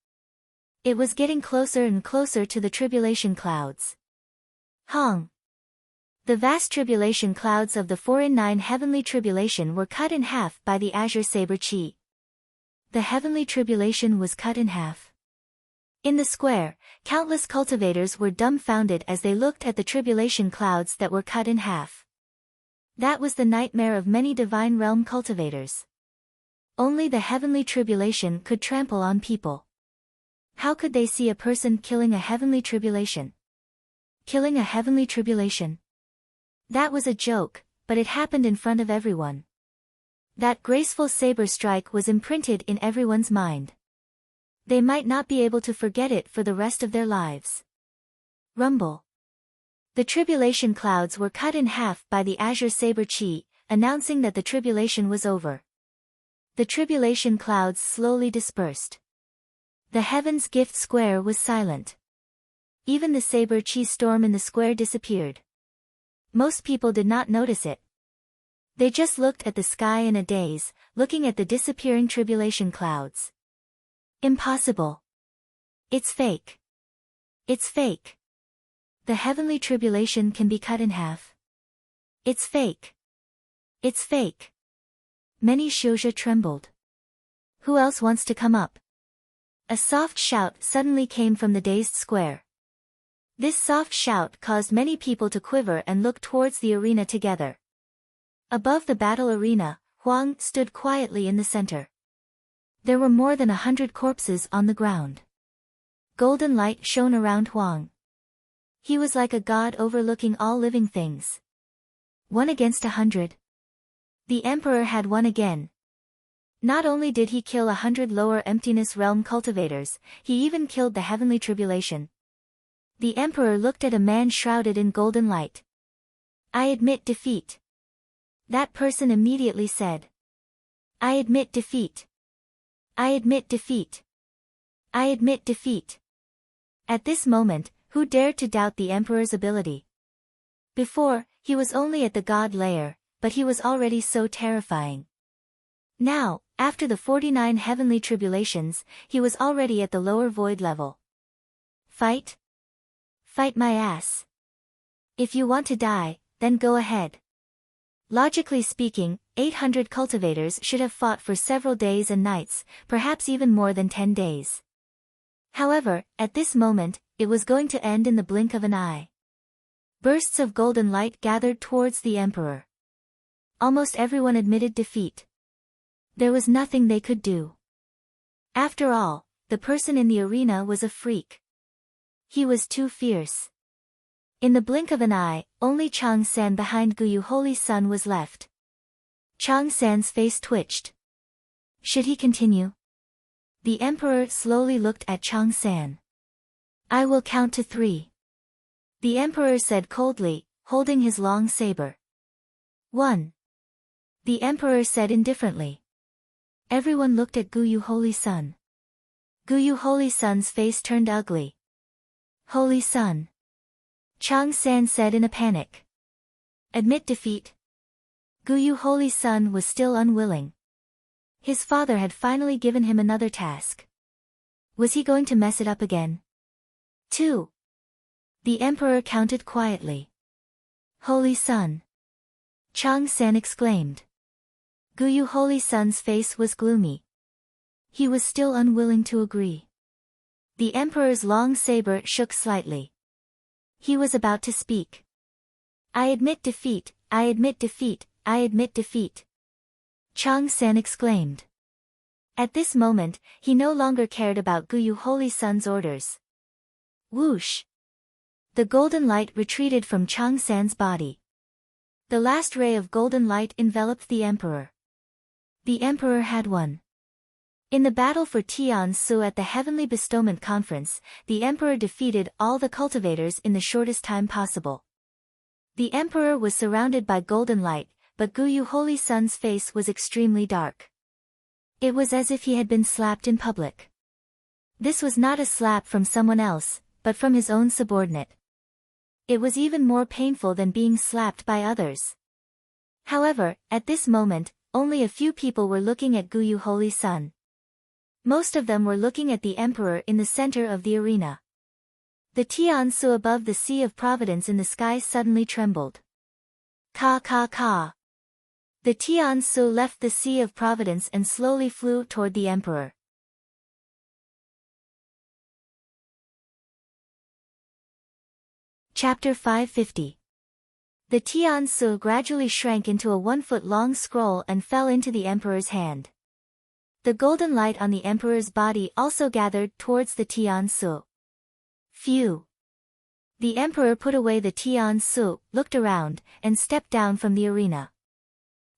It was getting closer and closer to the tribulation clouds. Hong! The vast tribulation clouds of the 4-in-9 heavenly tribulation were cut in half by the azure saber chi. The heavenly tribulation was cut in half. In the square, countless cultivators were dumbfounded as they looked at the tribulation clouds that were cut in half. That was the nightmare of many divine realm cultivators. Only the heavenly tribulation could trample on people. How could they see a person killing a heavenly tribulation? Killing a heavenly tribulation? That was a joke, but it happened in front of everyone. That graceful saber strike was imprinted in everyone's mind. They might not be able to forget it for the rest of their lives. Rumble. The tribulation clouds were cut in half by the azure saber chi, announcing that the tribulation was over. The tribulation clouds slowly dispersed. The heaven's gift square was silent. Even the saber chi storm in the square disappeared. Most people did not notice it. They just looked at the sky in a daze, looking at the disappearing tribulation clouds. Impossible. It's fake. It's fake. The heavenly tribulation can be cut in half. It's fake. It's fake. Many shoujo trembled. Who else wants to come up? A soft shout suddenly came from the dazed square. This soft shout caused many people to quiver and look towards the arena together. Above the battle arena, Huang stood quietly in the center. There were more than 100 corpses on the ground. Golden light shone around Huang. He was like a god overlooking all living things. 1 against 100. The emperor had won again. Not only did he kill 100 lower emptiness realm cultivators, he even killed the heavenly tribulation. The emperor looked at a man shrouded in golden light. I admit defeat. That person immediately said. I admit defeat. I admit defeat. I admit defeat. At this moment, who dared to doubt the emperor's ability? Before, he was only at the god layer, but he was already so terrifying. Now, after the 49 heavenly tribulations, he was already at the lower void level. Fight? Fight my ass. If you want to die, then go ahead. Logically speaking, 800 cultivators should have fought for several days and nights, perhaps even more than 10 days. However, at this moment, it was going to end in the blink of an eye. Bursts of golden light gathered towards the emperor. Almost everyone admitted defeat. There was nothing they could do. After all, the person in the arena was a freak. He was too fierce. In the blink of an eye, only Chang San behind Guyu Holy Sun was left. Chang San's face twitched. Should he continue? The emperor slowly looked at Chang San. I will count to 3. The emperor said coldly, holding his long saber. 1. The emperor said indifferently. Everyone looked at Guyu Holy Sun. Guyu Holy Sun's face turned ugly. Holy Sun. Chang San said in a panic. Admit defeat. Guyu Holy Sun was still unwilling. His father had finally given him another task. Was he going to mess it up again? 2. The emperor counted quietly. Holy Sun. Chang San exclaimed. Guyu Holy Sun's face was gloomy. He was still unwilling to agree. The emperor's long saber shook slightly. He was about to speak. I admit defeat, I admit defeat, I admit defeat. Chang San exclaimed. At this moment, he no longer cared about Guyu Holy Sun's orders. Whoosh! The golden light retreated from Chang San's body. The last ray of golden light enveloped the emperor. The emperor had won. In the battle for Tian Su at the Heavenly Bestowment Conference, the emperor defeated all the cultivators in the shortest time possible. The emperor was surrounded by golden light, but Guyu Holy Sun's face was extremely dark. It was as if he had been slapped in public. This was not a slap from someone else, but from his own subordinate. It was even more painful than being slapped by others. However, at this moment, only a few people were looking at Guyu Holy Sun. Most of them were looking at the emperor in the center of the arena. The Tian Su above the Sea of Providence in the sky suddenly trembled. Ka ka ka. The Tian Su left the Sea of Providence and slowly flew toward the emperor. Chapter 550. The Tian Su gradually shrank into a 1-foot-long scroll and fell into the emperor's hand. The golden light on the emperor's body also gathered towards the Tian Su. Phew! The emperor put away the Tian Su, looked around, and stepped down from the arena.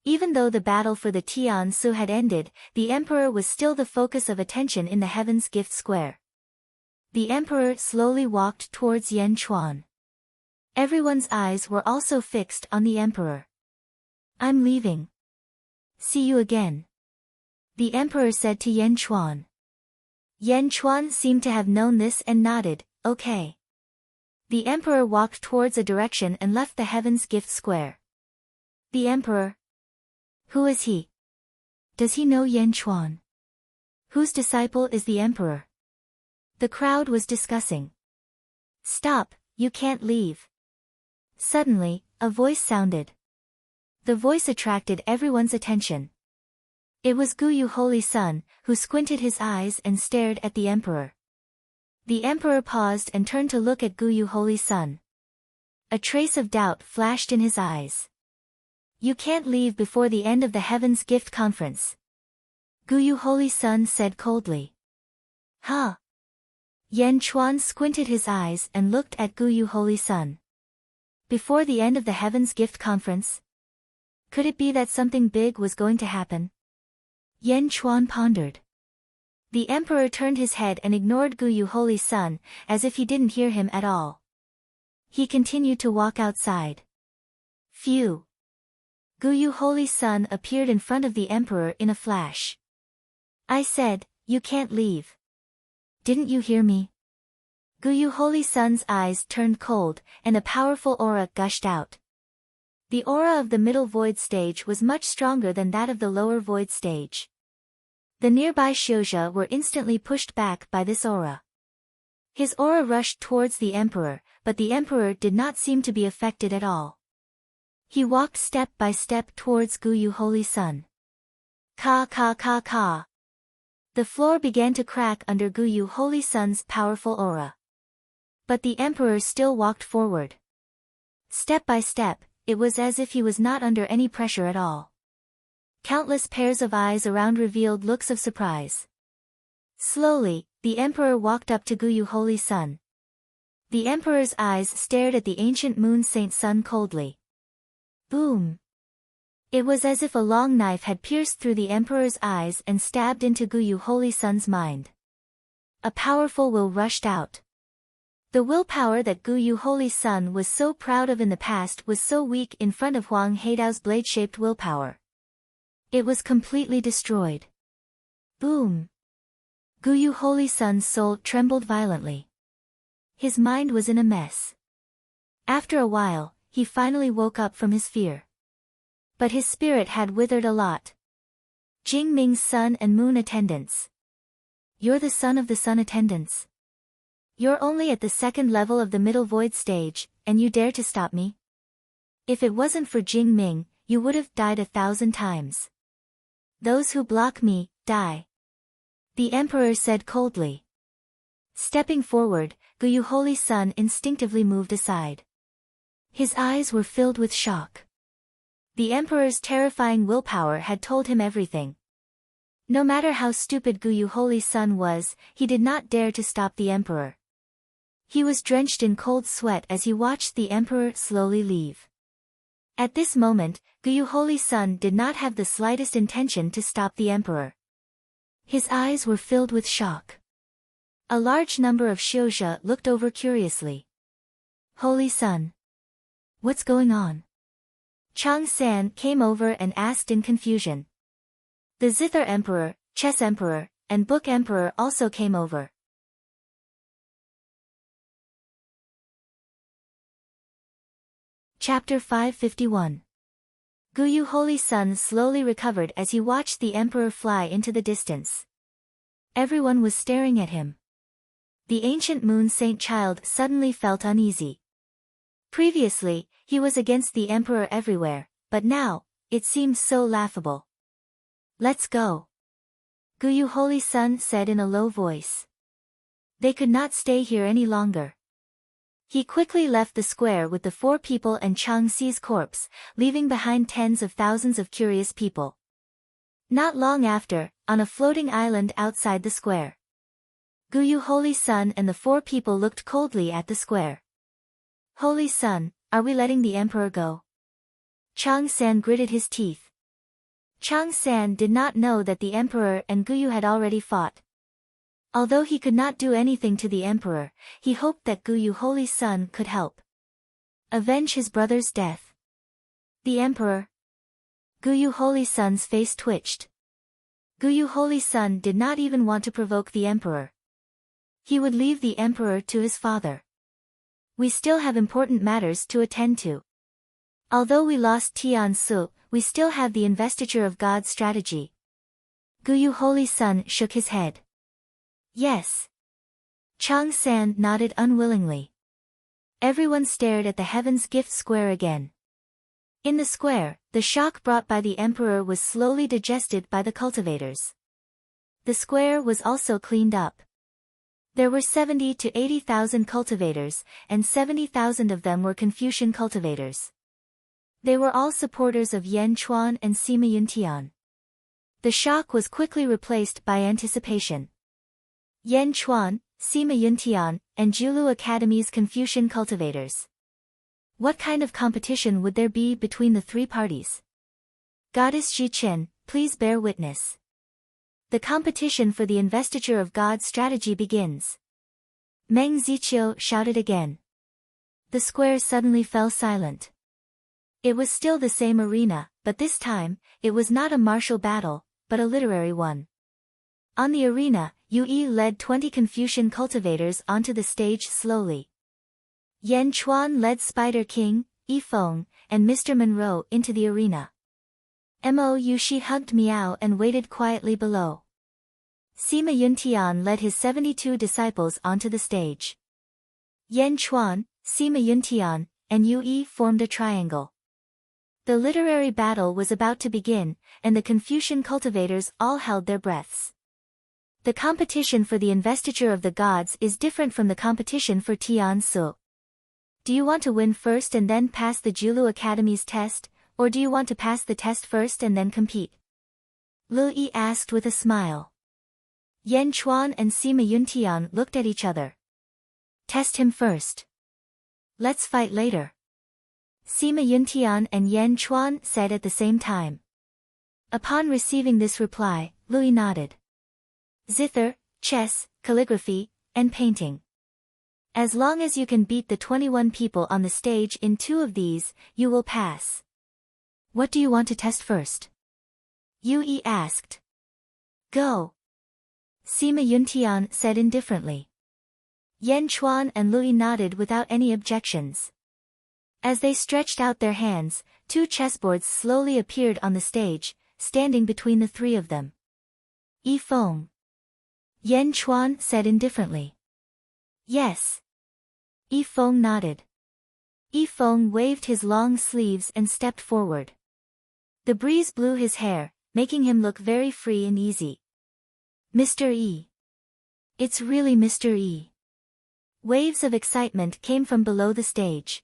Even though the battle for the Tian Su had ended, the emperor was still the focus of attention in the Heaven's Gift Square. The emperor slowly walked towards Yan Chuan. Everyone's eyes were also fixed on the emperor. I'm leaving. See you again. The emperor said to Yan Chuan. Yan Chuan seemed to have known this and nodded, okay. The emperor walked towards a direction and left the Heaven's Gift Square. The emperor? Who is he? Does he know Yan Chuan? Whose disciple is the emperor? The crowd was discussing. Stop, you can't leave. Suddenly, a voice sounded. The voice attracted everyone's attention. It was Guyu Holy Sun, who squinted his eyes and stared at the emperor. The emperor paused and turned to look at Guyu Holy Sun. A trace of doubt flashed in his eyes. You can't leave before the end of the Heaven's Gift Conference. Guyu Holy Sun said coldly. Huh? Yan Chuan squinted his eyes and looked at Guyu Holy Sun. Before the end of the Heaven's Gift Conference? Could it be that something big was going to happen? Yan Chuan pondered. The emperor turned his head and ignored Guyu Holy Sun, as if he didn't hear him at all. He continued to walk outside. Phew! Guyu Holy Sun appeared in front of the emperor in a flash. I said, you can't leave. Didn't you hear me? Guyu Holy Sun's eyes turned cold, and a powerful aura gushed out. The aura of the middle void stage was much stronger than that of the lower void stage. The nearby Xiuzha were instantly pushed back by this aura. His aura rushed towards the emperor, but the emperor did not seem to be affected at all. He walked step by step towards Guyu Holy Sun. Ka ka ka ka. The floor began to crack under Guyu Holy Sun's powerful aura. But the emperor still walked forward. Step by step, it was as if he was not under any pressure at all. Countless pairs of eyes around revealed looks of surprise. Slowly, the emperor walked up to Guyu Holy Sun. The emperor's eyes stared at the ancient moon Saint Sun coldly. Boom! It was as if a long knife had pierced through the emperor's eyes and stabbed into Guyu Holy Sun's mind. A powerful will rushed out. The willpower that Guyu Holy Sun was so proud of in the past was so weak in front of Huang Heidao's blade-shaped willpower. It was completely destroyed. Boom! Guyu Holy Sun's soul trembled violently. His mind was in a mess. After a while, he finally woke up from his fear. But his spirit had withered a lot. Jing Ming's sun and moon attendants. You're the son of the sun attendants. You're only at the second level of the middle void stage, and you dare to stop me? If it wasn't for Jing Ming, you would have died 1,000 times. Those who block me, die. The emperor said coldly. Stepping forward, Guyu Holy Sun instinctively moved aside. His eyes were filled with shock. The emperor's terrifying willpower had told him everything. No matter how stupid Guyu Holy Sun was, he did not dare to stop the emperor. He was drenched in cold sweat as he watched the emperor slowly leave. At this moment, Guyu Holy Sun did not have the slightest intention to stop the emperor. His eyes were filled with shock. A large number of Xiuzha looked over curiously. Holy Sun. What's going on? Chang San came over and asked in confusion. The Zither Emperor, Chess Emperor, and Book Emperor also came over. Chapter 551. Guyu Holy Sun slowly recovered as he watched the emperor fly into the distance. Everyone was staring at him. The ancient moon saint child suddenly felt uneasy. Previously, he was against the emperor everywhere, but now, it seemed so laughable. Let's go. Guyu Holy Sun said in a low voice. They could not stay here any longer. He quickly left the square with the 4 people and Chang Xi's corpse, leaving behind tens of thousands of curious people. Not long after, on a floating island outside the square, Guyu Holy Sun and the 4 people looked coldly at the square. Holy Sun, are we letting the emperor go? Chang San gritted his teeth. Chang San did not know that the emperor and Guyu had already fought. Although he could not do anything to the emperor, he hoped that Guyu Holy Sun could help avenge his brother's death. The emperor. Guyu Holy Sun's face twitched. Guyu Holy Sun did not even want to provoke the emperor. He would leave the emperor to his father. We still have important matters to attend to. Although we lost Tian Su, we still have the investiture of God's strategy. Guyu Holy Sun shook his head. Yes. Chang San nodded unwillingly. Everyone stared at the Heaven's Gift Square again. In the square, the shock brought by the emperor was slowly digested by the cultivators. The square was also cleaned up. There were 70 to 80,000 cultivators, and 70,000 of them were Confucian cultivators. They were all supporters of Yan Chuan and Sima Yuntian. The shock was quickly replaced by anticipation. Yan Chuan, Sima Yuntian, and Julu Academy's Confucian cultivators. What kind of competition would there be between the three parties? Goddess Ji Chen, please bear witness. The competition for the investiture of God's strategy begins. Meng Ziqiu shouted again. The square suddenly fell silent. It was still the same arena, but this time, it was not a martial battle, but a literary one. On the arena, Yue led 20 Confucian cultivators onto the stage slowly. Yan Chuan led Spider King, Yifeng, and Mr. Monroe into the arena. Mo Yushi hugged Miao and waited quietly below. Sima Yuntian led his 72 disciples onto the stage. Yan Chuan, Sima Yuntian, and Yue formed a triangle. The literary battle was about to begin, and the Confucian cultivators all held their breaths. The competition for the investiture of the gods is different from the competition for Tian Su. Do you want to win first and then pass the Julu Academy's test, or do you want to pass the test first and then compete? Lu Yi asked with a smile. Yan Chuan and Sima Yuntian looked at each other. Test him first. Let's fight later. Sima Yuntian and Yan Chuan said at the same time. Upon receiving this reply, Lu Yi nodded. Zither, chess, calligraphy, and painting. As long as you can beat the 21 people on the stage in 2 of these, you will pass. What do you want to test first? Yue asked. Go. Sima Yuntian said indifferently. Yan Chuan and Lu Yi nodded without any objections. As they stretched out their hands, 2 chessboards slowly appeared on the stage, standing between the 3 of them. Yifeng. Yan Chuan said indifferently. Yes. Yifeng nodded. Yifeng waved his long sleeves and stepped forward. The breeze blew his hair, making him look very free and easy. Mr. Yi. It's really Mr. Yi. Waves of excitement came from below the stage.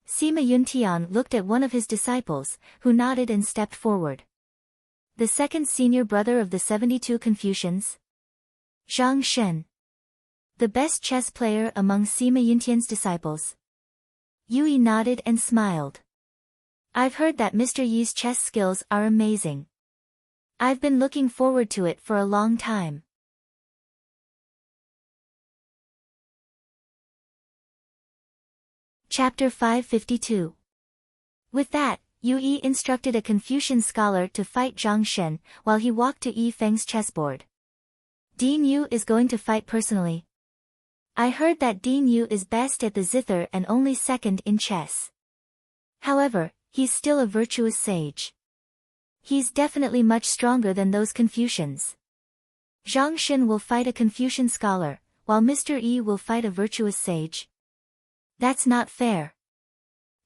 Sima Yuntian looked at one of his disciples, who nodded and stepped forward. The second senior brother of the 72 Confucians? Zhang Shen. The best chess player among Sima Yuntian's disciples. Yue nodded and smiled. I've heard that Mr. Yi's chess skills are amazing. I've been looking forward to it for a long time. Chapter 552. With that, Yue instructed a Confucian scholar to fight Zhang Shen, while he walked to Yifeng's chessboard. Dean Yu is going to fight personally. I heard that Dean Yu is best at the zither and only second in chess. However, he's still a virtuous sage. He's definitely much stronger than those Confucians. Zhang Shen will fight a Confucian scholar, while Mr. Yi will fight a virtuous sage. That's not fair.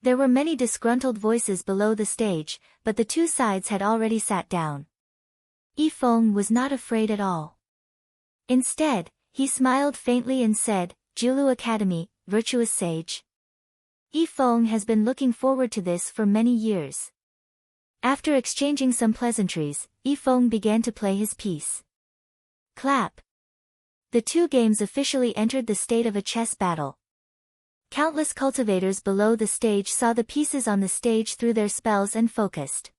There were many disgruntled voices below the stage, but the 2 sides had already sat down. Yifeng was not afraid at all. Instead, he smiled faintly and said, Julu Academy, virtuous sage. Yifeng has been looking forward to this for many years. After exchanging some pleasantries, Yifeng began to play his piece. Clap. The 2 games officially entered the state of a chess battle. Countless cultivators below the stage saw the pieces on the stage through their spells and focused.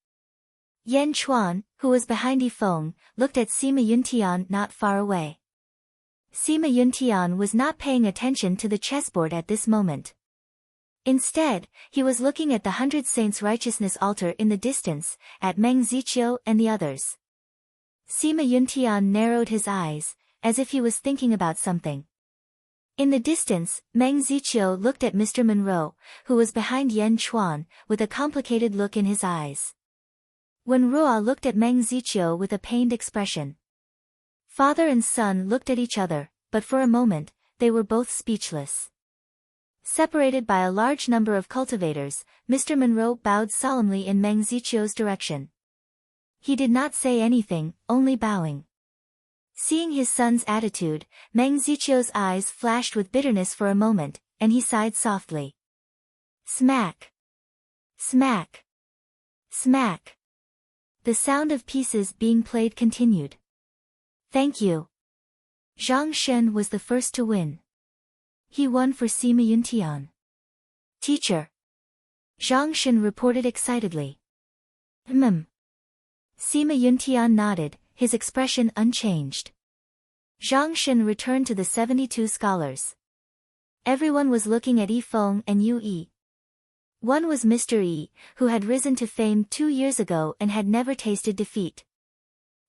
Yan Chuan, who was behind Yifeng, looked at Sima Yuntian not far away. Sima Yuntian was not paying attention to the chessboard at this moment. Instead, he was looking at the 100 Saints' Righteousness altar in the distance, at Meng Ziqiu and the others. Sima Yuntian narrowed his eyes, as if he was thinking about something. In the distance, Meng Ziqiu looked at Mr. Monroe, who was behind Yan Chuan, with a complicated look in his eyes. Wen Ruo looked at Meng Ziqiu with a pained expression. Father and son looked at each other, but for a moment, they were both speechless. Separated by a large number of cultivators, Mr. Monroe bowed solemnly in Meng Zichio's direction. He did not say anything, only bowing. Seeing his son's attitude, Meng Zichio's eyes flashed with bitterness for a moment, and he sighed softly. Smack! Smack! Smack! The sound of pieces being played continued. Thank you. Zhang Shen was the first to win. He won for Sima Yuntian. Teacher. Zhang Shen reported excitedly. Sima Yuntian nodded, his expression unchanged. Zhang Shen returned to the 72 scholars. Everyone was looking at Yi Feng and Yu Yi. One was Mr. Yi, who had risen to fame 2 years ago and had never tasted defeat.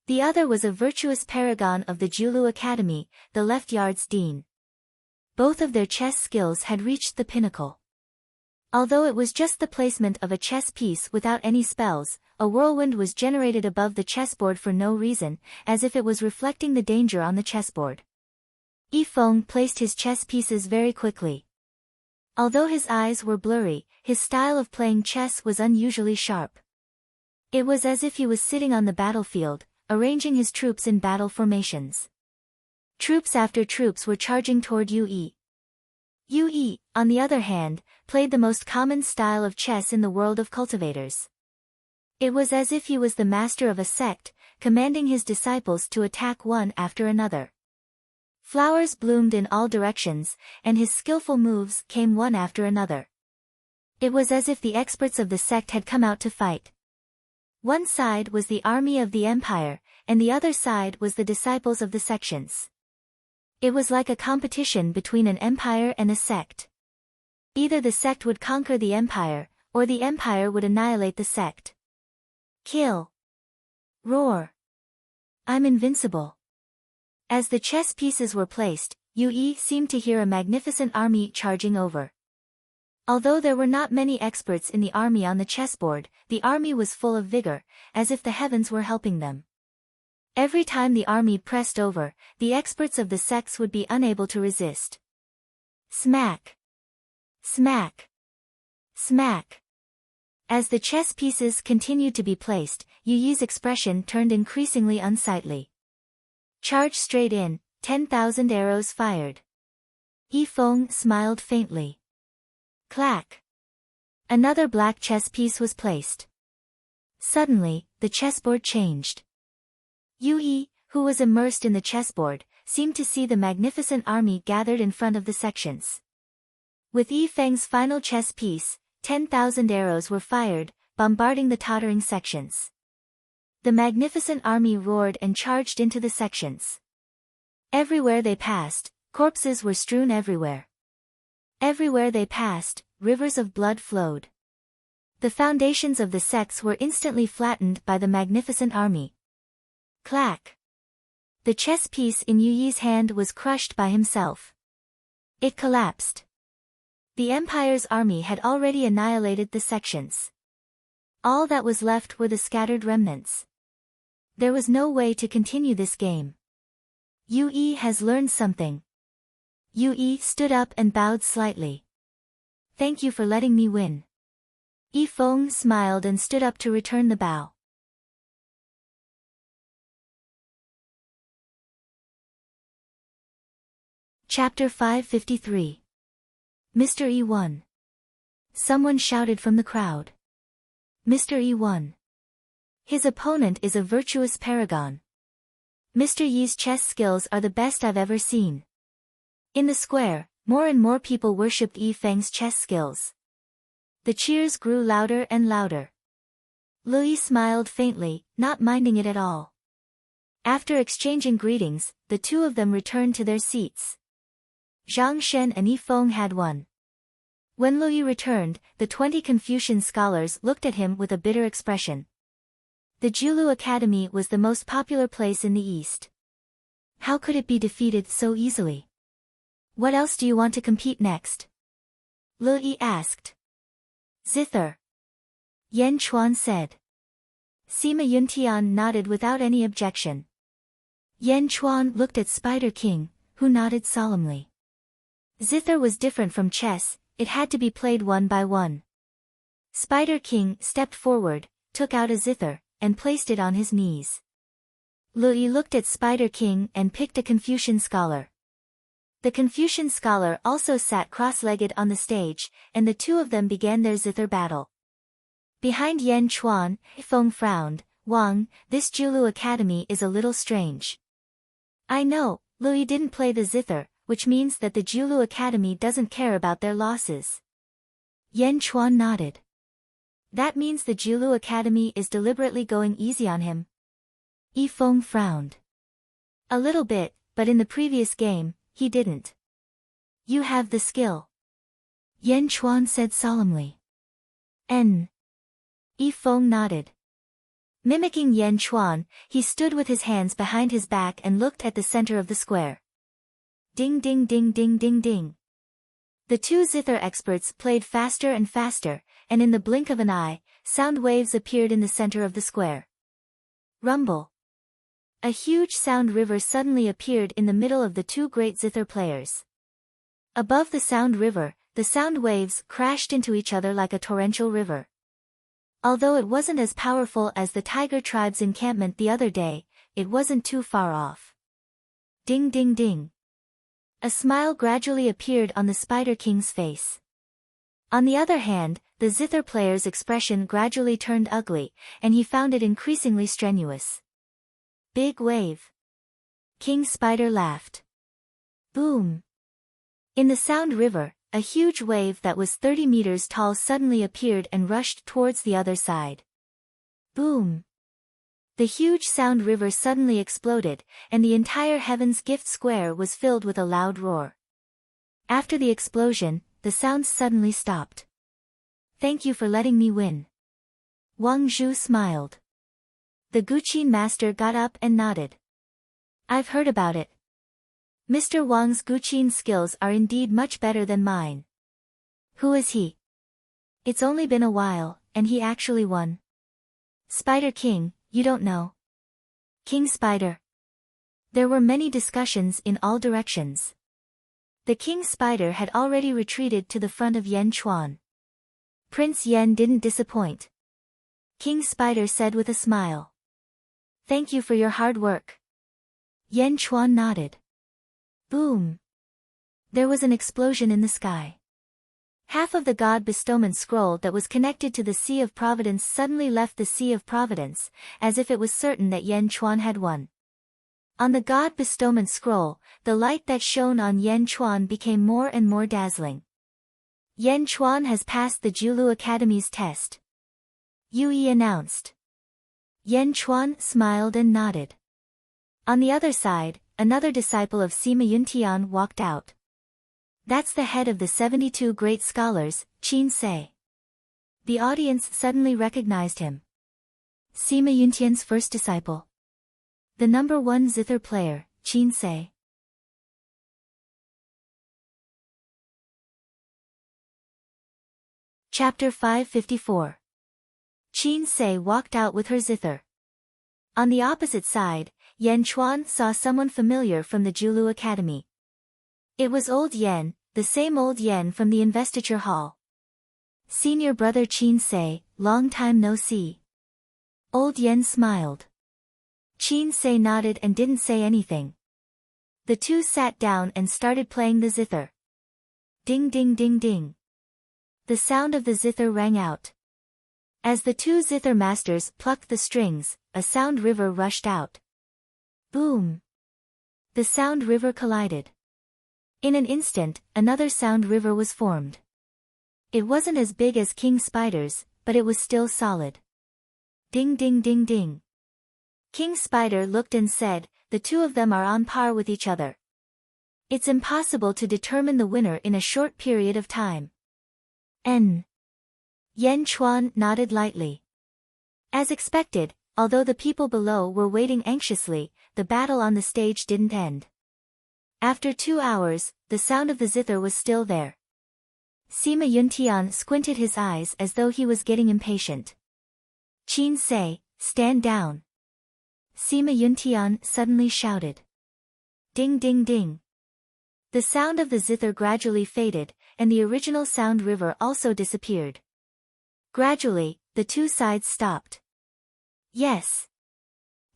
The other was a virtuous paragon of the Jiulu Academy, the left yard's dean. Both of their chess skills had reached the pinnacle. Although it was just the placement of a chess piece without any spells, a whirlwind was generated above the chessboard for no reason, as if it was reflecting the danger on the chessboard. Yi Feng placed his chess pieces very quickly. Although his eyes were blurry, his style of playing chess was unusually sharp. It was as if he was sitting on the battlefield, arranging his troops in battle formations. Troops after troops were charging toward Yu Yi. Yu Yi, on the other hand, played the most common style of chess in the world of cultivators. It was as if he was the master of a sect, commanding his disciples to attack one after another. Flowers bloomed in all directions, and his skillful moves came one after another. It was as if the experts of the sect had come out to fight. One side was the army of the empire, and the other side was the disciples of the sections. It was like a competition between an empire and a sect. Either the sect would conquer the empire, or the empire would annihilate the sect. Kill! Roar! I'm invincible! As the chess pieces were placed, Yu Yi seemed to hear a magnificent army charging over. Although there were not many experts in the army on the chessboard, the army was full of vigor, as if the heavens were helping them. Every time the army pressed over, the experts of the sects would be unable to resist. Smack! Smack! Smack! As the chess pieces continued to be placed, Yu Yi's expression turned increasingly unsightly. Charge straight in, 10,000 arrows fired. Yi Feng smiled faintly. Clack! Another black chess piece was placed. Suddenly, the chessboard changed. Yu Yi, who was immersed in the chessboard, seemed to see the magnificent army gathered in front of the sections. With Yi Feng's final chess piece, 10,000 arrows were fired, bombarding the tottering sections. The magnificent army roared and charged into the sections. Everywhere they passed, corpses were strewn everywhere. Everywhere they passed, rivers of blood flowed. The foundations of the sects were instantly flattened by the magnificent army. Clack! The chess piece in Yu Yi's hand was crushed by himself. It collapsed. The empire's army had already annihilated the sections. All that was left were the scattered remnants. There was no way to continue this game. Yu Yi has learned something. Yu Yi stood up and bowed slightly. Thank you for letting me win. Yi Feng smiled and stood up to return the bow. Chapter 553. Mr. Yi won. Someone shouted from the crowd. Mr. Yi won. His opponent is a virtuous paragon. Mr. Yi's chess skills are the best I've ever seen. In the square, more and more people worshipped Yi Feng's chess skills. The cheers grew louder and louder. Lu Yi smiled faintly, not minding it at all. After exchanging greetings, the two of them returned to their seats. Zhang Shen and Yi Feng had won. When Lu Yi returned, the 20 Confucian scholars looked at him with a bitter expression. The Jiulu Academy was the most popular place in the East. How could it be defeated so easily? What else do you want to compete next? Lu Yi asked. Zither. Yan Chuan said. Sima Yuntian nodded without any objection. Yan Chuan looked at Spider King, who nodded solemnly. Zither was different from chess, it had to be played one by one. Spider King stepped forward, took out a zither, and placed it on his knees. Lui looked at Spider King and picked a Confucian scholar. The Confucian scholar also sat cross-legged on the stage, and the two of them began their zither battle. Behind Yan Chuan, Feng frowned. Wang, this Julu Academy is a little strange. I know, Lui didn't play the zither, which means that the Julu Academy doesn't care about their losses. Yan Chuan nodded. That means the Julu Academy is deliberately going easy on him. Yi Feng frowned. A little bit, but in the previous game, he didn't. You have the skill. Yan Chuan said solemnly. Yi Feng nodded. Mimicking Yan Chuan, he stood with his hands behind his back and looked at the center of the square. Ding ding ding ding ding ding. The two zither experts played faster and faster, and in the blink of an eye, sound waves appeared in the center of the square. Rumble. A huge sound river suddenly appeared in the middle of the two great zither players. Above the sound river, the sound waves crashed into each other like a torrential river. Although it wasn't as powerful as the Tiger Tribe's encampment the other day, it wasn't too far off. Ding ding ding. A smile gradually appeared on the Spider King's face. On the other hand, the zither player's expression gradually turned ugly, and he found it increasingly strenuous. Big wave. King Spider laughed. Boom. In the Sound River, a huge wave that was 30 meters tall suddenly appeared and rushed towards the other side. Boom. The huge Sound River suddenly exploded, and the entire Heaven's Gift Square was filled with a loud roar. After the explosion, the sounds suddenly stopped. Thank you for letting me win. Wang Zhu smiled. The Guqin master got up and nodded. I've heard about it. Mr. Wang's Guqin skills are indeed much better than mine. Who is he? It's only been a while, and he actually won. Spider King, you don't know. King Spider. There were many discussions in all directions. The King Spider had already retreated to the front of Yan Chuan. Prince Yan didn't disappoint. King Spider said with a smile. Thank you for your hard work. Yan Chuan nodded. Boom. There was an explosion in the sky. Half of the God Bestowment Scroll that was connected to the Sea of Providence suddenly left the Sea of Providence, as if it was certain that Yan Chuan had won. On the God Bestowment Scroll, the light that shone on Yan Chuan became more and more dazzling. Yan Chuan has passed the Julu Academy's test. Yui announced. Yan Chuan smiled and nodded. On the other side, another disciple of Sima Yuntian walked out. That's the head of the 72 great scholars, Qin Sei. The audience suddenly recognized him. Sima Yuntian's first disciple. The number one zither player, Qin Sei. Chapter 554. Qin Sei walked out with her zither. On the opposite side, Yan Chuan saw someone familiar from the Julu Academy. It was Old Yan, the same Old Yan from the investiture hall. Senior brother Qin Sei, long time no see. Old Yan smiled. Qin Sei nodded and didn't say anything. The two sat down and started playing the zither. Ding ding ding ding. The sound of the zither rang out. As the two zither masters plucked the strings, a sound river rushed out. Boom! The sound river collided. In an instant, another sound river was formed. It wasn't as big as King Spider's, but it was still solid. Ding ding ding ding. King Spider looked and said, the two of them are on par with each other. It's impossible to determine the winner in a short period of time. Yan Chuan nodded lightly. As expected, although the people below were waiting anxiously, the battle on the stage didn't end. After 2 hours, the sound of the zither was still there. Sima Yuntian squinted his eyes as though he was getting impatient. Qin Sei, stand down. Sima Yuntian suddenly shouted. Ding ding ding. The sound of the zither gradually faded, and the original sound river also disappeared. Gradually, the two sides stopped. Yes.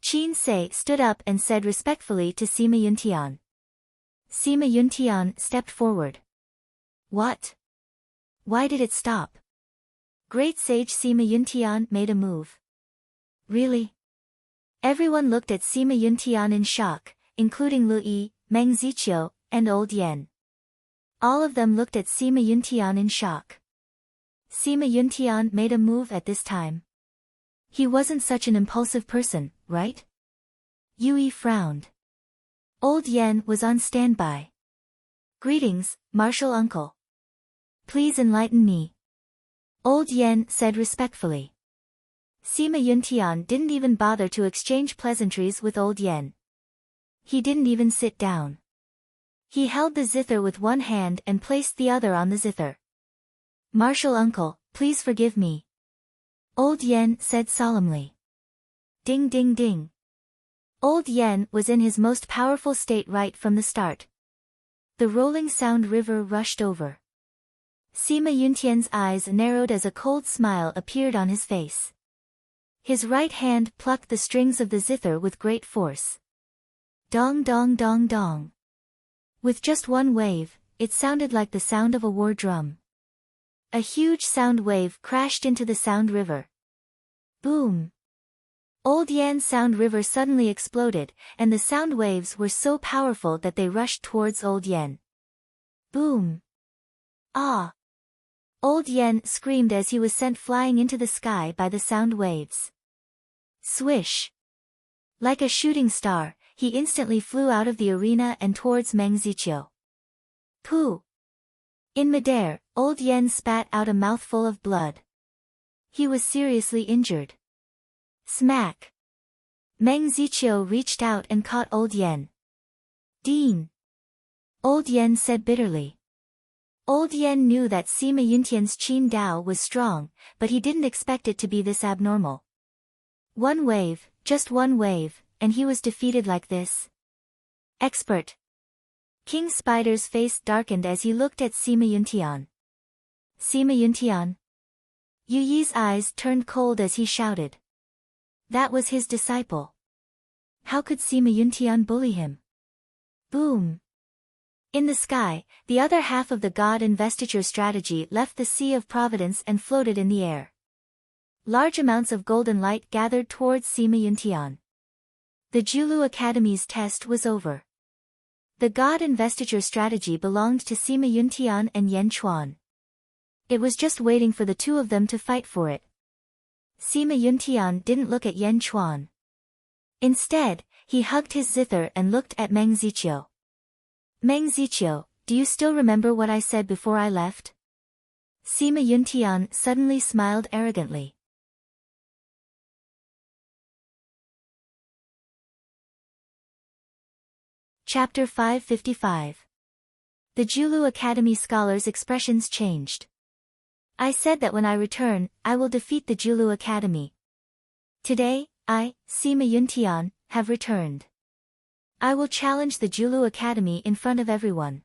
Qin Se stood up and said respectfully to Sima Yuntian. Sima Yuntian stepped forward. What? Why did it stop? Great sage Sima Yuntian made a move. Really? Everyone looked at Sima Yuntian in shock, including Lu Yi, Meng Ziqiu, and Old Yen. All of them looked at Sima Yuntian in shock. Sima Yuntian made a move at this time. He wasn't such an impulsive person, right? Yui frowned. Old Yen was on standby. Greetings, martial uncle. Please enlighten me. Old Yen said respectfully. Sima Yuntian didn't even bother to exchange pleasantries with Old Yen. He didn't even sit down. He held the zither with one hand and placed the other on the zither. Martial uncle, please forgive me. Old Yen said solemnly. Ding ding ding. Old Yen was in his most powerful state right from the start. The rolling sound river rushed over. Sima Yuntian's eyes narrowed as a cold smile appeared on his face. His right hand plucked the strings of the zither with great force. Dong dong dong dong. With just one wave, it sounded like the sound of a war drum. A huge sound wave crashed into the sound river. Boom! Old Yan's sound river suddenly exploded, and the sound waves were so powerful that they rushed towards Old Yan. Boom! Ah! Old Yen screamed as he was sent flying into the sky by the sound waves. Swish! Like a shooting star, he instantly flew out of the arena and towards Meng Ziqiu. Pooh! In midair, Old Yen spat out a mouthful of blood. He was seriously injured. Smack! Meng Ziqiu reached out and caught Old Yen. Dean! Old Yen said bitterly. Old Yen knew that Sima Yuntian's Qin Dao was strong, but he didn't expect it to be this abnormal. One wave, just one wave, and he was defeated like this. Expert. King Spider's face darkened as he looked at Sima Yuntian. Sima Yuntian. Yu Yi's eyes turned cold as he shouted. That was his disciple. How could Sima Yuntian bully him? Boom! In the sky, the other half of the God investiture strategy left the Sea of Providence and floated in the air. Large amounts of golden light gathered towards Sima Yuntian. The Julu Academy's test was over. The God investiture strategy belonged to Sima Yuntian and Yan Chuan. It was just waiting for the two of them to fight for it. Sima Yuntian didn't look at Yan Chuan. Instead, he hugged his zither and looked at Meng Ziqiu. Meng Ziqiu, do you still remember what I said before I left? Sima Yuntian suddenly smiled arrogantly. Chapter 555. The Julu Academy scholars' expressions changed. I said that when I return, I will defeat the Julu Academy. Today, I, Sima Yuntian, have returned. I will challenge the Julu Academy in front of everyone.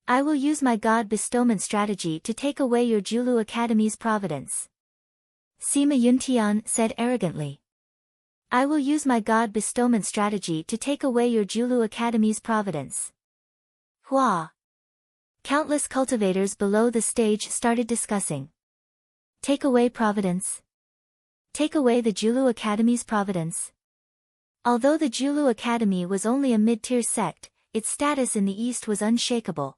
I will use my God bestowment strategy to take away your Julu Academy's providence. Sima Yuntian said arrogantly. I will use my God bestowment strategy to take away your Julu Academy's providence. Hua! Countless cultivators below the stage started discussing. Take away providence. Take away the Julu Academy's providence. Although the Julu Academy was only a mid-tier sect, its status in the East was unshakable.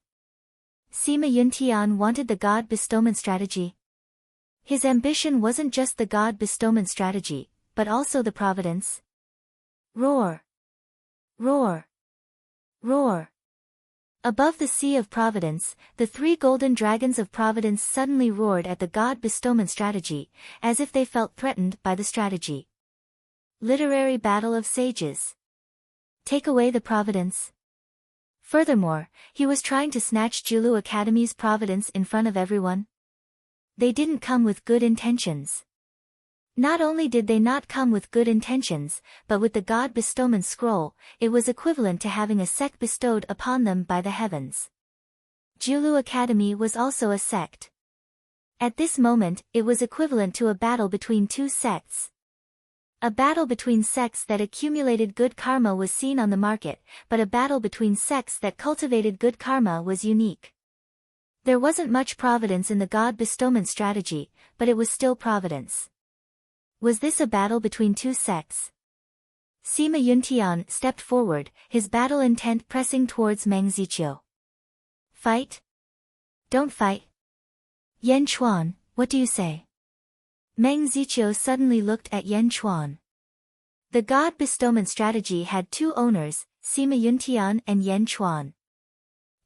Sima Yuntian wanted the God bestowment strategy. His ambition wasn't just the God bestowment strategy, but also the providence. Roar! Roar! Roar! Above the Sea of Providence, the three golden dragons of Providence suddenly roared at the God bestowment strategy, as if they felt threatened by the strategy. Literary battle of sages. Take away the providence. Furthermore, he was trying to snatch Julu Academy's providence in front of everyone. They didn't come with good intentions. Not only did they not come with good intentions, but with the God bestowment scroll, it was equivalent to having a sect bestowed upon them by the heavens. Julu Academy was also a sect. At this moment, it was equivalent to a battle between two sects. A battle between sects that accumulated good karma was seen on the market, but a battle between sects that cultivated good karma was unique. There wasn't much providence in the God bestowment strategy, but it was still providence. Was this a battle between two sects? Sima Yuntian stepped forward, his battle intent pressing towards Meng Ziqiu. Fight? Don't fight. Yan Chuan, what do you say? Meng Ziqiu suddenly looked at Yan Chuan. The God bestowment strategy had two owners, Sima Yuntian and Yan Chuan.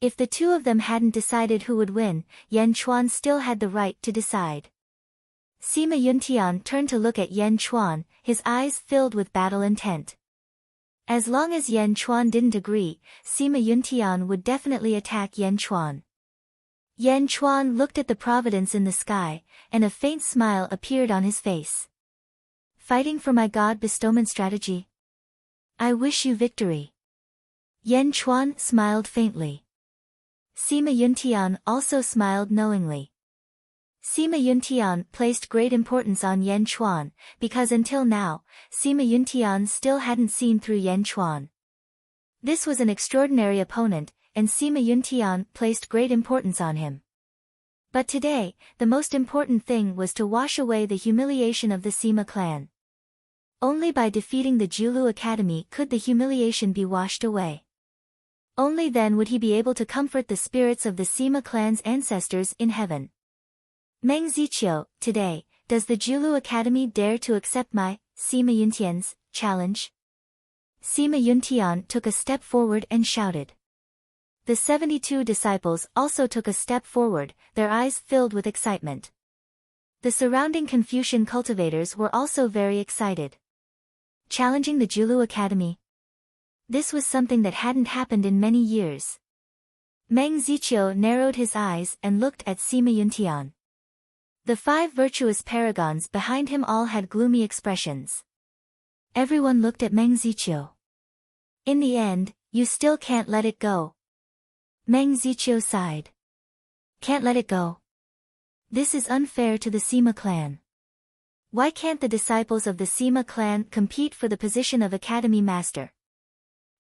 If the two of them hadn't decided who would win, Yan Chuan still had the right to decide. Sima Yuntian turned to look at Yan Chuan, his eyes filled with battle intent. As long as Yan Chuan didn't agree, Sima Yuntian would definitely attack Yan Chuan. Yan Chuan looked at the providence in the sky, and a faint smile appeared on his face. Fighting for my God bestowment strategy? I wish you victory. Yan Chuan smiled faintly. Sima Yuntian also smiled knowingly. Sima Yuntian placed great importance on Yan Chuan, because until now, Sima Yuntian still hadn't seen through Yan Chuan. This was an extraordinary opponent, and Sima Yuntian placed great importance on him. But today, the most important thing was to wash away the humiliation of the Sima clan. Only by defeating the Julu Academy could the humiliation be washed away. Only then would he be able to comfort the spirits of the Sima clan's ancestors in heaven. Meng Ziqiu, today, does the Julu Academy dare to accept my, Sima Yuntian's, challenge? Sima Yuntian took a step forward and shouted. The 72 disciples also took a step forward, their eyes filled with excitement. The surrounding Confucian cultivators were also very excited. Challenging the Julu Academy? This was something that hadn't happened in many years. Meng Ziqiu narrowed his eyes and looked at Sima Yuntian. The 5 virtuous paragons behind him all had gloomy expressions. Everyone looked at Meng Ziqiu. In the end, you still can't let it go. Meng Ziqiu sighed. Can't let it go. This is unfair to the Sima clan. Why can't the disciples of the Sima clan compete for the position of Academy Master?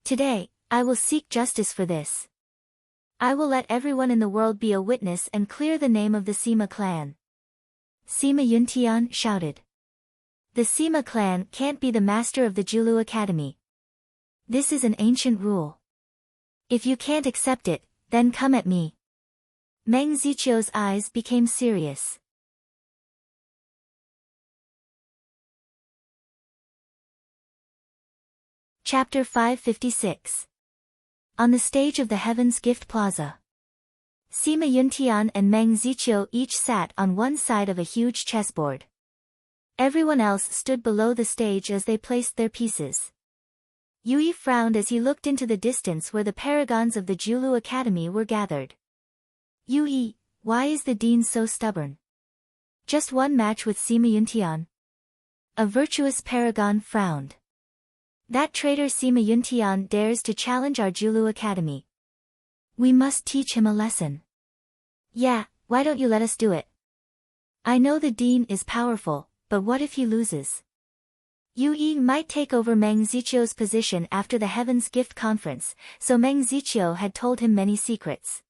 Today, I will seek justice for this. I will let everyone in the world be a witness and clear the name of the Sima clan. Sima Yuntian shouted. The Sima clan can't be the master of the Julu Academy. This is an ancient rule. If you can't accept it, then come at me. Meng Ziqiu's eyes became serious. Chapter 556. On the stage of the Heaven's Gift Plaza. Sima Yuntian and Meng Ziqiu each sat on one side of a huge chessboard. Everyone else stood below the stage as they placed their pieces. Yui frowned as he looked into the distance where the paragons of the Julu Academy were gathered. Yui, why is the dean so stubborn? Just one match with Sima Yuntian? A virtuous paragon frowned. That traitor Sima Yuntian dares to challenge our Julu Academy. We must teach him a lesson. Yeah, why don't you let us do it? I know the dean is powerful, but what if he loses? Yui might take over Meng Ziqiu's position after the Heaven's Gift Conference, so Meng Ziqiu had told him many secrets.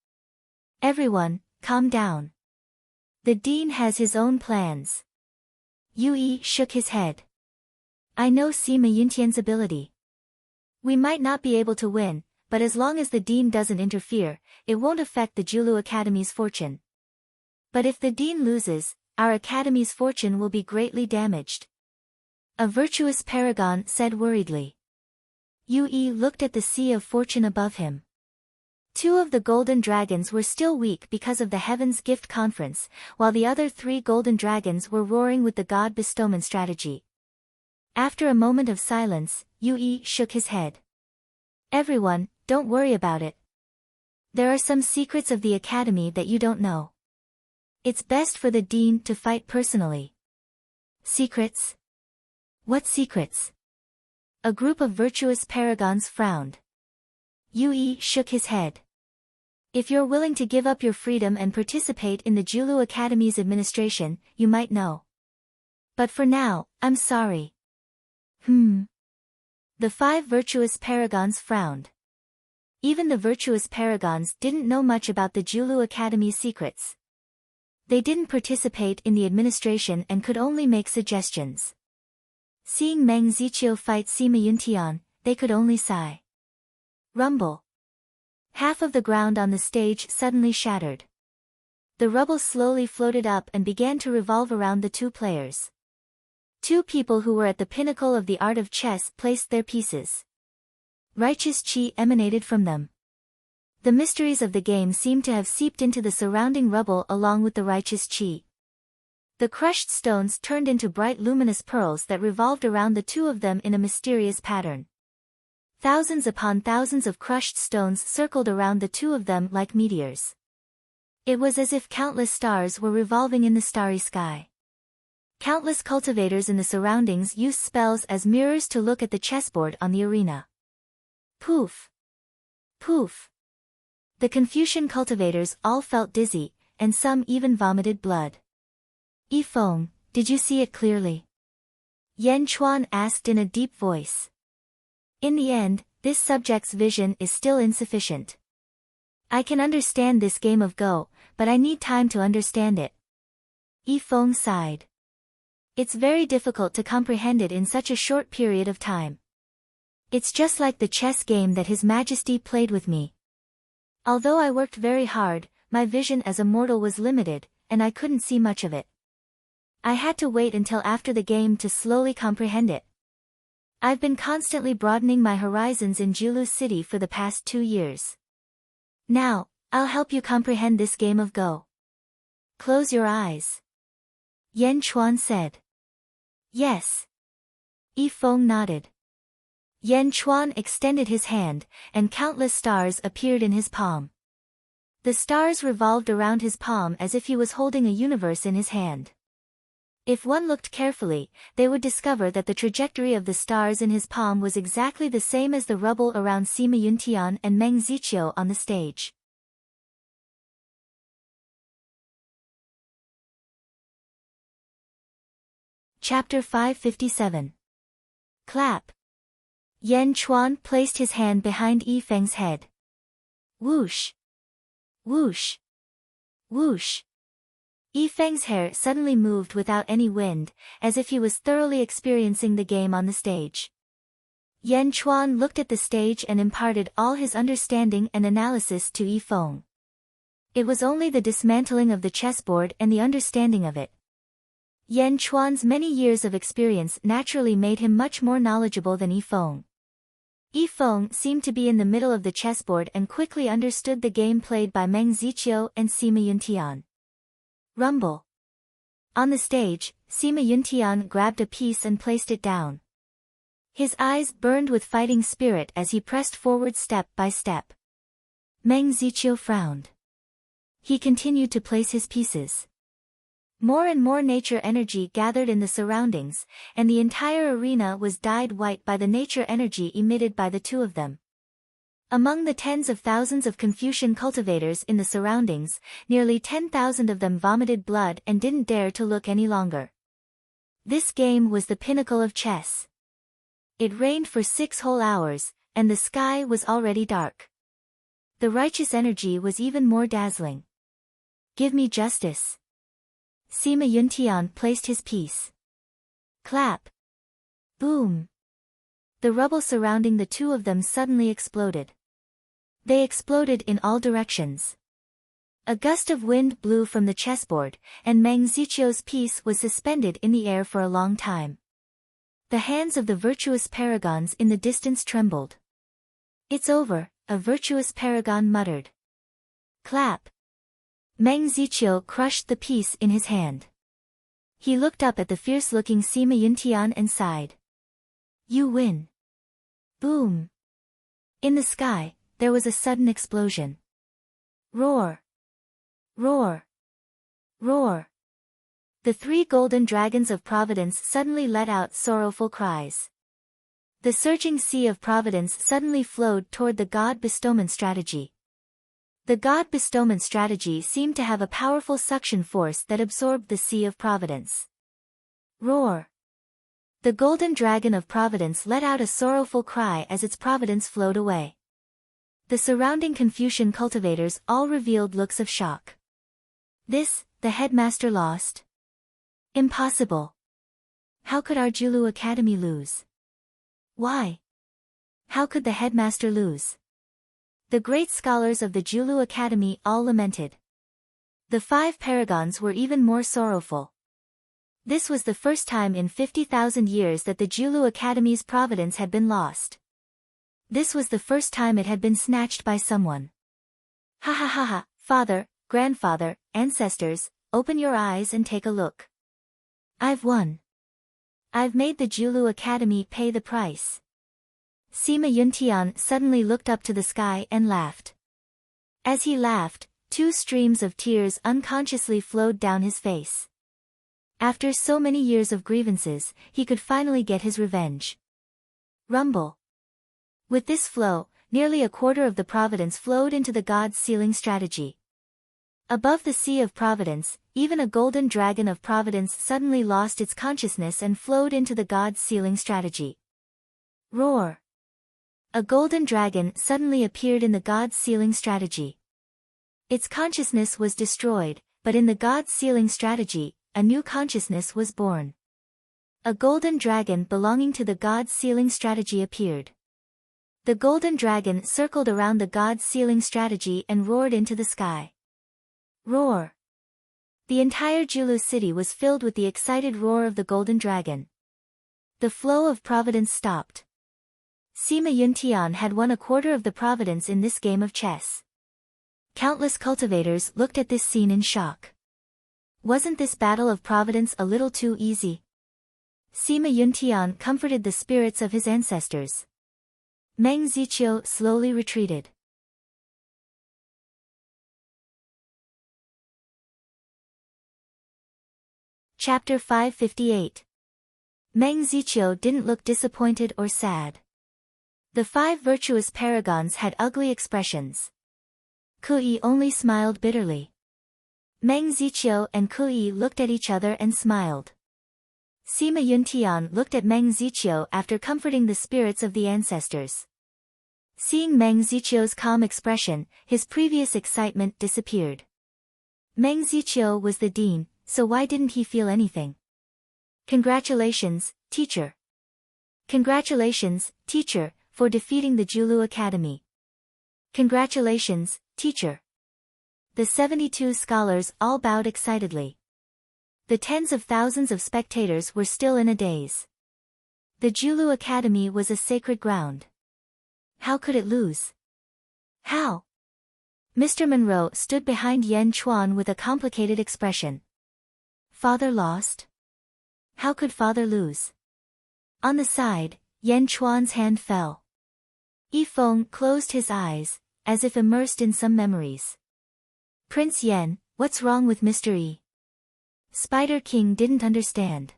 Everyone, calm down. The dean has his own plans. Yui shook his head. I know Sima Yuntian's ability. We might not be able to win, but as long as the dean doesn't interfere, it won't affect the Julu Academy's fortune. But if the dean loses, our academy's fortune will be greatly damaged. A virtuous paragon said worriedly. Yui looked at the sea of fortune above him. 2 of the golden dragons were still weak because of the Heaven's Gift Conference, while the other 3 golden dragons were roaring with the God bestowment strategy. After a moment of silence, Yui shook his head. Everyone, don't worry about it. There are some secrets of the academy that you don't know. It's best for the dean to fight personally. Secrets? What secrets? A group of virtuous paragons frowned. Yue shook his head. If you're willing to give up your freedom and participate in the Julu Academy's administration, you might know. But for now, I'm sorry. The 5 virtuous paragons frowned. Even the virtuous paragons didn't know much about the Julu Academy's secrets. They didn't participate in the administration and could only make suggestions. Seeing Meng Ziqiu fight Sima Yuntian, they could only sigh. Rumble. Half of the ground on the stage suddenly shattered. The rubble slowly floated up and began to revolve around the 2 players. 2 people who were at the pinnacle of the art of chess placed their pieces. Righteous chi emanated from them. The mysteries of the game seemed to have seeped into the surrounding rubble along with the righteous chi. The crushed stones turned into bright luminous pearls that revolved around the 2 of them in a mysterious pattern. Thousands upon thousands of crushed stones circled around the 2 of them like meteors. It was as if countless stars were revolving in the starry sky. Countless cultivators in the surroundings used spells as mirrors to look at the chessboard on the arena. Poof! Poof! The Confucian cultivators all felt dizzy, and some even vomited blood. Yifeng, did you see it clearly? Yan Chuan asked in a deep voice. In the end, this subject's vision is still insufficient. I can understand this game of Go, but I need time to understand it. Yifeng sighed. It's very difficult to comprehend it in such a short period of time. It's just like the chess game that His Majesty played with me. Although I worked very hard, my vision as a mortal was limited, and I couldn't see much of it. I had to wait until after the game to slowly comprehend it. I've been constantly broadening my horizons in Julu City for the past 2 years. Now, I'll help you comprehend this game of Go. Close your eyes. Yan Chuan said. Yes. Yifeng nodded. Yan Chuan extended his hand, and countless stars appeared in his palm. The stars revolved around his palm as if he was holding a universe in his hand. If one looked carefully, they would discover that the trajectory of the stars in his palm was exactly the same as the rubble around Sima Yuntian and Meng Ziqiu on the stage. Chapter 557. Clap. Yan Chuan placed his hand behind Yifeng's head. Whoosh! Whoosh! Whoosh! Yifeng's hair suddenly moved without any wind, as if he was thoroughly experiencing the game on the stage. Yan Chuan looked at the stage and imparted all his understanding and analysis to Yifeng. It was only the dismantling of the chessboard and the understanding of it. Yan Chuan's many years of experience naturally made him much more knowledgeable than Yifeng. Yifeng seemed to be in the middle of the chessboard and quickly understood the game played by Meng Ziqiu and Sima Yuntian. Rumble. On the stage, Sima Yuntian grabbed a piece and placed it down. His eyes burned with fighting spirit as he pressed forward step by step. Meng Ziqiu frowned. He continued to place his pieces. More and more nature energy gathered in the surroundings, and the entire arena was dyed white by the nature energy emitted by the 2 of them. Among the tens of thousands of Confucian cultivators in the surroundings, nearly 10,000 of them vomited blood and didn't dare to look any longer. This game was the pinnacle of chess. It rained for 6 whole hours, and the sky was already dark. The righteous energy was even more dazzling. Give me justice. Sima Yuntian placed his piece. Clap. Boom. The rubble surrounding the 2 of them suddenly exploded. They exploded in all directions. A gust of wind blew from the chessboard, and Meng Ziqiu's piece was suspended in the air for a long time. The hands of the virtuous paragons in the distance trembled. It's over, a virtuous paragon muttered. Clap. Meng Ziqiu crushed the piece in his hand. He looked up at the fierce-looking Sima Yuntian and sighed. You win. Boom. In the sky, there was a sudden explosion. Roar. Roar. Roar. The 3 golden dragons of providence suddenly let out sorrowful cries. The surging sea of providence suddenly flowed toward the God bestowment strategy. The God bestowment strategy seemed to have a powerful suction force that absorbed the sea of providence. Roar! The golden dragon of providence let out a sorrowful cry as its providence flowed away. The surrounding Confucian cultivators all revealed looks of shock. This, the headmaster lost? Impossible. How could our Julu Academy lose? Why? How could the headmaster lose? The great scholars of the Julu Academy all lamented. The 5 paragons were even more sorrowful. This was the first time in 50,000 years that the Julu Academy's providence had been lost. This was the first time it had been snatched by someone. Ha ha ha ha, father, grandfather, ancestors, open your eyes and take a look. I've won. I've made the Julu Academy pay the price. Sima Yuntian suddenly looked up to the sky and laughed. As he laughed, 2 streams of tears unconsciously flowed down his face. After so many years of grievances, he could finally get his revenge. Rumble. With this flow, nearly a quarter of the providence flowed into the God's sealing strategy. Above the sea of providence, even a golden dragon of providence suddenly lost its consciousness and flowed into the God's sealing strategy. Roar! A golden dragon suddenly appeared in the God's sealing strategy. Its consciousness was destroyed, but in the God's sealing strategy, a new consciousness was born. A golden dragon belonging to the God's sealing strategy appeared. The golden dragon circled around the God's sealing strategy and roared into the sky. Roar! The entire Julu city was filled with the excited roar of the golden dragon. The flow of providence stopped. Sima Yuntian had won a quarter of the providence in this game of chess. Countless cultivators looked at this scene in shock. Wasn't this battle of providence a little too easy? Sima Yuntian comforted the spirits of his ancestors. Meng Ziqiu slowly retreated. Chapter 558. Meng Ziqiu didn't look disappointed or sad. The 5 virtuous paragons had ugly expressions. Kui only smiled bitterly. Meng Ziqiu and Kui looked at each other and smiled. Sima Yuntian looked at Meng Ziqiu after comforting the spirits of the ancestors. Seeing Meng Ziqiu's calm expression, his previous excitement disappeared. Meng Ziqiu was the dean, so why didn't he feel anything? Congratulations, teacher. Congratulations, teacher, for defeating the Julu Academy. Congratulations, teacher. The 72 scholars all bowed excitedly. The tens of thousands of spectators were still in a daze. The Julu Academy was a sacred ground. How could it lose? How? Mr. Monroe stood behind Yan Chuan with a complicated expression. Father lost? How could father lose? On the side, Yan Chuan's hand fell. Yifeng closed his eyes, as if immersed in some memories. Prince Yan, what's wrong with Mr. Yi? Spider King didn't understand.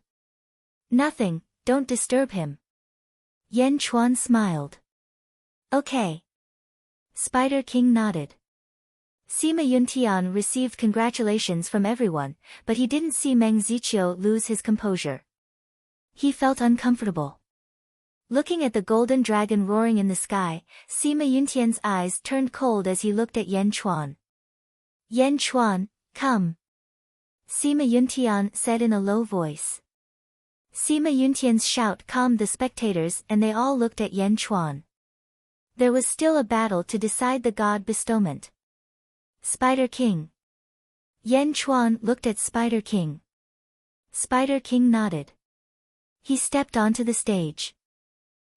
Nothing, don't disturb him. Yan Chuan smiled. Okay. Spider King nodded. Sima Yuntian received congratulations from everyone, but he didn't see Meng Ziqiu lose his composure. He felt uncomfortable. Looking at the golden dragon roaring in the sky, Sima Yuntian's eyes turned cold as he looked at Yan Chuan. Yan Chuan, come. Sima Yuntian said in a low voice. Sima Yuntian's shout calmed the spectators and they all looked at Yan Chuan. There was still a battle to decide the God bestowment. Spider King. Yan Chuan looked at Spider King. Spider King nodded. He stepped onto the stage.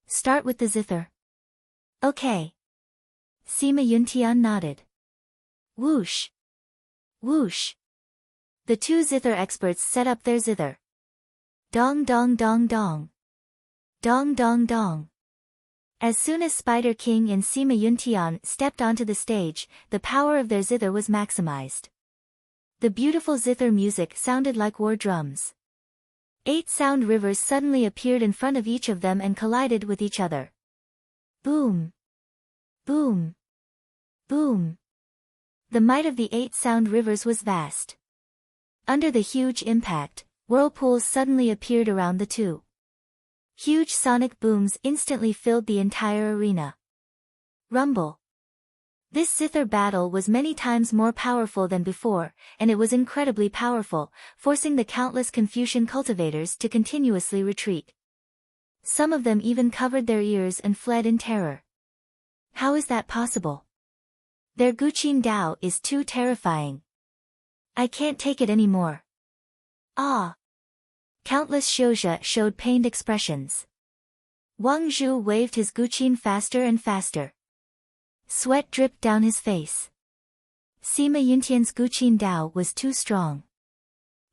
Start with the zither. Okay. Sima Yuntian nodded. Whoosh. Whoosh. The 2 zither experts set up their zither. Dong dong dong dong. Dong dong dong. As soon as Spider King and Sima Yuntian stepped onto the stage, the power of their zither was maximized. The beautiful zither music sounded like war drums. 8 sound rivers suddenly appeared in front of each of them and collided with each other. Boom! Boom! Boom! The might of the 8 sound rivers was vast. Under the huge impact, whirlpools suddenly appeared around the two. Huge sonic booms instantly filled the entire arena. Rumble. This zither battle was many times more powerful than before, and it was incredibly powerful, forcing the countless Confucian cultivators to continuously retreat. Some of them even covered their ears and fled in terror. How is that possible? Their Guqin Dao is too terrifying. I can't take it anymore. Ah! Countless Xiuzhe showed pained expressions. Wang Zhu waved his Guqin faster and faster. Sweat dripped down his face. Sima Yuntian's Guqin Dao was too strong.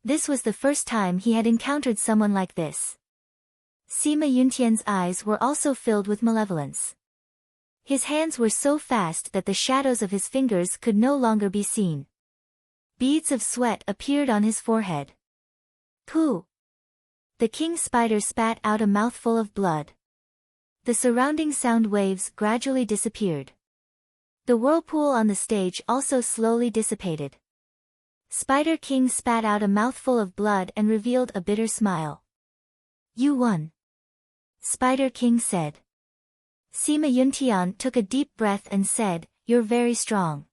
This was the first time he had encountered someone like this. Sima Yuntian's eyes were also filled with malevolence. His hands were so fast that the shadows of his fingers could no longer be seen. Beads of sweat appeared on his forehead. Pooh! The king spider spat out a mouthful of blood. The surrounding sound waves gradually disappeared. The whirlpool on the stage also slowly dissipated. Spider King spat out a mouthful of blood and revealed a bitter smile. You won. Spider King said. Sima Yuntian took a deep breath and said, You're very strong.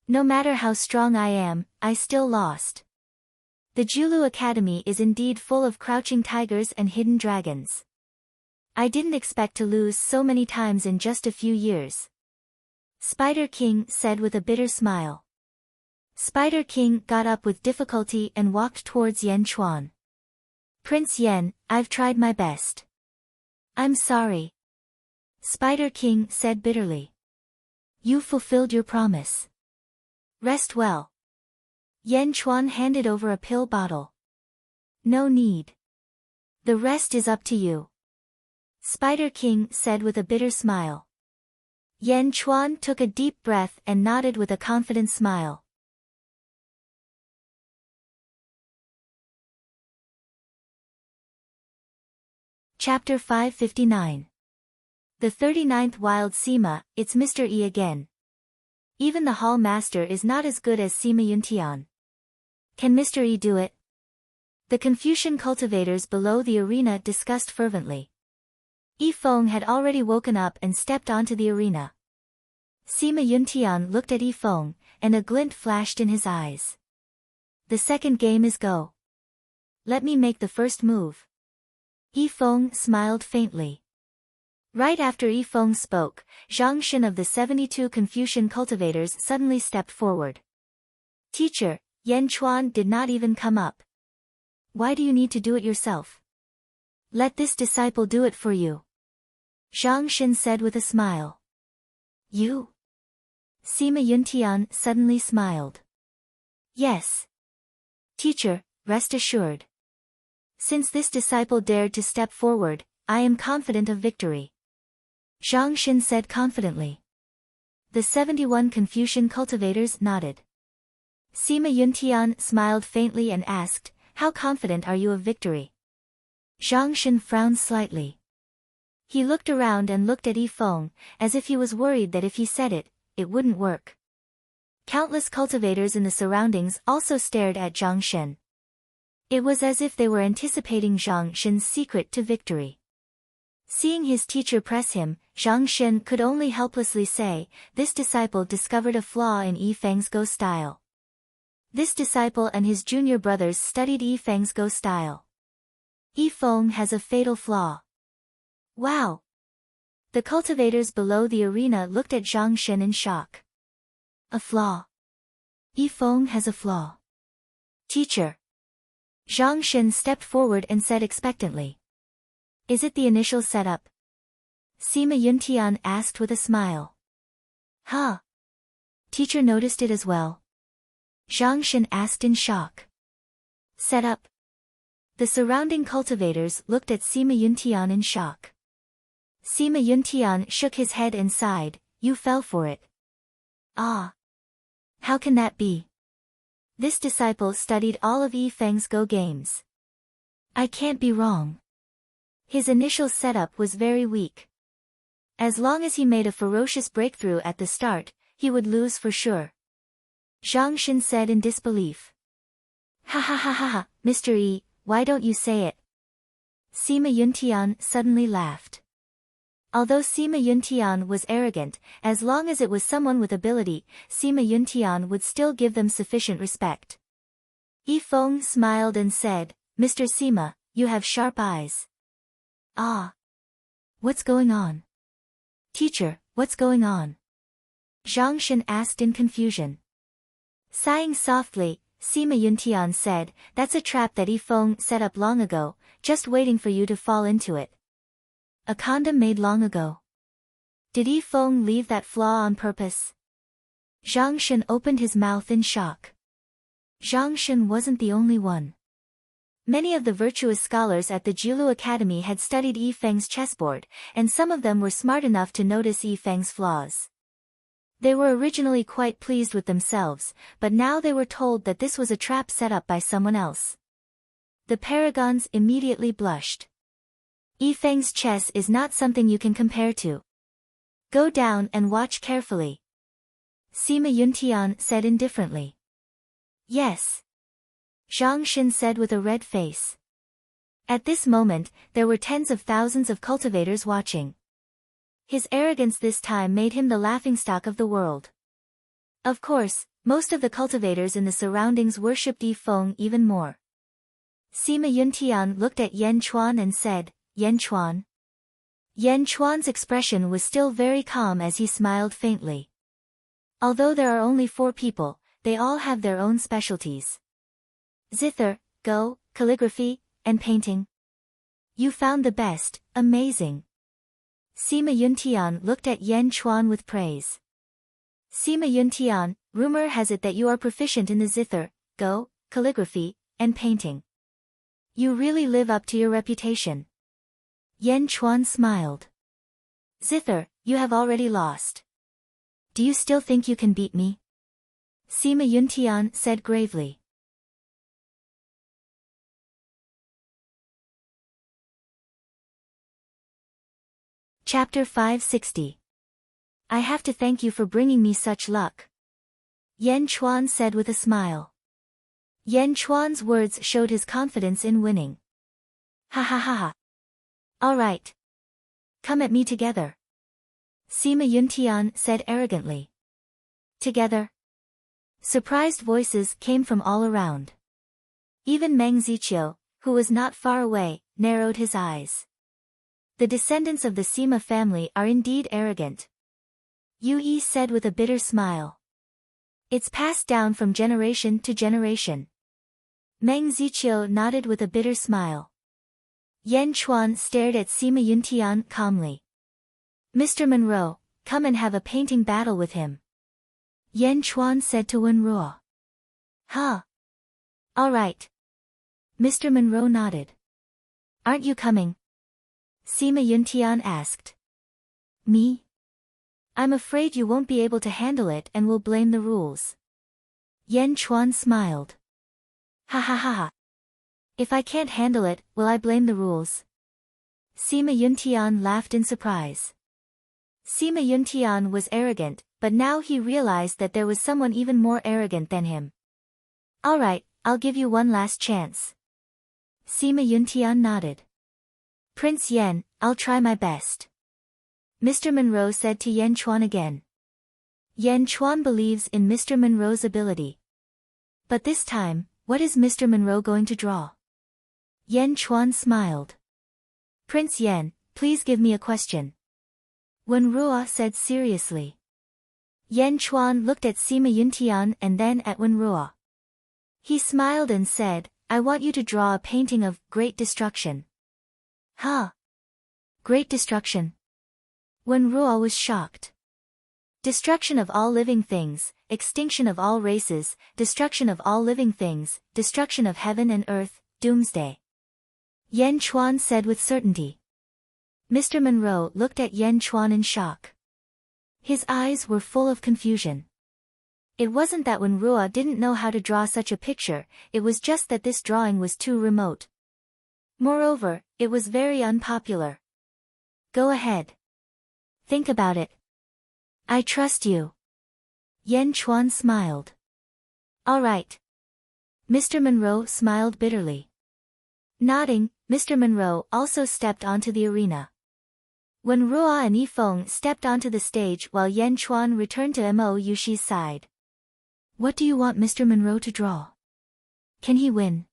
No matter how strong I am, I still lost. The Julu Academy is indeed full of crouching tigers and hidden dragons. I didn't expect to lose so many times in just a few years. Spider King said with a bitter smile. Spider King got up with difficulty and walked towards Yan Chuan. Prince Yan, I've tried my best. I'm sorry. Spider King said bitterly. You fulfilled your promise. Rest well. Yan Chuan handed over a pill bottle. No need. The rest is up to you. Spider King said with a bitter smile. Yan Chuan took a deep breath and nodded with a confident smile. Chapter 559. The 39th Wild Sima, it's Mr. E again. Even the hall master is not as good as Sima Yuntian. Can Mr. E do it? The Confucian cultivators below the arena discussed fervently. Yifeng had already woken up and stepped onto the arena. Sima Yuntian looked at Yifeng, and a glint flashed in his eyes. The second game is go. Let me make the first move. Yifeng smiled faintly. Right after Yifeng spoke, Zhang Shen of the 72 Confucian cultivators suddenly stepped forward. Teacher, Yan Chuan did not even come up. Why do you need to do it yourself? Let this disciple do it for you. Zhang Shen said with a smile. You? Sima Yuntian suddenly smiled. Yes. Teacher, rest assured. Since this disciple dared to step forward, I am confident of victory. Zhang Shen said confidently. The 71 Confucian cultivators nodded. Sima Yuntian smiled faintly and asked, How confident are you of victory? Zhang Shen frowned slightly. He looked around and looked at Yifeng, as if he was worried that if he said it, it wouldn't work. Countless cultivators in the surroundings also stared at Zhang Shen. It was as if they were anticipating Zhang Shen's secret to victory. Seeing his teacher press him, Zhang Shen could only helplessly say, this disciple discovered a flaw in Yifeng's Go style. This disciple and his junior brothers studied Yifeng's Go style. Yifeng has a fatal flaw. Wow! The cultivators below the arena looked at Zhang Shen in shock. A flaw. Yifeng has a flaw. Teacher. Zhang Shen stepped forward and said expectantly. Is it the initial setup? Sima Yuntian asked with a smile. Huh? Teacher noticed it as well. Zhang Shen asked in shock. Setup? The surrounding cultivators looked at Sima Yuntian in shock. Sima Yuntian shook his head and sighed, You fell for it. Ah. How can that be? This disciple studied all of Yi Feng's Go games. I can't be wrong. His initial setup was very weak. As long as he made a ferocious breakthrough at the start, he would lose for sure. Zhang Shen said in disbelief. Ha ha ha ha ha, Mr. Yi, why don't you say it? Sima Yuntian suddenly laughed. Although Sima Yuntian was arrogant, as long as it was someone with ability, Sima Yuntian would still give them sufficient respect. Yi Feng smiled and said, Mr. Sima, you have sharp eyes. Ah. What's going on? Teacher, what's going on? Zhang Shen asked in confusion. Sighing softly, Sima Yuntian said, that's a trap that Yi Feng set up long ago, just waiting for you to fall into it. A condom made long ago. Did Yi Feng leave that flaw on purpose? Zhang Shen opened his mouth in shock. Zhang Shen wasn't the only one. Many of the virtuous scholars at the Jiulu Academy had studied Yi Feng's chessboard, and some of them were smart enough to notice Yi Feng's flaws. They were originally quite pleased with themselves, but now they were told that this was a trap set up by someone else. The paragons immediately blushed. Yi Feng's chess is not something you can compare to. Go down and watch carefully. Sima Yuntian said indifferently. Yes. Zhang Shen said with a red face. At this moment, there were tens of thousands of cultivators watching. His arrogance this time made him the laughingstock of the world. Of course, most of the cultivators in the surroundings worshipped Yi Feng even more. Sima Yuntian looked at Yan Chuan and said, Yan Chuan. Yan Chuan's expression was still very calm as he smiled faintly. Although there are only 4 people, they all have their own specialties. Zither, Go, calligraphy, and painting. You found the best, amazing. Sima Yuntian looked at Yan Chuan with praise. Sima Yuntian, rumor has it that you are proficient in the Zither, Go, calligraphy, and painting. You really live up to your reputation. Yan Chuan smiled. Zither, you have already lost. Do you still think you can beat me? Sima Yuntian said gravely. Chapter 560. I have to thank you for bringing me such luck. Yan Chuan said with a smile. Yan Chuan's words showed his confidence in winning. Ha ha ha ha. All right. Come at me together. Sima Yuntian said arrogantly. Together? Surprised voices came from all around. Even Meng Ziqiu, who was not far away, narrowed his eyes. The descendants of the Sima family are indeed arrogant. Yu Yi said with a bitter smile. It's passed down from generation to generation. Meng Ziqiu nodded with a bitter smile. Yan Chuan stared at Sima Yuntian calmly. Mr. Monroe, come and have a painting battle with him. Yan Chuan said to Wenruo. Huh. All right. Mr. Monroe nodded. Aren't you coming? Sima Yuntian asked. Me? I'm afraid you won't be able to handle it and will blame the rules. Yan Chuan smiled. Ha ha ha ha. If I can't handle it, will I blame the rules? Sima Yuntian laughed in surprise. Sima Yuntian was arrogant, but now he realized that there was someone even more arrogant than him. All right, I'll give you one last chance. Sima Yuntian nodded. Prince Yan, I'll try my best. Mr. Monroe said to Yan Chuan again. Yan Chuan believes in Mr. Monroe's ability. But this time, what is Mr. Monroe going to draw? Yan Chuan smiled. Prince Yan, please give me a question. Wenruo said seriously. Yan Chuan looked at Sima Yuntian and then at Wenruo. He smiled and said, I want you to draw a painting of great destruction. Huh? Great destruction? Wenruo was shocked. Destruction of all living things, extinction of all races, destruction of all living things, destruction of heaven and earth, doomsday. Yan Chuan said with certainty. Mr. Monroe looked at Yan Chuan in shock. His eyes were full of confusion. It wasn't that when Rua didn't know how to draw such a picture, it was just that this drawing was too remote. Moreover, it was very unpopular. Go ahead. Think about it. I trust you. Yan Chuan smiled. All right. Mr. Monroe smiled bitterly. Nodding, Mr. Monroe also stepped onto the arena. When Rua and Yifeng stepped onto the stage while Yan Chuan returned to Mo Yushi's side. What do you want Mr. Monroe to draw? Can he win?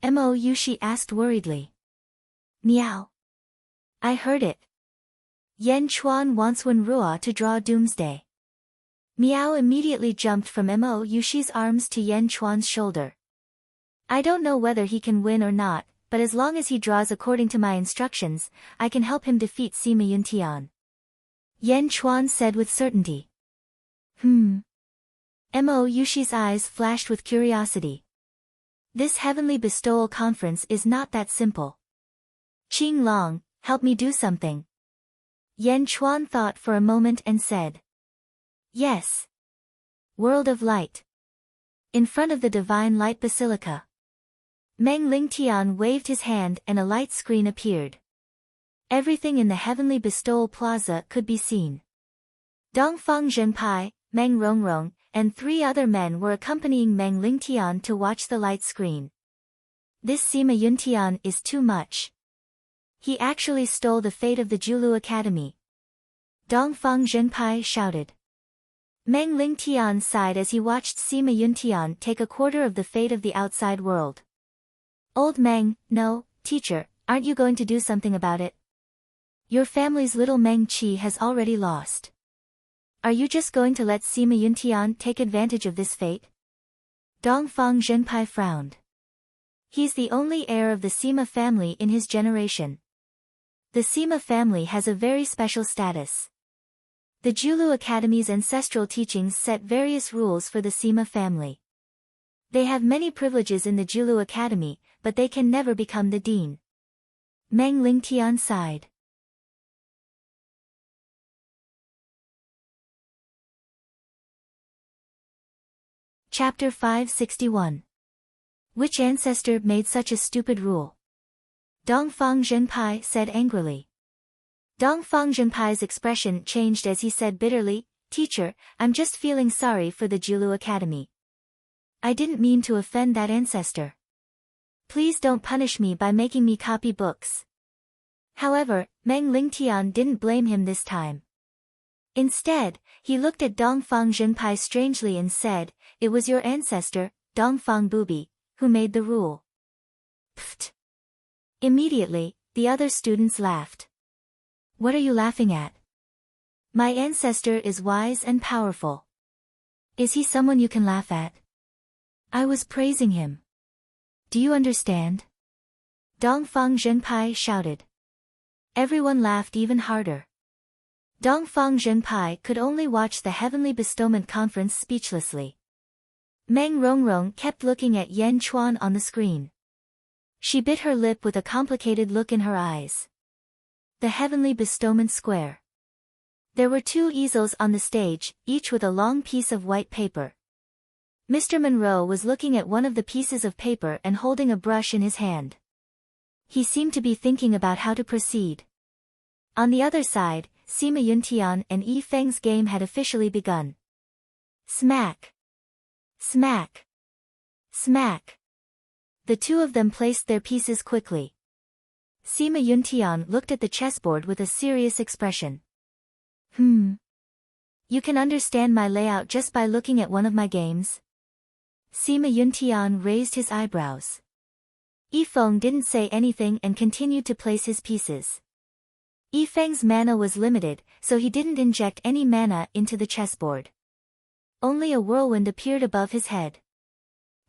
Mo Yushi asked worriedly. Meow. I heard it. Yan Chuan wants Wen Rua to draw Doomsday. Meow immediately jumped from Mo Yushi's arms to Yan Chuan's shoulder. I don't know whether he can win or not, but as long as he draws according to my instructions, I can help him defeat Sima Yuntian. Yan Chuan said with certainty. Mo Yushi's eyes flashed with curiosity. This heavenly bestowal conference is not that simple. Qing Long, help me do something. Yan Chuan thought for a moment and said. Yes. World of Light. In front of the Divine Light Basilica. Meng Lingtian waved his hand and a light screen appeared. Everything in the Heavenly Bestowal Plaza could be seen. Dongfang Zhenpai, Meng Rongrong, and 3 other men were accompanying Meng Lingtian to watch the light screen. This Sima Yuntian is too much. He actually stole the fate of the Julu Academy. Dongfang Zhenpai shouted. Meng Lingtian sighed as he watched Sima Yuntian take a quarter of the fate of the outside world. Old Meng, no, teacher, aren't you going to do something about it? Your family's little Meng Qi has already lost. Are you just going to let Sima Yuntian take advantage of this fate? Dongfang Zhenpai frowned. He's the only heir of the Sima family in his generation. The Sima family has a very special status. The Julu Academy's ancestral teachings set various rules for the Sima family. They have many privileges in the Julu Academy, but they can never become the dean. Meng Lingtian sighed. Chapter 561. Which ancestor made such a stupid rule? Dongfang Zhenpai said angrily. Dongfang Zhenpai's expression changed as he said bitterly, Teacher, I'm just feeling sorry for the Julu Academy. I didn't mean to offend that ancestor. Please don't punish me by making me copy books. However, Meng Lingtian didn't blame him this time. Instead, he looked at Dongfang Zhenpai strangely and said, It was your ancestor, Dongfang Bubi, who made the rule. Pfft. Immediately, the other students laughed. What are you laughing at? My ancestor is wise and powerful. Is he someone you can laugh at? I was praising him. Do you understand? Dongfang Zhenpai shouted. Everyone laughed even harder. Dongfang Zhenpai could only watch the Heavenly Bestowment Conference speechlessly. Meng Rongrong kept looking at Yan Chuan on the screen. She bit her lip with a complicated look in her eyes. The Heavenly Bestowment Square. There were 2 easels on the stage, each with a long piece of white paper. Mr. Monroe was looking at one of the pieces of paper and holding a brush in his hand. He seemed to be thinking about how to proceed. On the other side, Sima Yuntian and Yi Feng's game had officially begun. Smack! Smack! Smack! The 2 of them placed their pieces quickly. Sima Yuntian looked at the chessboard with a serious expression. You can understand my layout just by looking at one of my games? Sima Yuntian raised his eyebrows. Yifeng didn't say anything and continued to place his pieces. Yifeng's mana was limited, so he didn't inject any mana into the chessboard. Only a whirlwind appeared above his head.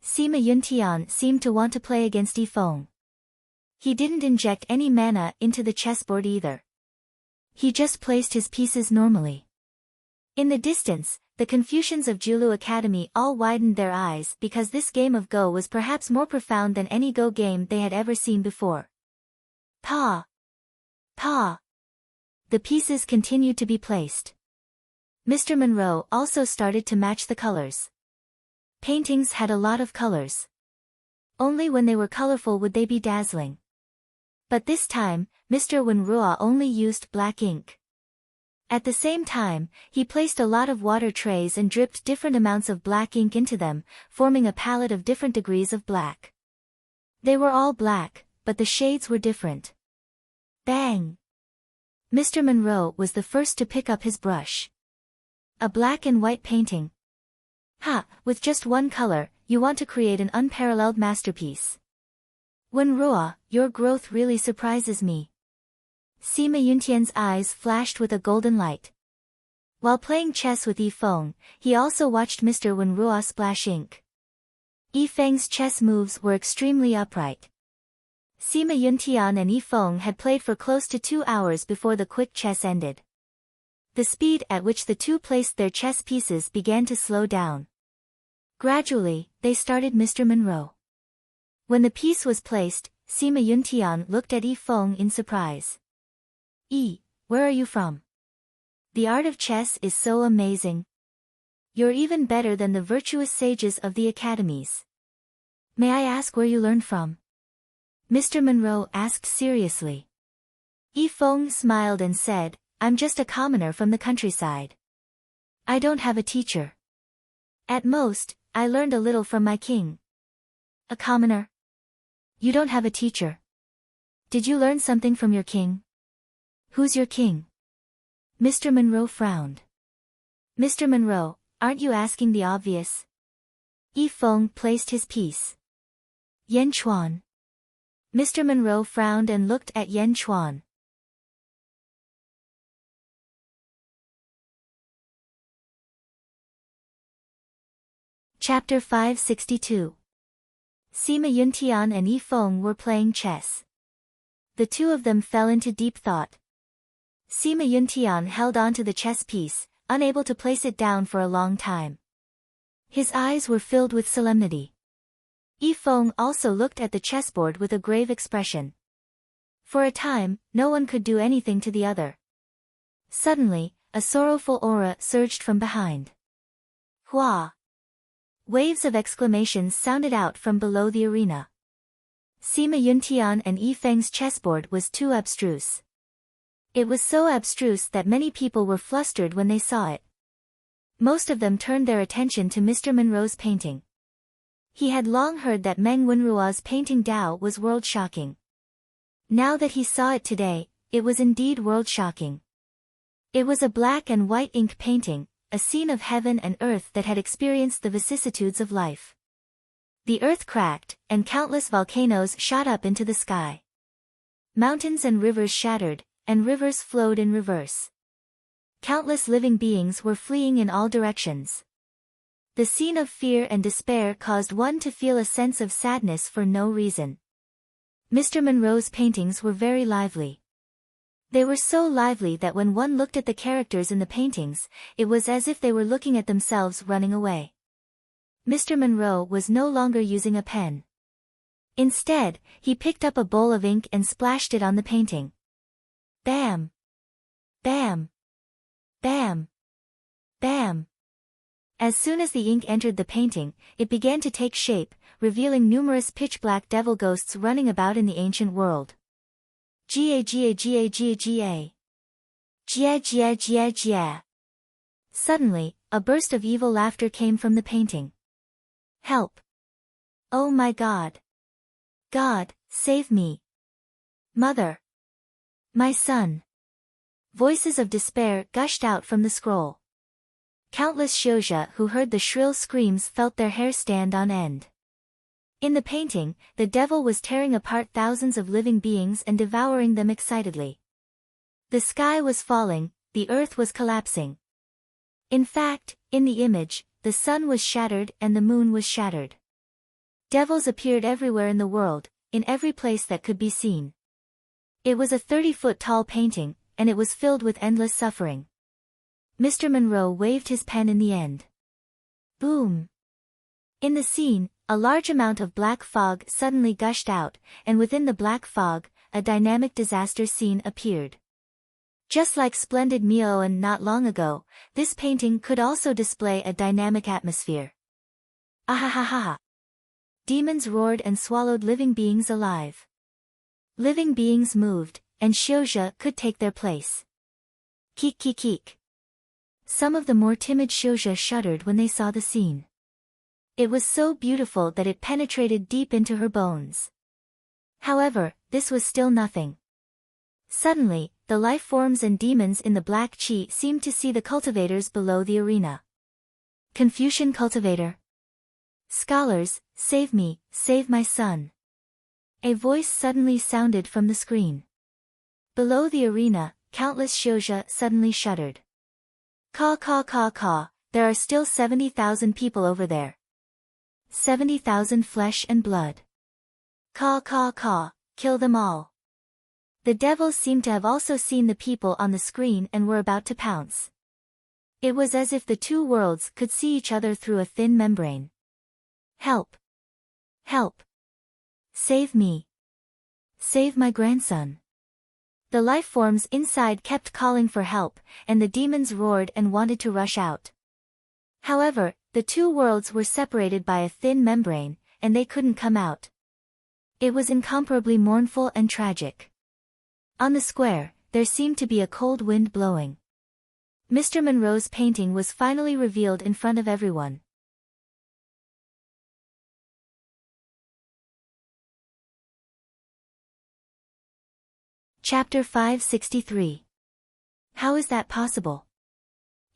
Sima Yuntian seemed to want to play against Yifeng. He didn't inject any mana into the chessboard either. He just placed his pieces normally. In the distance, the Confucians of Julu Academy all widened their eyes because this game of Go was perhaps more profound than any Go game they had ever seen before. Pa! Pa! The pieces continued to be placed. Mr. Monroe also started to match the colors. Paintings had a lot of colors. Only when they were colorful would they be dazzling. But this time, Mr. Monroe only used black ink. At the same time, he placed a lot of water trays and dripped different amounts of black ink into them, forming a palette of different degrees of black. They were all black, but the shades were different. Bang! Mr. Monroe was the first to pick up his brush. A black and white painting. Ha! With just one color, you want to create an unparalleled masterpiece. Monroe, your growth really surprises me. Sima Yuntian's eyes flashed with a golden light. While playing chess with Yifeng, he also watched Mr. Monroe splash ink. Yifeng's chess moves were extremely upright. Sima Yuntian and Yifeng had played for close to 2 hours before the quick chess ended. The speed at which the two placed their chess pieces began to slow down. Gradually, they started Mr. Monroe. When the piece was placed, Sima Yuntian looked at Yifeng in surprise. Where are you from? The art of chess is so amazing. You're even better than the virtuous sages of the academies. May I ask where you learned from? Mr. Monroe asked seriously. Yifeng smiled and said, I'm just a commoner from the countryside. I don't have a teacher. At most, I learned a little from my king. A commoner? You don't have a teacher. Did you learn something from your king? Who's your king? Mr. Monroe frowned. Mr. Monroe, aren't you asking the obvious? Yifeng placed his piece. Yan Chuan. Mr. Monroe frowned and looked at Yan Chuan. Chapter 562. Sima Yuntian and Yifeng were playing chess. The two of them fell into deep thought. Sima Yuntian held onto the chess piece, unable to place it down for a long time. His eyes were filled with solemnity. Yifeng also looked at the chessboard with a grave expression. For a time, no one could do anything to the other. Suddenly, a sorrowful aura surged from behind. Hua! Waves of exclamations sounded out from below the arena. Sima Yuntian and Yifeng's chessboard was too abstruse. It was so abstruse that many people were flustered when they saw it. Most of them turned their attention to Mr. Monroe's painting. He had long heard that Meng Wenruo's painting Dao was world-shocking. Now that he saw it today, it was indeed world-shocking. It was a black and white ink painting, a scene of heaven and earth that had experienced the vicissitudes of life. The earth cracked, and countless volcanoes shot up into the sky. Mountains and rivers shattered, and rivers flowed in reverse. Countless living beings were fleeing in all directions. The scene of fear and despair caused one to feel a sense of sadness for no reason. Mr. Monroe's paintings were very lively. They were so lively that when one looked at the characters in the paintings, it was as if they were looking at themselves running away. Mr. Monroe was no longer using a pen. Instead, he picked up a bowl of ink and splashed it on the painting. Bam! Bam! Bam! Bam! As soon as the ink entered the painting, it began to take shape, revealing numerous pitch-black devil ghosts running about in the ancient world. Jia jia jia jia jia. Jia jia jia jia. Suddenly, a burst of evil laughter came from the painting. Help! Oh my God! God, save me! Mother! My son! Voices of despair gushed out from the scroll. Countless shouja who heard the shrill screams felt their hair stand on end. In the painting, the devil was tearing apart thousands of living beings and devouring them excitedly. The sky was falling, the earth was collapsing. In fact, in the image, the sun was shattered and the moon was shattered. Devils appeared everywhere in the world, in every place that could be seen. It was a 30-foot-tall painting, and it was filled with endless suffering. Mr. Monroe waved his pen in the end. Boom! In the scene, a large amount of black fog suddenly gushed out, and within the black fog, a dynamic disaster scene appeared. Just like splendid Mioan not long ago, this painting could also display a dynamic atmosphere. Ahahaha. Demons roared and swallowed living beings alive. Living beings moved, and Xiuzhe could take their place. Keek keek keek. Some of the more timid Xiuzhe shuddered when they saw the scene. It was so beautiful that it penetrated deep into her bones. However, this was still nothing. Suddenly, the life forms and demons in the black chi seemed to see the cultivators below the arena. Confucian cultivator. Scholars, save me, save my son. A voice suddenly sounded from the screen. Below the arena, countless Xiuzhe suddenly shuddered. Caw caw caw caw, there are still 70,000 people over there. 70,000 flesh and blood. Caw caw caw, kill them all. The devils seemed to have also seen the people on the screen and were about to pounce. It was as if the two worlds could see each other through a thin membrane. Help! Help! Save me! Save my grandson! The life forms inside kept calling for help, and the demons roared and wanted to rush out. However, the two worlds were separated by a thin membrane, and they couldn't come out. It was incomparably mournful and tragic. On the square, there seemed to be a cold wind blowing. Mr. Monroe's painting was finally revealed in front of everyone. Chapter 563. How is that possible?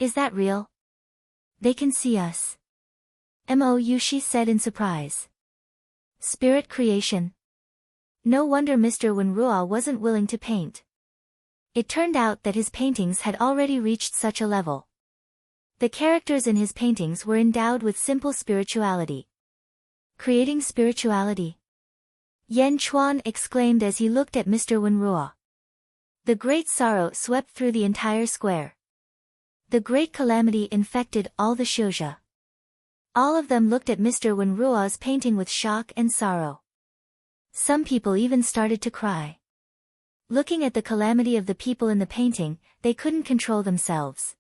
Is that real? They can see us. She said in surprise. Spirit creation. No wonder Mr. Wenrua wasn't willing to paint. It turned out that his paintings had already reached such a level. The characters in his paintings were endowed with simple spirituality. Creating spirituality? Yan Chuan exclaimed as he looked at Mr. Wenrua. The great sorrow swept through the entire square. The great calamity infected all the Xiuzhe. All of them looked at Mr. Wenrua's painting with shock and sorrow. Some people even started to cry. Looking at the calamity of the people in the painting, they couldn't control themselves.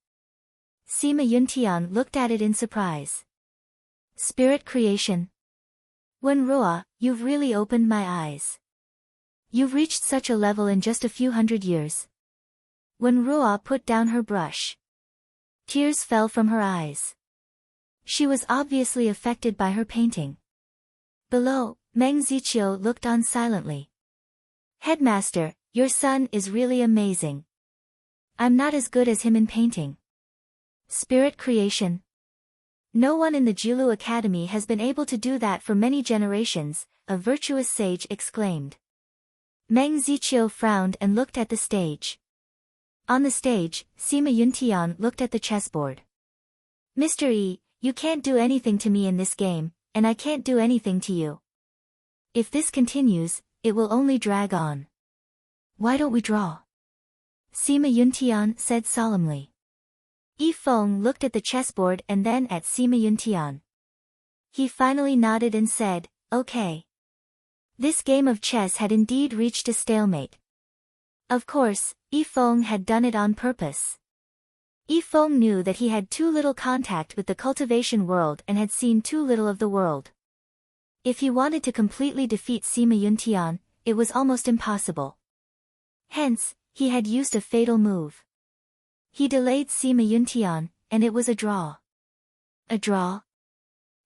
Sima Yuntian looked at it in surprise. Spirit creation. Wenrua, you've really opened my eyes. You've reached such a level in just a few hundred years. Wenrua put down her brush. Tears fell from her eyes. She was obviously affected by her painting. Below, Meng Ziqiu looked on silently. Headmaster, your son is really amazing. I'm not as good as him in painting. Spirit creation. No one in the Jilu Academy has been able to do that for many generations, a virtuous sage exclaimed. Meng Ziqiu frowned and looked at the stage. On the stage, Sima Yuntian looked at the chessboard. Mr. Yi, you can't do anything to me in this game, and I can't do anything to you. If this continues, it will only drag on. Why don't we draw? Sima Yuntian said solemnly. Yi Feng looked at the chessboard and then at Sima Yuntian. He finally nodded and said, okay. This game of chess had indeed reached a stalemate. Of course, Yi Feng had done it on purpose. Yi Feng knew that he had too little contact with the cultivation world and had seen too little of the world. If he wanted to completely defeat Sima Yuntian, it was almost impossible. Hence, he had used a fatal move. He delayed Sima Yuntian, and it was a draw. A draw?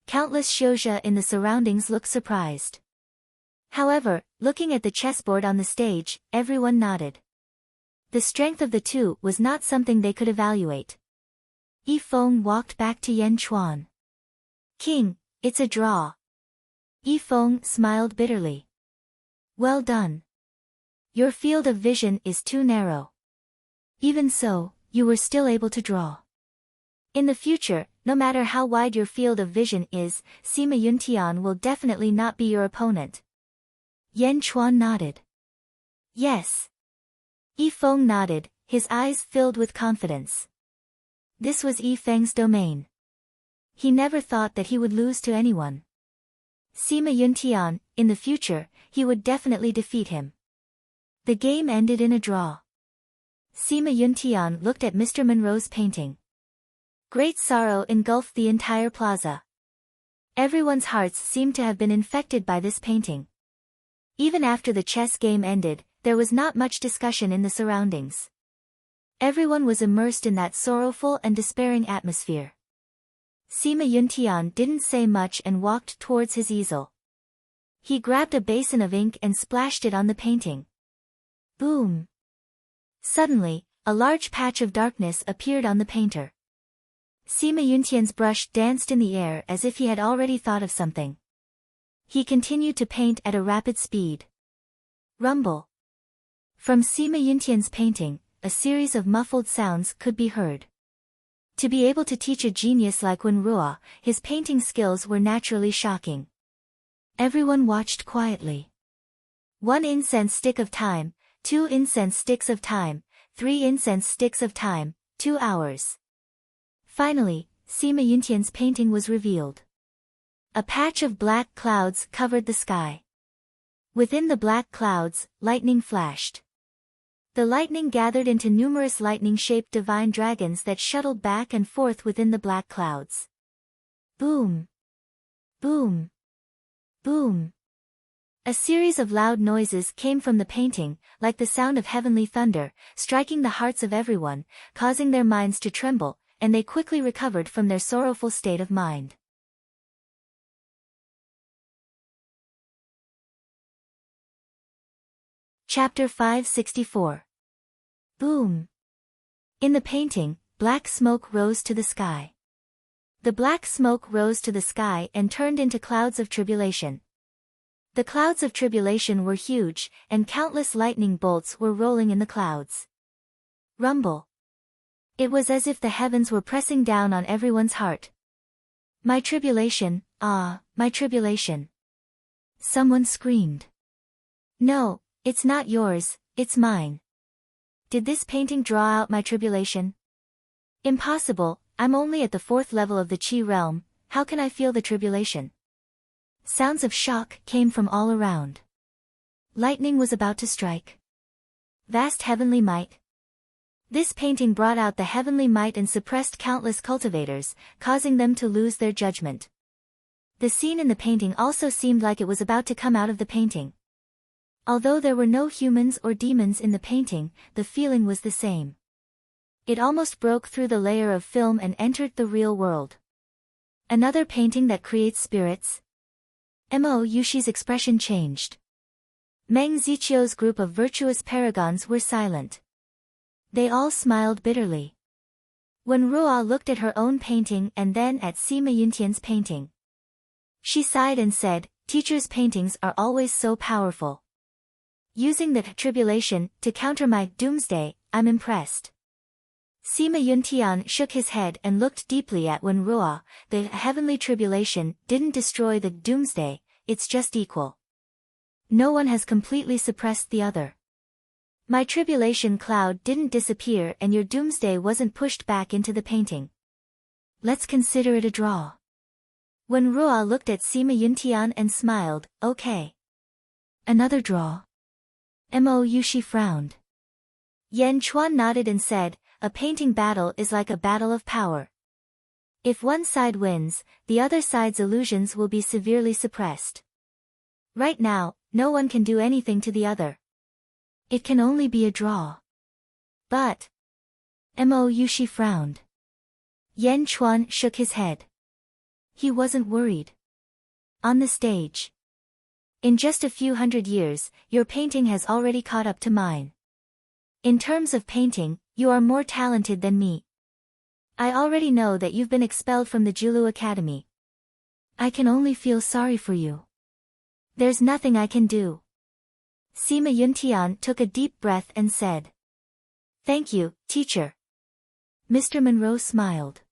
Countless Xiuzhe in the surroundings looked surprised. However, looking at the chessboard on the stage, everyone nodded. The strength of the two was not something they could evaluate. Yi Feng walked back to Yan Chuan. King, it's a draw. Yi Feng smiled bitterly. Well done. Your field of vision is too narrow. Even so, you were still able to draw. In the future, no matter how wide your field of vision is, Sima Yuntian will definitely not be your opponent. Yan Chuan nodded. Yes. Yi Feng nodded, his eyes filled with confidence. This was Yi Feng's domain. He never thought that he would lose to anyone. Sima Yuntian, in the future, he would definitely defeat him. The game ended in a draw. Sima Yuntian looked at Mr. Monroe's painting. Great sorrow engulfed the entire plaza. Everyone's hearts seemed to have been infected by this painting. Even after the chess game ended, there was not much discussion in the surroundings. Everyone was immersed in that sorrowful and despairing atmosphere. Sima Yuntian didn't say much and walked towards his easel. He grabbed a basin of ink and splashed it on the painting. Boom! Suddenly, a large patch of darkness appeared on the painter. Sima Yuntian's brush danced in the air as if he had already thought of something. He continued to paint at a rapid speed. Rumble. From Sima Yuntian's painting, a series of muffled sounds could be heard. To be able to teach a genius like Wen Ruo, his painting skills were naturally shocking. Everyone watched quietly. 1 incense stick of time, 2 incense sticks of time, 3 incense sticks of time, 2 hours. Finally, Sima Yuntian's painting was revealed. A patch of black clouds covered the sky. Within the black clouds, lightning flashed. The lightning gathered into numerous lightning-shaped divine dragons that shuttled back and forth within the black clouds. Boom! Boom! Boom! A series of loud noises came from the painting, like the sound of heavenly thunder, striking the hearts of everyone, causing their minds to tremble, and they quickly recovered from their sorrowful state of mind. Chapter 564. Boom! In the painting, black smoke rose to the sky. The black smoke rose to the sky and turned into clouds of tribulation. The clouds of tribulation were huge, and countless lightning bolts were rolling in the clouds. Rumble. It was as if the heavens were pressing down on everyone's heart. My tribulation, ah, my tribulation. Someone screamed. No, it's not yours, it's mine. Did this painting draw out my tribulation? Impossible, I'm only at the 4th level of the Qi realm, how can I feel the tribulation? Sounds of shock came from all around. Lightning was about to strike. Vast heavenly might. This painting brought out the heavenly might and suppressed countless cultivators, causing them to lose their judgment. The scene in the painting also seemed like it was about to come out of the painting. Although there were no humans or demons in the painting, the feeling was the same. It almost broke through the layer of film and entered the real world. Another painting that creates spirits? Mo Yushi's expression changed. Meng Ziqiu's group of virtuous paragons were silent. They all smiled bitterly. When Ruo looked at her own painting and then at Sima Yuntian's painting, she sighed and said, "Teachers' paintings are always so powerful. Using the tribulation to counter my doomsday, I'm impressed." Sima Yuntian shook his head and looked deeply at Wen Ruo. The heavenly tribulation didn't destroy the doomsday, it's just equal. No one has completely suppressed the other. My tribulation cloud didn't disappear and your doomsday wasn't pushed back into the painting. Let's consider it a draw. Wen Ruo looked at Sima Yuntian and smiled, okay. Another draw. Mo Yushi frowned. Yan Chuan nodded and said, a painting battle is like a battle of power. If one side wins, the other side's illusions will be severely suppressed. Right now, no one can do anything to the other. It can only be a draw. But... Mo Yushi frowned. Yan Chuan shook his head. He wasn't worried. On the stage. In just a few hundred years, your painting has already caught up to mine. In terms of painting, you are more talented than me. I already know that you've been expelled from the Julu Academy. I can only feel sorry for you. There's nothing I can do. Sima Yuntian took a deep breath and said, "Thank you, teacher." Mr. Monroe smiled.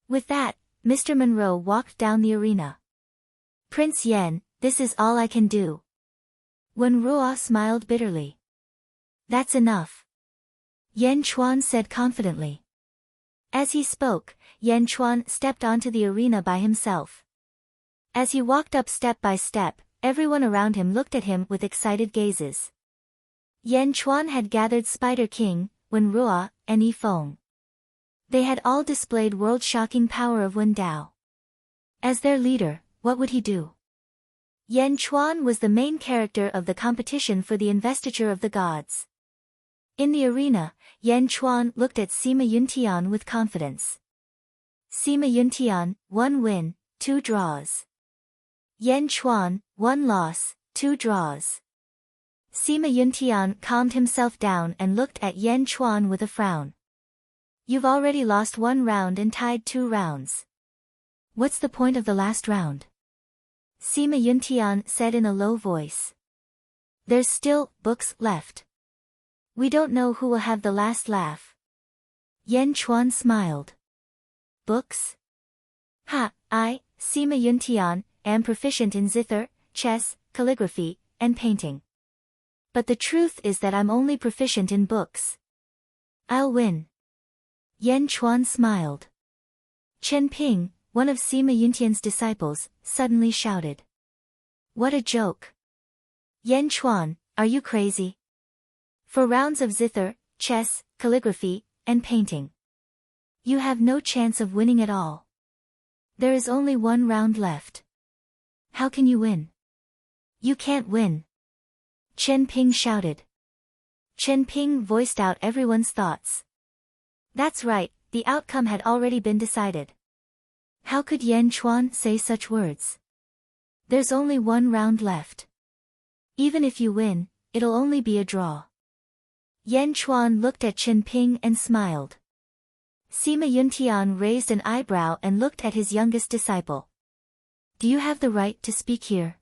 With that, Mr. Monroe walked down the arena. Prince Yen, this is all I can do. Wen Ruo smiled bitterly. That's enough. Yan Chuan said confidently. As he spoke, Yan Chuan stepped onto the arena by himself. As he walked up step by step, everyone around him looked at him with excited gazes. Yan Chuan had gathered Spider King, Wenruo, and Yifeng. They had all displayed world-shocking power of Wen Dao. As their leader, what would he do? Yan Chuan was the main character of the competition for the investiture of the gods. In the arena, Yan Chuan looked at Sima Yuntian with confidence. Sima Yuntian, 1 win, 2 draws. Yan Chuan, 1 loss, 2 draws. Sima Yuntian calmed himself down and looked at Yan Chuan with a frown. You've already lost 1 round and tied 2 rounds. What's the point of the last round? Sima Yuntian said in a low voice. There's still books left. We don't know who will have the last laugh. Yan Chuan smiled. Books? Ha, I, Sima Yuntian, am proficient in zither, chess, calligraphy, and painting. But the truth is that I'm only proficient in books. I'll win. Yan Chuan smiled. Chen Ping, one of Sima Yuntian's disciples, suddenly shouted. What a joke! Yan Chuan, are you crazy? 4 rounds of zither, chess, calligraphy, and painting. You have no chance of winning at all. There is only 1 round left. How can you win? You can't win. Chen Ping shouted. Chen Ping voiced out everyone's thoughts. That's right, the outcome had already been decided. How could Yan Chuan say such words? There's only 1 round left. Even if you win, it'll only be a draw. Yan Chuan looked at Chen Ping and smiled. Sima Yuntian raised an eyebrow and looked at his youngest disciple. Do you have the right to speak here?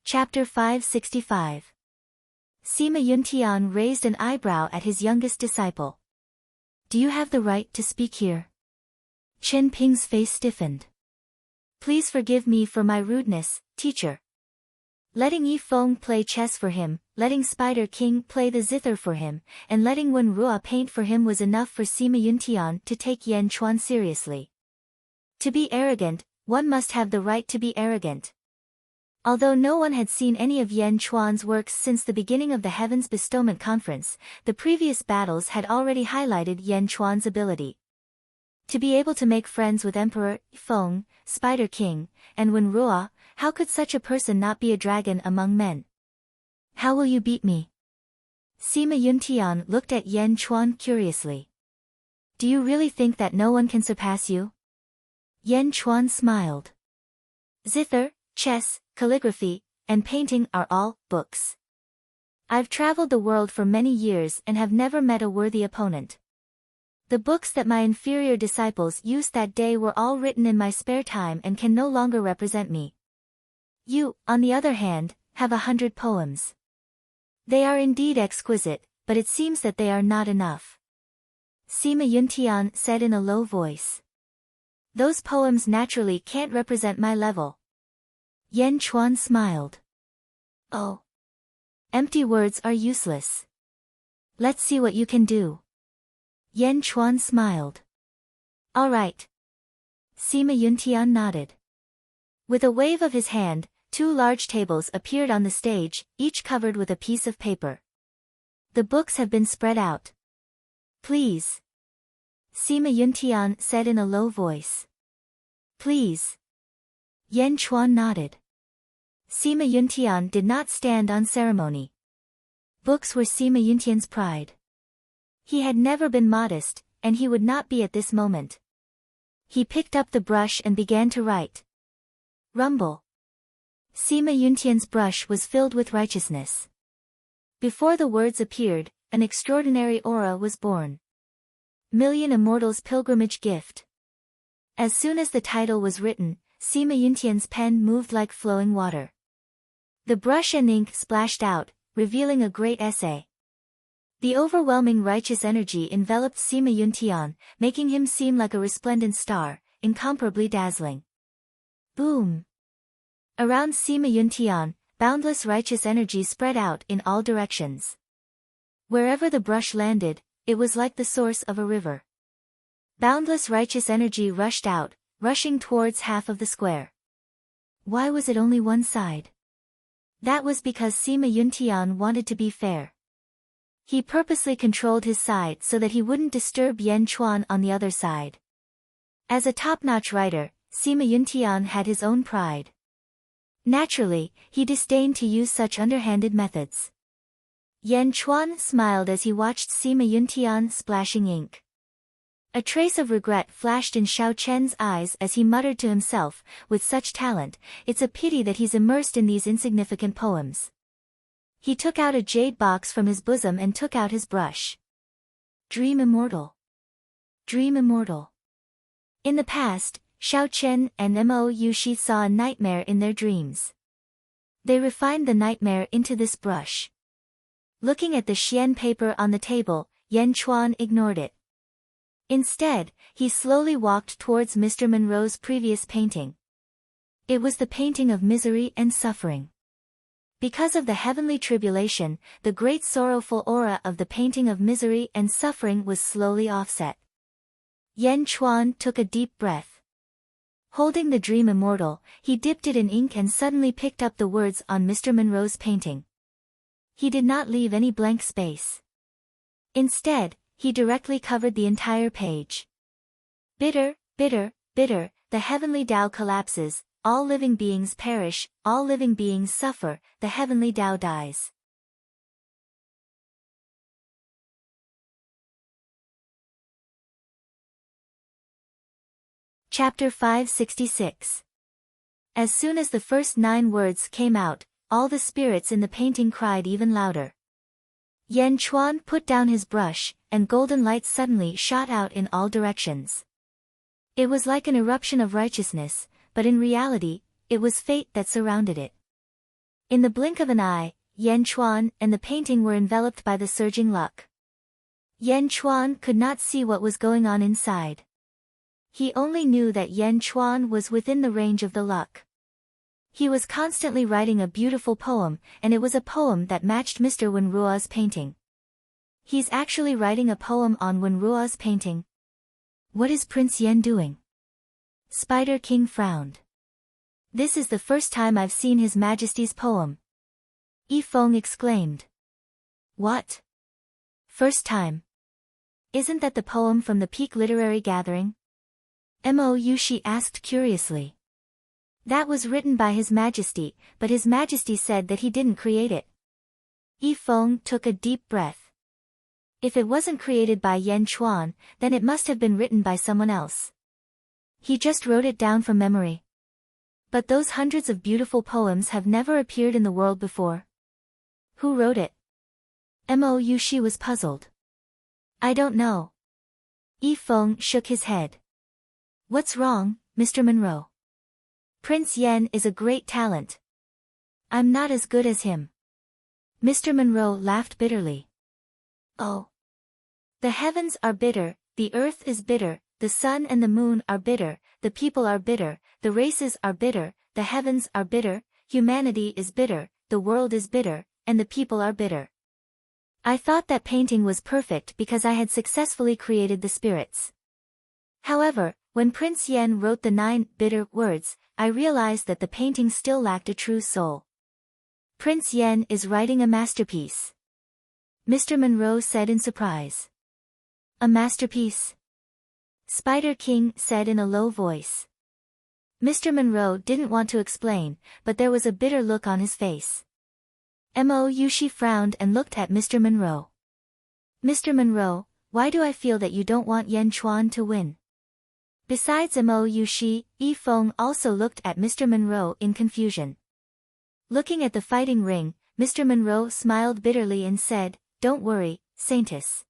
Chapter 565. Sima Yuntian raised an eyebrow at his youngest disciple. Do you have the right to speak here? Chen Ping's face stiffened. Please forgive me for my rudeness, teacher. Letting Yifeng play chess for him, letting Spider King play the zither for him, and letting Wenruo paint for him was enough for Sima Yuntian to take Yan Chuan seriously. To be arrogant, one must have the right to be arrogant. Although no one had seen any of Yan Chuan's works since the beginning of the Heavens Bestowment Conference, the previous battles had already highlighted Yan Chuan's ability. To be able to make friends with Emperor Yifeng, Spider King, and Wenruo, how could such a person not be a dragon among men? How will you beat me? Sima Yuntian looked at Yan Chuan curiously. Do you really think that no one can surpass you? Yan Chuan smiled. Zither, chess, calligraphy, and painting are all books. I've traveled the world for many years and have never met a worthy opponent. The books that my inferior disciples used that day were all written in my spare time and can no longer represent me. You, on the other hand, have 100 poems. They are indeed exquisite, but it seems that they are not enough. Sima Yuntian said in a low voice. Those poems naturally can't represent my level. Yan Chuan smiled. Oh. Empty words are useless. Let's see what you can do. Yan Chuan smiled. All right. Sima Yuntian nodded. With a wave of his hand, 2 large tables appeared on the stage, each covered with a piece of paper. The books have been spread out. Please. Sima Yuntian said in a low voice. Please. Yan Chuan nodded. Sima Yuntian did not stand on ceremony. Books were Sima Yuntian's pride. He had never been modest, and he would not be at this moment. He picked up the brush and began to write. Rumble. Sima Yuntian's brush was filled with righteousness. Before the words appeared, an extraordinary aura was born. Million Immortals Pilgrimage Gift. As soon as the title was written, Sima Yuntian's pen moved like flowing water. The brush and ink splashed out, revealing a great essay. The overwhelming righteous energy enveloped Sima Yuntian, making him seem like a resplendent star, incomparably dazzling. Boom! Around Sima Yuntian, boundless righteous energy spread out in all directions. Wherever the brush landed, it was like the source of a river. Boundless righteous energy rushed out, rushing towards half of the square. Why was it only one side? That was because Sima Yuntian wanted to be fair. He purposely controlled his side so that he wouldn't disturb Yan Chuan on the other side. As a top-notch writer, Sima Yuntian had his own pride. Naturally, he disdained to use such underhanded methods. Yan Chuan smiled as he watched Sima Yuntian splashing ink. A trace of regret flashed in Xiao Chen's eyes as he muttered to himself, with such talent, it's a pity that he's immersed in these insignificant poems. He took out a jade box from his bosom and took out his brush. Dream immortal. Dream immortal. In the past, Xiao Chen and Mo Yushi saw a nightmare in their dreams. They refined the nightmare into this brush. Looking at the xian paper on the table, Yan Chuan ignored it. Instead, he slowly walked towards Mr. Monroe's previous painting. It was the painting of misery and suffering. Because of the heavenly tribulation, the great sorrowful aura of the painting of misery and suffering was slowly offset. Yan Chuan took a deep breath. Holding the dream immortal, he dipped it in ink and suddenly picked up the words on Mr. Monroe's painting. He did not leave any blank space. Instead, he directly covered the entire page. Bitter, bitter, bitter, the heavenly Tao collapses, all living beings perish, all living beings suffer, the heavenly Tao dies. Chapter 566. As soon as the first 9 words came out, all the spirits in the painting cried even louder. Yan Chuan put down his brush, and golden light suddenly shot out in all directions. It was like an eruption of righteousness, but in reality, it was fate that surrounded it. In the blink of an eye, Yan Chuan and the painting were enveloped by the surging luck. Yan Chuan could not see what was going on inside. He only knew that Yan Chuan was within the range of the luck. He was constantly writing a beautiful poem, and it was a poem that matched Mr. Wenruo's painting. He's actually writing a poem on Wenruo's painting. What is Prince Yan doing? Spider King frowned. This is the first time I've seen His Majesty's poem. Yi Feng exclaimed. What? First time? Isn't that the poem from the Peak Literary Gathering? Mo Yushi asked curiously. That was written by His Majesty, but His Majesty said that he didn't create it. Yi Feng took a deep breath. If it wasn't created by Yan Chuan, then it must have been written by someone else. He just wrote it down from memory. But those hundreds of beautiful poems have never appeared in the world before. Who wrote it? Mo Yushi was puzzled. I don't know. Yi Feng shook his head. What's wrong, Mr. Monroe? Prince Yan is a great talent. I'm not as good as him. Mr. Monroe laughed bitterly. Oh. The heavens are bitter, the earth is bitter, the sun and the moon are bitter, the people are bitter, the races are bitter, the heavens are bitter, humanity is bitter, the world is bitter, and the people are bitter. I thought that painting was perfect because I had successfully created the spirits. However, when Prince Yan wrote the 9 bitter words, I realized that the painting still lacked a true soul. Prince Yan is writing a masterpiece. Mr. Monroe said in surprise. A masterpiece? Spider King said in a low voice. Mr. Monroe didn't want to explain, but there was a bitter look on his face. Mo Yushi frowned and looked at Mr. Monroe. Mr. Monroe, why do I feel that you don't want Yan Chuan to win? Besides Mo Yushi, Yi Feng also looked at Mr. Monroe in confusion. Looking at the fighting ring, Mr. Monroe smiled bitterly and said, Don't worry, Saintess.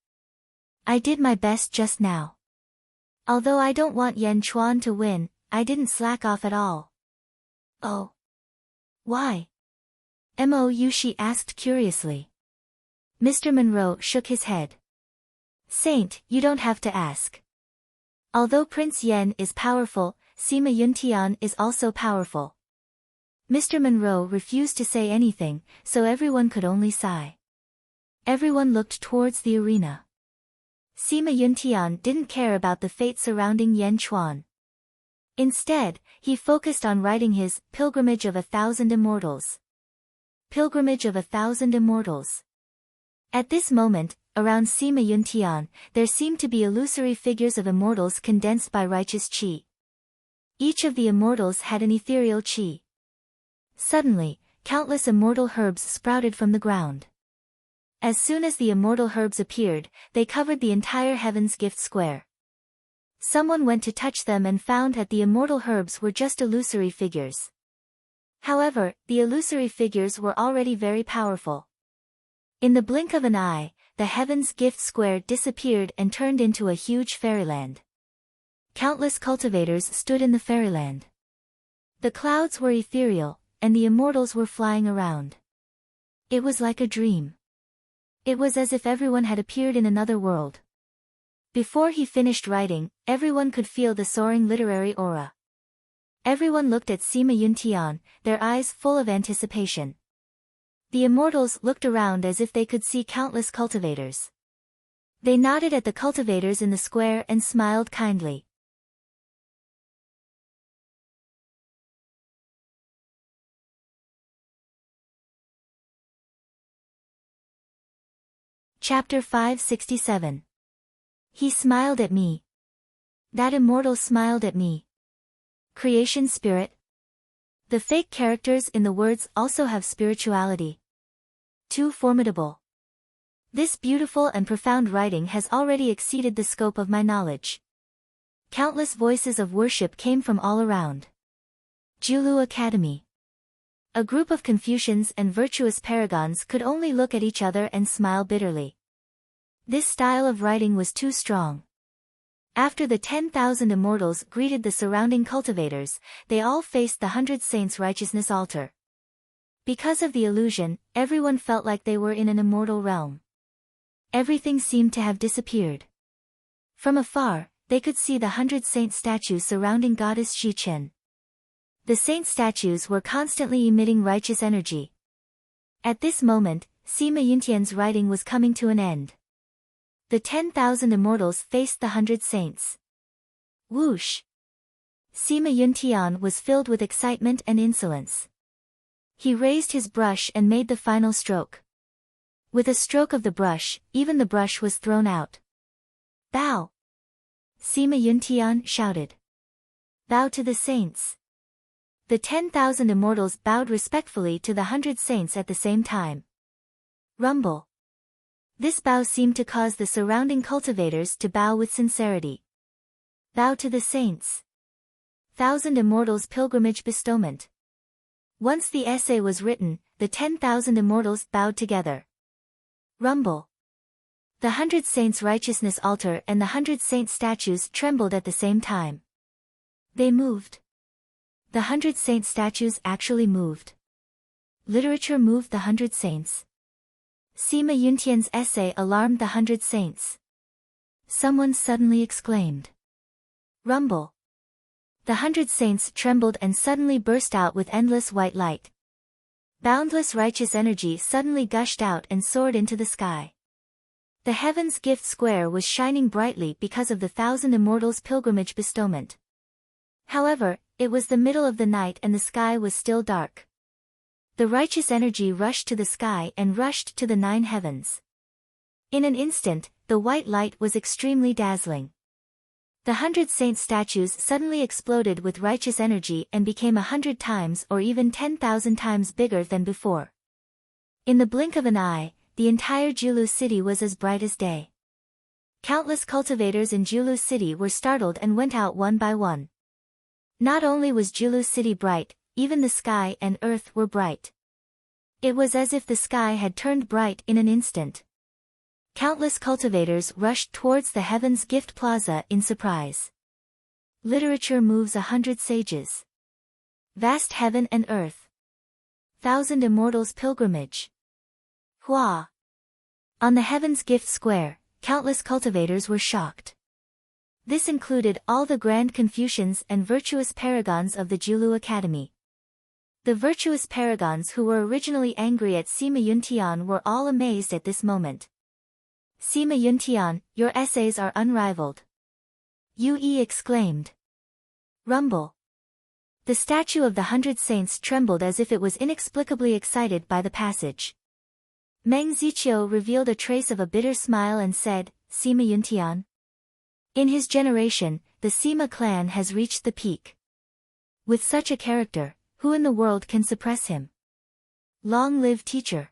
I did my best just now. Although I don't want Yan Chuan to win, I didn't slack off at all. Oh. Why? Mo Yushi asked curiously. Mr. Monroe shook his head. Saint, you don't have to ask. Although Prince Yan is powerful, Sima Yuntian is also powerful. Mr. Monroe refused to say anything, so everyone could only sigh. Everyone looked towards the arena. Sima Yuntian didn't care about the fate surrounding Yan Chuan. Instead, he focused on writing his Pilgrimage of 1,000 Immortals. Pilgrimage of 1,000 Immortals. At this moment, around Sima Yuntian, there seemed to be illusory figures of immortals condensed by righteous qi. Each of the immortals had an ethereal qi. Suddenly, countless immortal herbs sprouted from the ground. As soon as the immortal herbs appeared, they covered the entire Heaven's Gift Square. Someone went to touch them and found that the immortal herbs were just illusory figures. However, the illusory figures were already very powerful. In the blink of an eye, the Heaven's Gift Square disappeared and turned into a huge fairyland. Countless cultivators stood in the fairyland. The clouds were ethereal, and the immortals were flying around. It was like a dream. It was as if everyone had appeared in another world. Before he finished writing, everyone could feel the soaring literary aura. Everyone looked at Sima Yuntian, their eyes full of anticipation. The immortals looked around as if they could see countless cultivators. They nodded at the cultivators in the square and smiled kindly. Chapter 567. He smiled at me. That immortal smiled at me. Creation spirit. The fake characters in the words also have spirituality. Too formidable. This beautiful and profound writing has already exceeded the scope of my knowledge. Countless voices of worship came from all around. Julu Academy. A group of Confucians and virtuous paragons could only look at each other and smile bitterly. This style of writing was too strong. After the 10,000 immortals greeted the surrounding cultivators, they all faced the 100 saints' righteousness altar. Because of the illusion, everyone felt like they were in an immortal realm. Everything seemed to have disappeared. From afar, they could see the 100 saint statues surrounding goddess Xichen. The saint statues were constantly emitting righteous energy. At this moment, Sima Yuntian's writing was coming to an end. The 10,000 immortals faced the 100 saints. Whoosh! Sima Yuntian was filled with excitement and insolence. He raised his brush and made the final stroke. With a stroke of the brush, even the brush was thrown out. Bow! Sima Yuntian shouted. Bow to the saints. The 10,000 immortals bowed respectfully to the 100 saints at the same time. Rumble! This bow seemed to cause the surrounding cultivators to bow with sincerity. Bow to the saints. 1,000 immortals pilgrimage bestowment. Once the essay was written, the 10,000 immortals bowed together. Rumble. The 100 saints' righteousness altar and the 100 saint statues trembled at the same time. They moved. The 100 saint statues actually moved. Literature moved the 100 saints. Sima Yuntian's essay alarmed the 100 saints. Someone suddenly exclaimed. Rumble. The 100 saints trembled and suddenly burst out with endless white light. Boundless righteous energy suddenly gushed out and soared into the sky. The Heaven's Gift Square was shining brightly because of the 1,000 immortals pilgrimage bestowment. However, it was the middle of the night and the sky was still dark. The righteous energy rushed to the sky and rushed to the 9 heavens. In an instant, the white light was extremely dazzling. The 100 saint statues suddenly exploded with righteous energy and became 100 times or even 10,000 times bigger than before. In the blink of an eye, the entire Julu city was as bright as day. Countless cultivators in Julu city were startled and went out one by one. Not only was Julu city bright, even the sky and earth were bright. It was as if the sky had turned bright in an instant. Countless cultivators rushed towards the Heaven's Gift Plaza in surprise. Literature moves 100 sages. Vast heaven and earth. 1,000 immortals pilgrimage. Hua! On the Heaven's Gift Square, countless cultivators were shocked. This included all the grand Confucians and virtuous paragons of the Julu Academy. The virtuous paragons who were originally angry at Sima Yuntian were all amazed at this moment. Sima Yuntian, your essays are unrivaled. Yue exclaimed. Rumble. The statue of the 100 Saints trembled as if it was inexplicably excited by the passage. Meng Ziqiu revealed a trace of a bitter smile and said, Sima Yuntian. In his generation, the Sima clan has reached the peak. With such a character, who in the world can suppress him? Long live teacher!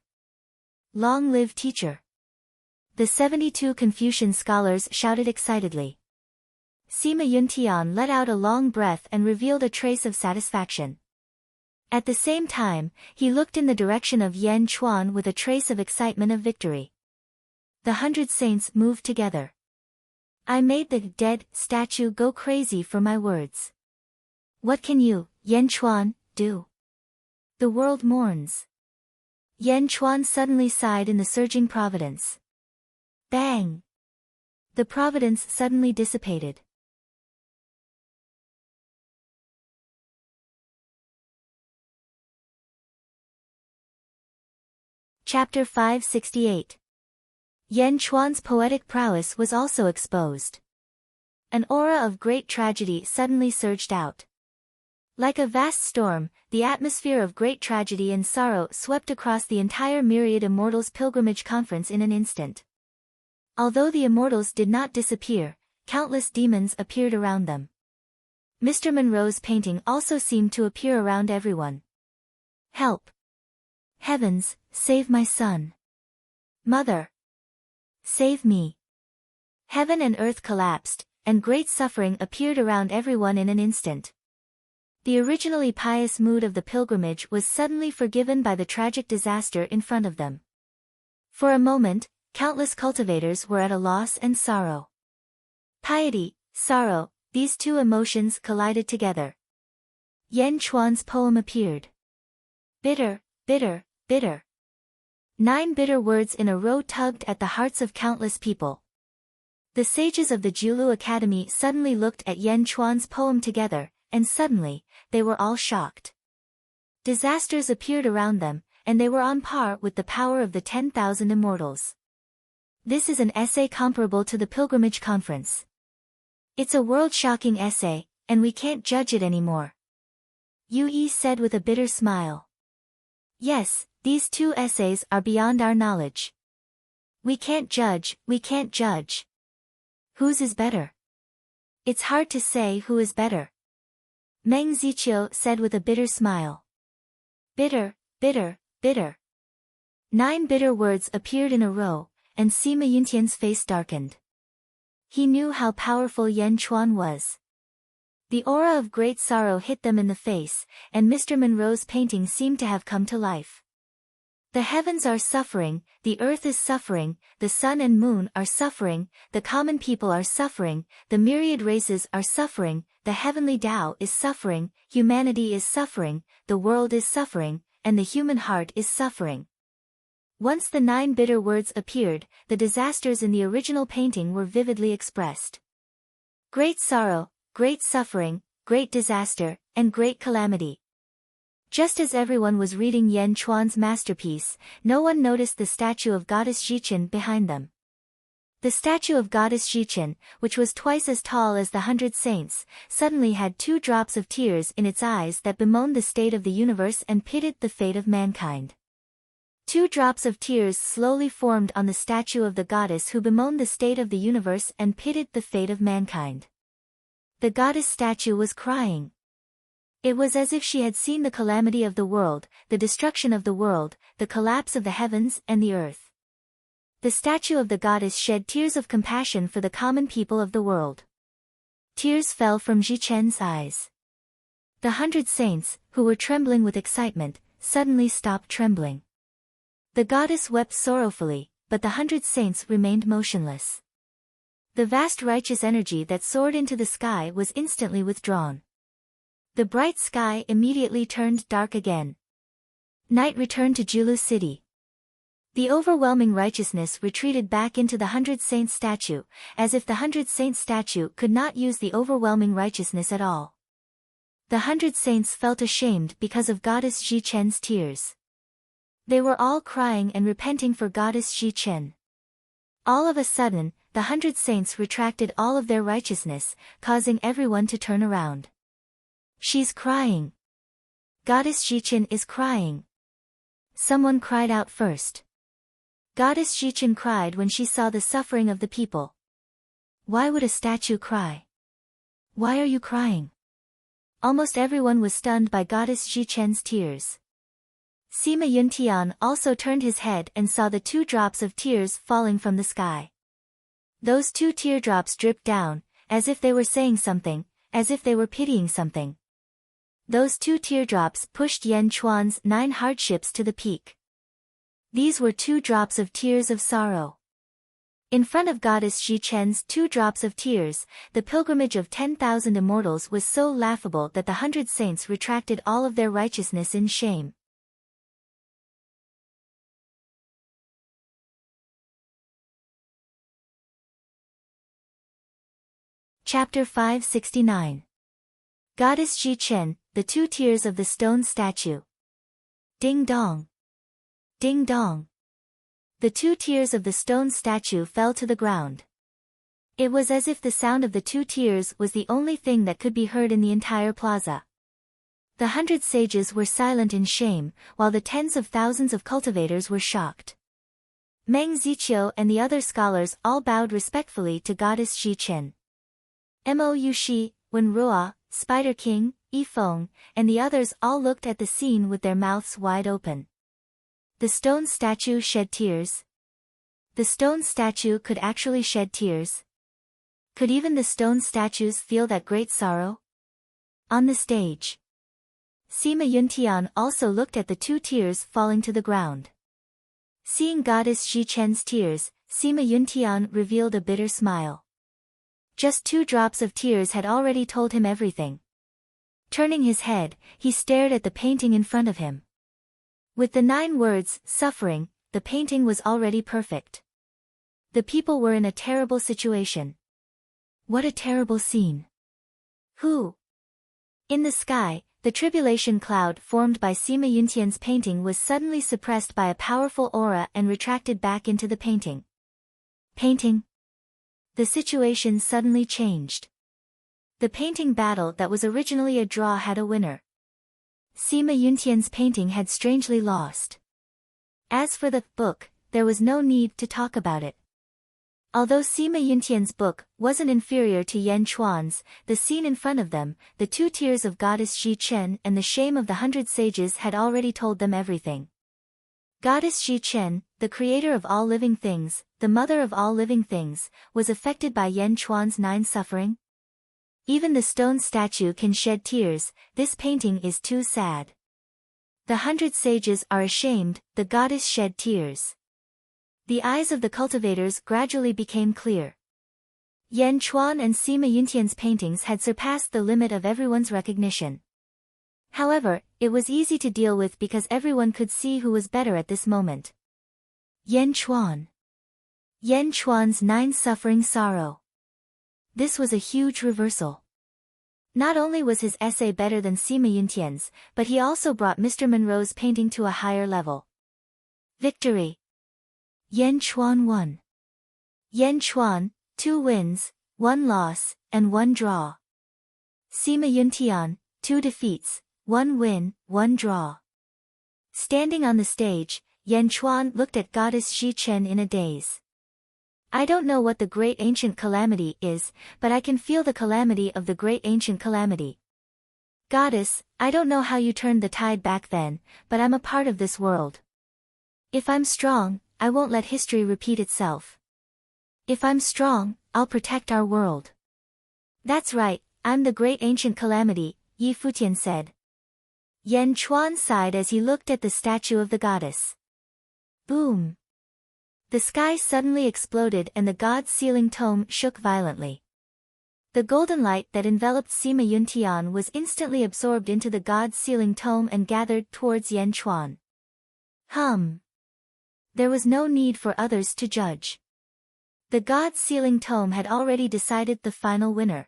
Long live teacher! The 72 Confucian scholars shouted excitedly. Sima Yuntian let out a long breath and revealed a trace of satisfaction. At the same time, he looked in the direction of Yan Chuan with a trace of excitement of victory. The 100 Saints moved together. I made the dead statue go crazy for my words. What can you, Yan Chuan, do? The world mourns. Yan Chuan suddenly sighed in the surging providence. Bang! The providence suddenly dissipated. Chapter 568. Yan Chuan's poetic prowess was also exposed. An aura of great tragedy suddenly surged out. Like a vast storm, the atmosphere of great tragedy and sorrow swept across the entire myriad Immortals pilgrimage conference in an instant. Although the Immortals did not disappear, countless demons appeared around them. Mr. Monroe's painting also seemed to appear around everyone. Help! Heavens, save my son! Mother! Save me! Heaven and earth collapsed, and great suffering appeared around everyone in an instant. The originally pious mood of the pilgrimage was suddenly forgiven by the tragic disaster in front of them. For a moment, countless cultivators were at a loss and sorrow. Piety, sorrow, these two emotions collided together. Yan Chuan's poem appeared. Bitter, bitter, bitter. 9 bitter words in a row tugged at the hearts of countless people. The sages of the Jiulu Academy suddenly looked at Yan Chuan's poem together, and suddenly, they were all shocked. Disasters appeared around them, and they were on par with the power of the 10,000 Immortals. This is an essay comparable to the pilgrimage conference. It's a world-shocking essay, and we can't judge it anymore. Yu said with a bitter smile. Yes, these two essays are beyond our knowledge. We can't judge, we can't judge. Whose is better? It's hard to say who is better. Meng Ziqiu said with a bitter smile. Bitter, bitter, bitter. 9 bitter words appeared in a row, and Sima Yuntian's face darkened. He knew how powerful Yan Chuan was. The aura of great sorrow hit them in the face, and Mr. Monroe's painting seemed to have come to life. The heavens are suffering, the earth is suffering, the sun and moon are suffering, the common people are suffering, the myriad races are suffering, the heavenly Tao is suffering, humanity is suffering, the world is suffering, and the human heart is suffering. Once the 9 bitter words appeared, the disasters in the original painting were vividly expressed. Great sorrow, great suffering, great disaster, and great calamity. Just as everyone was reading Yan Chuan's masterpiece, no one noticed the statue of Goddess Jichen behind them. The statue of Goddess Jichen, which was twice as tall as the 100 Saints, suddenly had 2 drops of tears in its eyes that bemoaned the state of the universe and pitied the fate of mankind. 2 drops of tears slowly formed on the statue of the goddess who bemoaned the state of the universe and pitied the fate of mankind. The goddess statue was crying. It was as if she had seen the calamity of the world, the destruction of the world, the collapse of the heavens and the earth. The statue of the goddess shed tears of compassion for the common people of the world. Tears fell from Jichen's eyes. The 100 Saints, who were trembling with excitement, suddenly stopped trembling. The goddess wept sorrowfully, but the 100 Saints remained motionless. The vast righteous energy that soared into the sky was instantly withdrawn. The bright sky immediately turned dark again. Night returned to Jiulu city. The overwhelming righteousness retreated back into the 100 Saints statue, as if the 100 Saints statue could not use the overwhelming righteousness at all. The 100 Saints felt ashamed because of Goddess Jichen's tears. They were all crying and repenting for Goddess Jichen. All of a sudden, the 100 Saints retracted all of their righteousness, causing everyone to turn around. She's crying. Goddess Jichen is crying. Someone cried out first. Goddess Jichen cried when she saw the suffering of the people. Why would a statue cry? Why are you crying? Almost everyone was stunned by Goddess Jichen's tears. Sima Yuntian also turned his head and saw the 2 drops of tears falling from the sky. Those 2 teardrops dripped down, as if they were saying something, as if they were pitying something. Those 2 teardrops pushed Yan Chuan's 9 hardships to the peak. These were 2 drops of tears of sorrow. In front of Goddess Jichen's 2 drops of tears, the pilgrimage of 10,000 immortals was so laughable that the 100 saints retracted all of their righteousness in shame. Chapter 569. Goddess Jichen, the 2 tears of the stone statue. Ding dong. Ding dong. The 2 tears of the stone statue fell to the ground. It was as if the sound of the 2 tears was the only thing that could be heard in the entire plaza. The 100 sages were silent in shame, while the tens of thousands of cultivators were shocked. Meng Ziqiu and the other scholars all bowed respectfully to Goddess Jichen. Mo Yushi, Wen Ruo, Spider King, Yifeng, and the others all looked at the scene with their mouths wide open. The stone statue shed tears. The stone statue could actually shed tears. Could even the stone statues feel that great sorrow? On the stage, Sima Yuntian also looked at the 2 tears falling to the ground. Seeing Goddess Jichen's tears, Sima Yuntian revealed a bitter smile. Just 2 drops of tears had already told him everything. Turning his head, he stared at the painting in front of him. With the 9 words, suffering, the painting was already perfect. The people were in a terrible situation. What a terrible scene. Who? In the sky, the tribulation cloud formed by Sima Yuntian's painting was suddenly suppressed by a powerful aura and retracted back into the painting. Painting? The situation suddenly changed. The painting battle that was originally a draw had a winner. Sima Yuntian's painting had strangely lost. As for the book, there was no need to talk about it. Although Sima Yuntian's book wasn't inferior to Yan Chuan's, the scene in front of them, the 2 tears of Goddess Jichen and the shame of the 100 sages had already told them everything. Goddess Jichen, the creator of all living things, the mother of all living things, was affected by Yan Chuan's 9 suffering? Even the stone statue can shed tears, this painting is too sad. The 100 sages are ashamed, the goddess shed tears. The eyes of the cultivators gradually became clear. Yan Chuan and Sima Yuntian's paintings had surpassed the limit of everyone's recognition. However, it was easy to deal with because everyone could see who was better at this moment. Yan Chuan. Yan Chuan's 9 suffering sorrow. This was a huge reversal. Not only was his essay better than Sima Yuntian's, but he also brought Mr. Monroe's painting to a higher level. Victory. Yan Chuan won. Yan Chuan, 2 wins, 1 loss, and 1 draw. Sima Yuntian, 2 defeats, 1 win, 1 draw. Standing on the stage, Yan Chuan looked at Goddess Jichen in a daze. I don't know what the great ancient calamity is, but I can feel the calamity of the great ancient calamity. Goddess, I don't know how you turned the tide back then, but I'm a part of this world. If I'm strong, I won't let history repeat itself. If I'm strong, I'll protect our world. That's right, I'm the great ancient calamity, Yi Futian said. Yan Chuan sighed as he looked at the statue of the goddess. Boom! The sky suddenly exploded and the god's sealing tome shook violently. The golden light that enveloped Sima Yuntian was instantly absorbed into the god's sealing tome and gathered towards Yan Chuan. There was no need for others to judge. The god's sealing tome had already decided the final winner.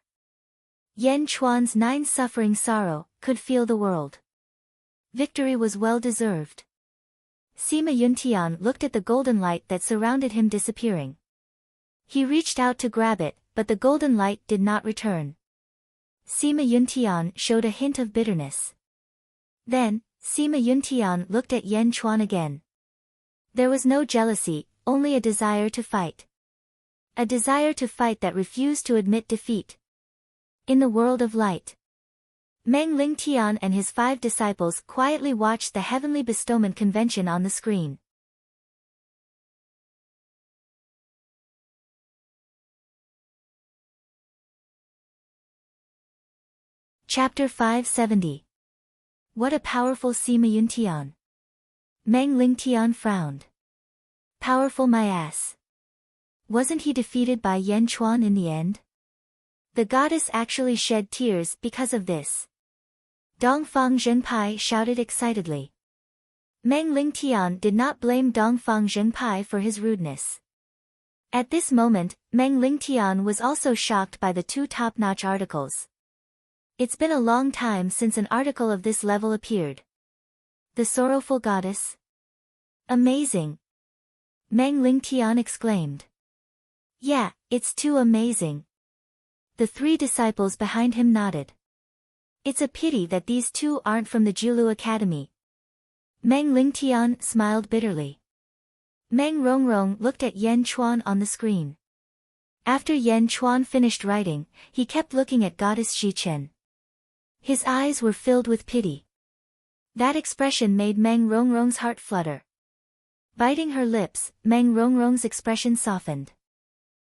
Yan Chuan's 9 suffering sorrow could feel the world. Victory was well deserved. Sima Yuntian looked at the golden light that surrounded him disappearing. He reached out to grab it, but the golden light did not return. Sima Yuntian showed a hint of bitterness. Then, Sima Yuntian looked at Yan Chuan again. There was no jealousy, only a desire to fight. A desire to fight that refused to admit defeat. In the world of light, Meng Lingtian and his 5 disciples quietly watched the heavenly bestowment convention on the screen. Chapter 570. What a powerful Sima Yuntian. Meng Lingtian frowned. Powerful my ass. Wasn't he defeated by Yan Chuan in the end? The goddess actually shed tears because of this. Dongfang Zhenpai shouted excitedly. Meng Lingtian did not blame Dongfang Zhenpai for his rudeness. At this moment, Meng Lingtian was also shocked by the 2 top-notch articles. It's been a long time since an article of this level appeared. The sorrowful goddess? Amazing! Meng Lingtian exclaimed. Yeah, it's too amazing. The 3 disciples behind him nodded. It's a pity that these 2 aren't from the Julu Academy. Meng Lingtian smiled bitterly. Meng Rongrong looked at Yan Chuan on the screen. After Yan Chuan finished writing, he kept looking at goddess Xichen. His eyes were filled with pity. That expression made Meng Rongrong's heart flutter. Biting her lips, Meng Rongrong's expression softened.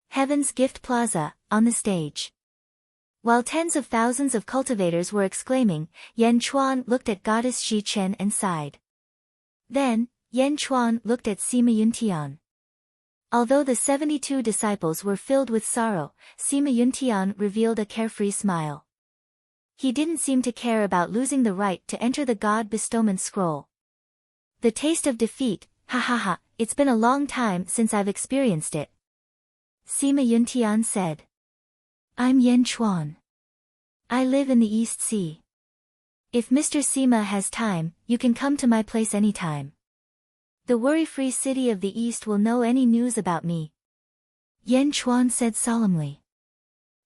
Heaven's Gift Plaza, on the stage. While tens of thousands of cultivators were exclaiming, Yan Chuan looked at goddess Xichen and sighed. Then, Yan Chuan looked at Sima Yuntian. Although the 72 disciples were filled with sorrow, Sima Yuntian revealed a carefree smile. He didn't seem to care about losing the right to enter the God Bestowment Scroll. The taste of defeat, ha ha ha, it's been a long time since I've experienced it. Sima Yuntian said. I'm Yan Chuan. I live in the East Sea. If Mr. Sima has time, you can come to my place anytime. The worry-free city of the East will know any news about me. Yan Chuan said solemnly.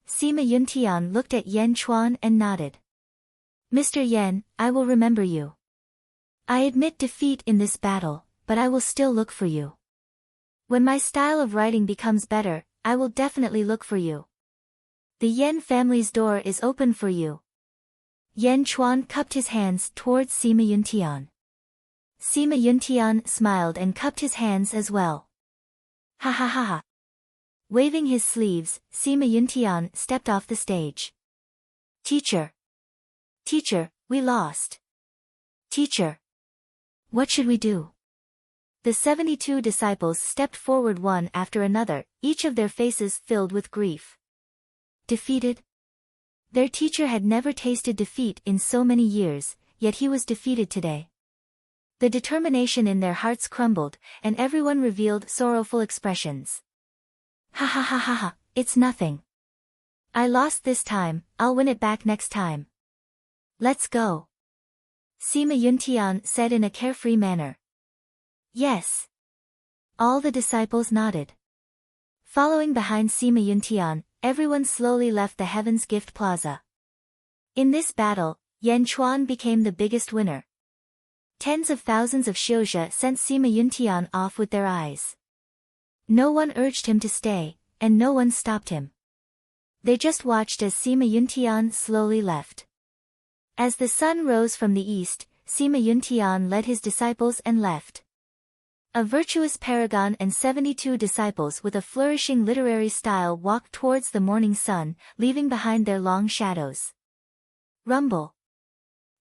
Sima Yuntian looked at Yan Chuan and nodded. Mr. Yan, I will remember you. I admit defeat in this battle, but I will still look for you. When my style of writing becomes better, I will definitely look for you. The Yan family's door is open for you. Yan Chuan cupped his hands towards Sima Yuntian. Sima Yuntian smiled and cupped his hands as well. Ha ha ha ha. Waving his sleeves, Sima Yuntian stepped off the stage. Teacher! Teacher, we lost. Teacher! What should we do? The 72 disciples stepped forward one after another, each of their faces filled with grief. Defeated? Their teacher had never tasted defeat in so many years, yet he was defeated today. The determination in their hearts crumbled, and everyone revealed sorrowful expressions. Ha ha ha ha ha, it's nothing. I lost this time, I'll win it back next time. Let's go. Sima Yuntian said in a carefree manner. Yes. All the disciples nodded. Following behind Sima Yuntian, everyone slowly left the Heaven's Gift Plaza. In this battle, Yan Chuan became the biggest winner. Tens of thousands of Xiuzhe sent Sima Yuntian off with their eyes. No one urged him to stay, and no one stopped him. They just watched as Sima Yuntian slowly left. As the sun rose from the east, Sima Yuntian led his disciples and left. A virtuous paragon and 72 disciples with a flourishing literary style walked towards the morning sun, leaving behind their long shadows. Rumble.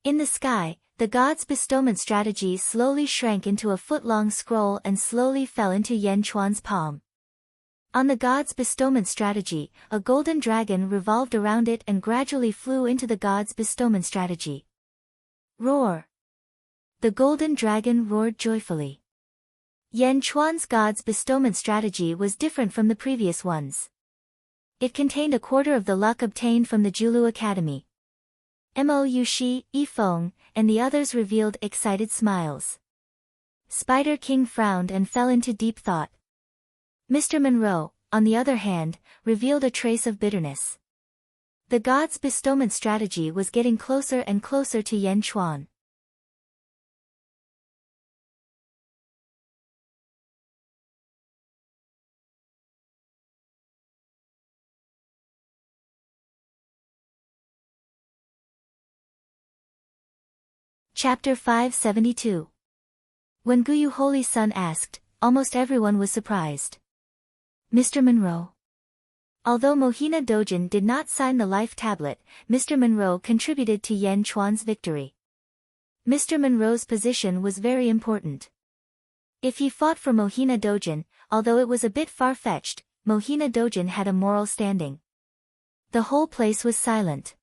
In the sky, the god's bestowment strategy slowly shrank into a foot-long scroll and slowly fell into Yan Chuan's palm. On the god's bestowment strategy, a golden dragon revolved around it and gradually flew into the god's bestowment strategy. Roar! The golden dragon roared joyfully. Yan Chuan's god's bestowment strategy was different from the previous ones. It contained a quarter of the luck obtained from the Julu Academy. Mo Yushi, Yifeng, and the others revealed excited smiles. Spider King frowned and fell into deep thought. Mr. Monroe, on the other hand, revealed a trace of bitterness. The god's bestowment strategy was getting closer and closer to Yan Chuan. Chapter 572. When Guyu Holy Sun asked, almost everyone was surprised. Mr. Monroe. Although Mohina Dojin did not sign the life tablet, Mr. Monroe contributed to Yan Chuan's victory. Mr. Monroe's position was very important. If he fought for Mohina Dojin, although it was a bit far-fetched, Mohina Dojin had a moral standing. The whole place was silent.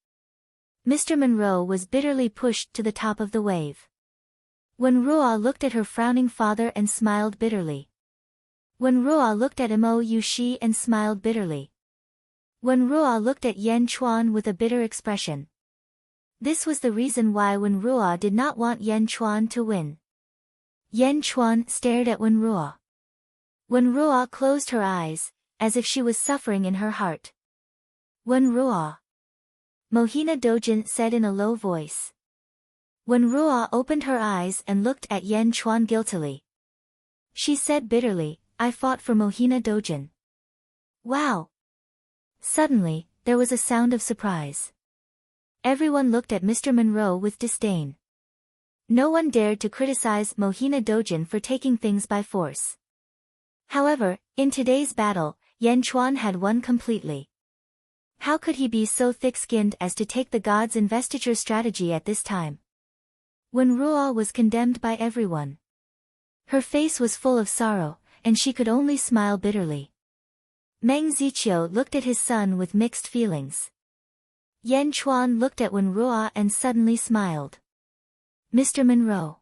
Mr. Monroe was bitterly pushed to the top of the wave. When Ruo looked at her frowning father and smiled bitterly. When Ruo looked at Mo Yushi and smiled bitterly. When Ruo looked at Yan Chuan with a bitter expression. This was the reason why Wen Ruo did not want Yan Chuan to win. Yan Chuan stared at Wen Ruo. Wen Ruo closed her eyes, as if she was suffering in her heart. Wen Ruo. Mohina Dojin said in a low voice. Wen Ruo opened her eyes and looked at Yan Chuan guiltily. She said bitterly, I fought for Mohina Dojin. Wow! Suddenly, there was a sound of surprise. Everyone looked at Mr. Monroe with disdain. No one dared to criticize Mohina Dojin for taking things by force. However, in today's battle, Yan Chuan had won completely. How could he be so thick-skinned as to take the god's investiture strategy at this time? When Ruo was condemned by everyone. Her face was full of sorrow, and she could only smile bitterly. Meng Ziqiu looked at his son with mixed feelings. Yan Chuan looked at Wen Ruo and suddenly smiled. Mr. Monroe.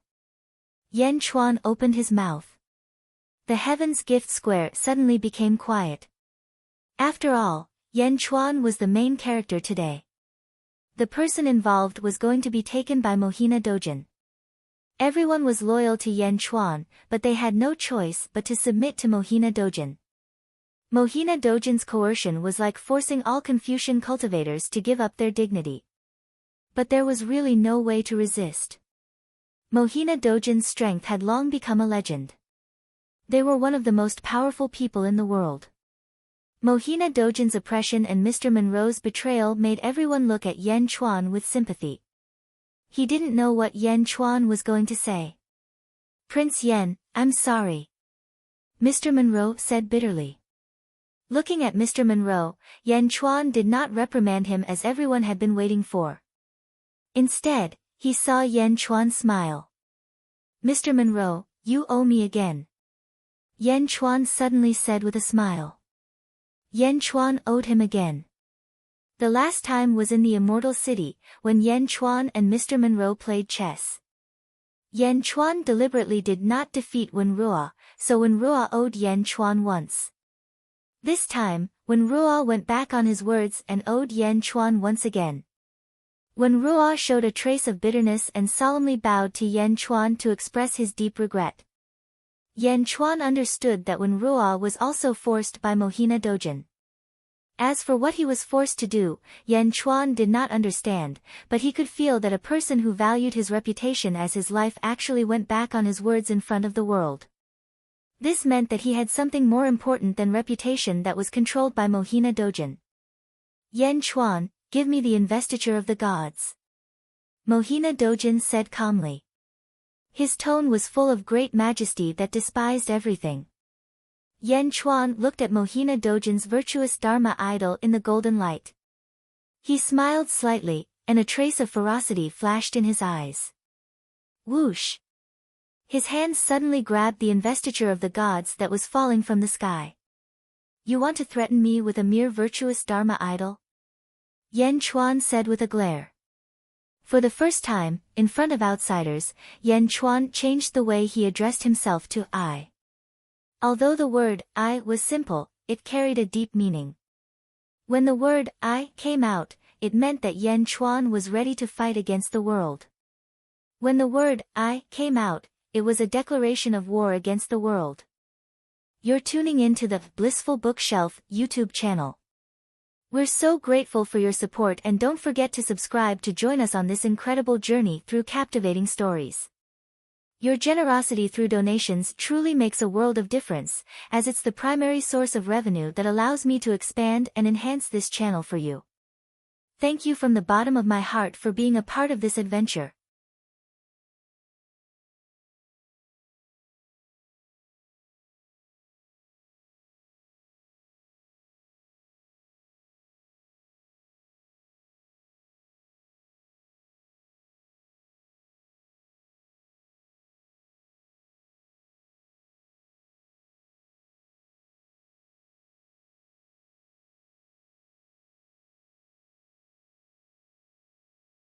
Yan Chuan opened his mouth. The Heaven's Gift Square suddenly became quiet. After all, Yan Chuan was the main character today. The person involved was going to be taken by Mohina Dojin. Everyone was loyal to Yan Chuan, but they had no choice but to submit to Mohina Dojin. Mohina Dojin's coercion was like forcing all Confucian cultivators to give up their dignity. But there was really no way to resist. Mohina Dojin's strength had long become a legend. They were one of the most powerful people in the world. Mohina Dojin's oppression and Mr. Monroe's betrayal made everyone look at Yan Chuan with sympathy. He didn't know what Yan Chuan was going to say. Prince Yan, I'm sorry. Mr. Monroe said bitterly. Looking at Mr. Monroe, Yan Chuan did not reprimand him as everyone had been waiting for. Instead, he saw Yan Chuan smile. Mr. Monroe, you owe me again. Yan Chuan suddenly said with a smile. Yan Chuan owed him again. The last time was in the Immortal City, when Yan Chuan and Mr. Monroe played chess. Yan Chuan deliberately did not defeat Wen Ruo, so Wen Ruo owed Yan Chuan once. This time, Wen Ruo went back on his words and owed Yan Chuan once again. Wen Ruo showed a trace of bitterness and solemnly bowed to Yan Chuan to express his deep regret. Yan Chuan understood that Wen Ruo was also forced by Mohina Dojin. As for what he was forced to do, Yan Chuan did not understand, but he could feel that a person who valued his reputation as his life actually went back on his words in front of the world. This meant that he had something more important than reputation that was controlled by Mohina Dojin. Yan Chuan, give me the investiture of the gods. Mohina Dojin said calmly. His tone was full of great majesty that despised everything. Yan Chuan looked at Mohina Dojin's virtuous Dharma idol in the golden light. He smiled slightly, and a trace of ferocity flashed in his eyes. Whoosh! His hands suddenly grabbed the investiture of the gods that was falling from the sky. You want to threaten me with a mere virtuous Dharma idol? Yan Chuan said with a glare. For the first time, in front of outsiders, Yan Chuan changed the way he addressed himself to I. Although the word I was simple, it carried a deep meaning. When the word I came out, it meant that Yan Chuan was ready to fight against the world. When the word I came out, it was a declaration of war against the world. You're tuning in to the Blissful Bookshelf YouTube channel. We're so grateful for your support, and don't forget to subscribe to join us on this incredible journey through captivating stories. Your generosity through donations truly makes a world of difference, as it's the primary source of revenue that allows me to expand and enhance this channel for you. Thank you from the bottom of my heart for being a part of this adventure.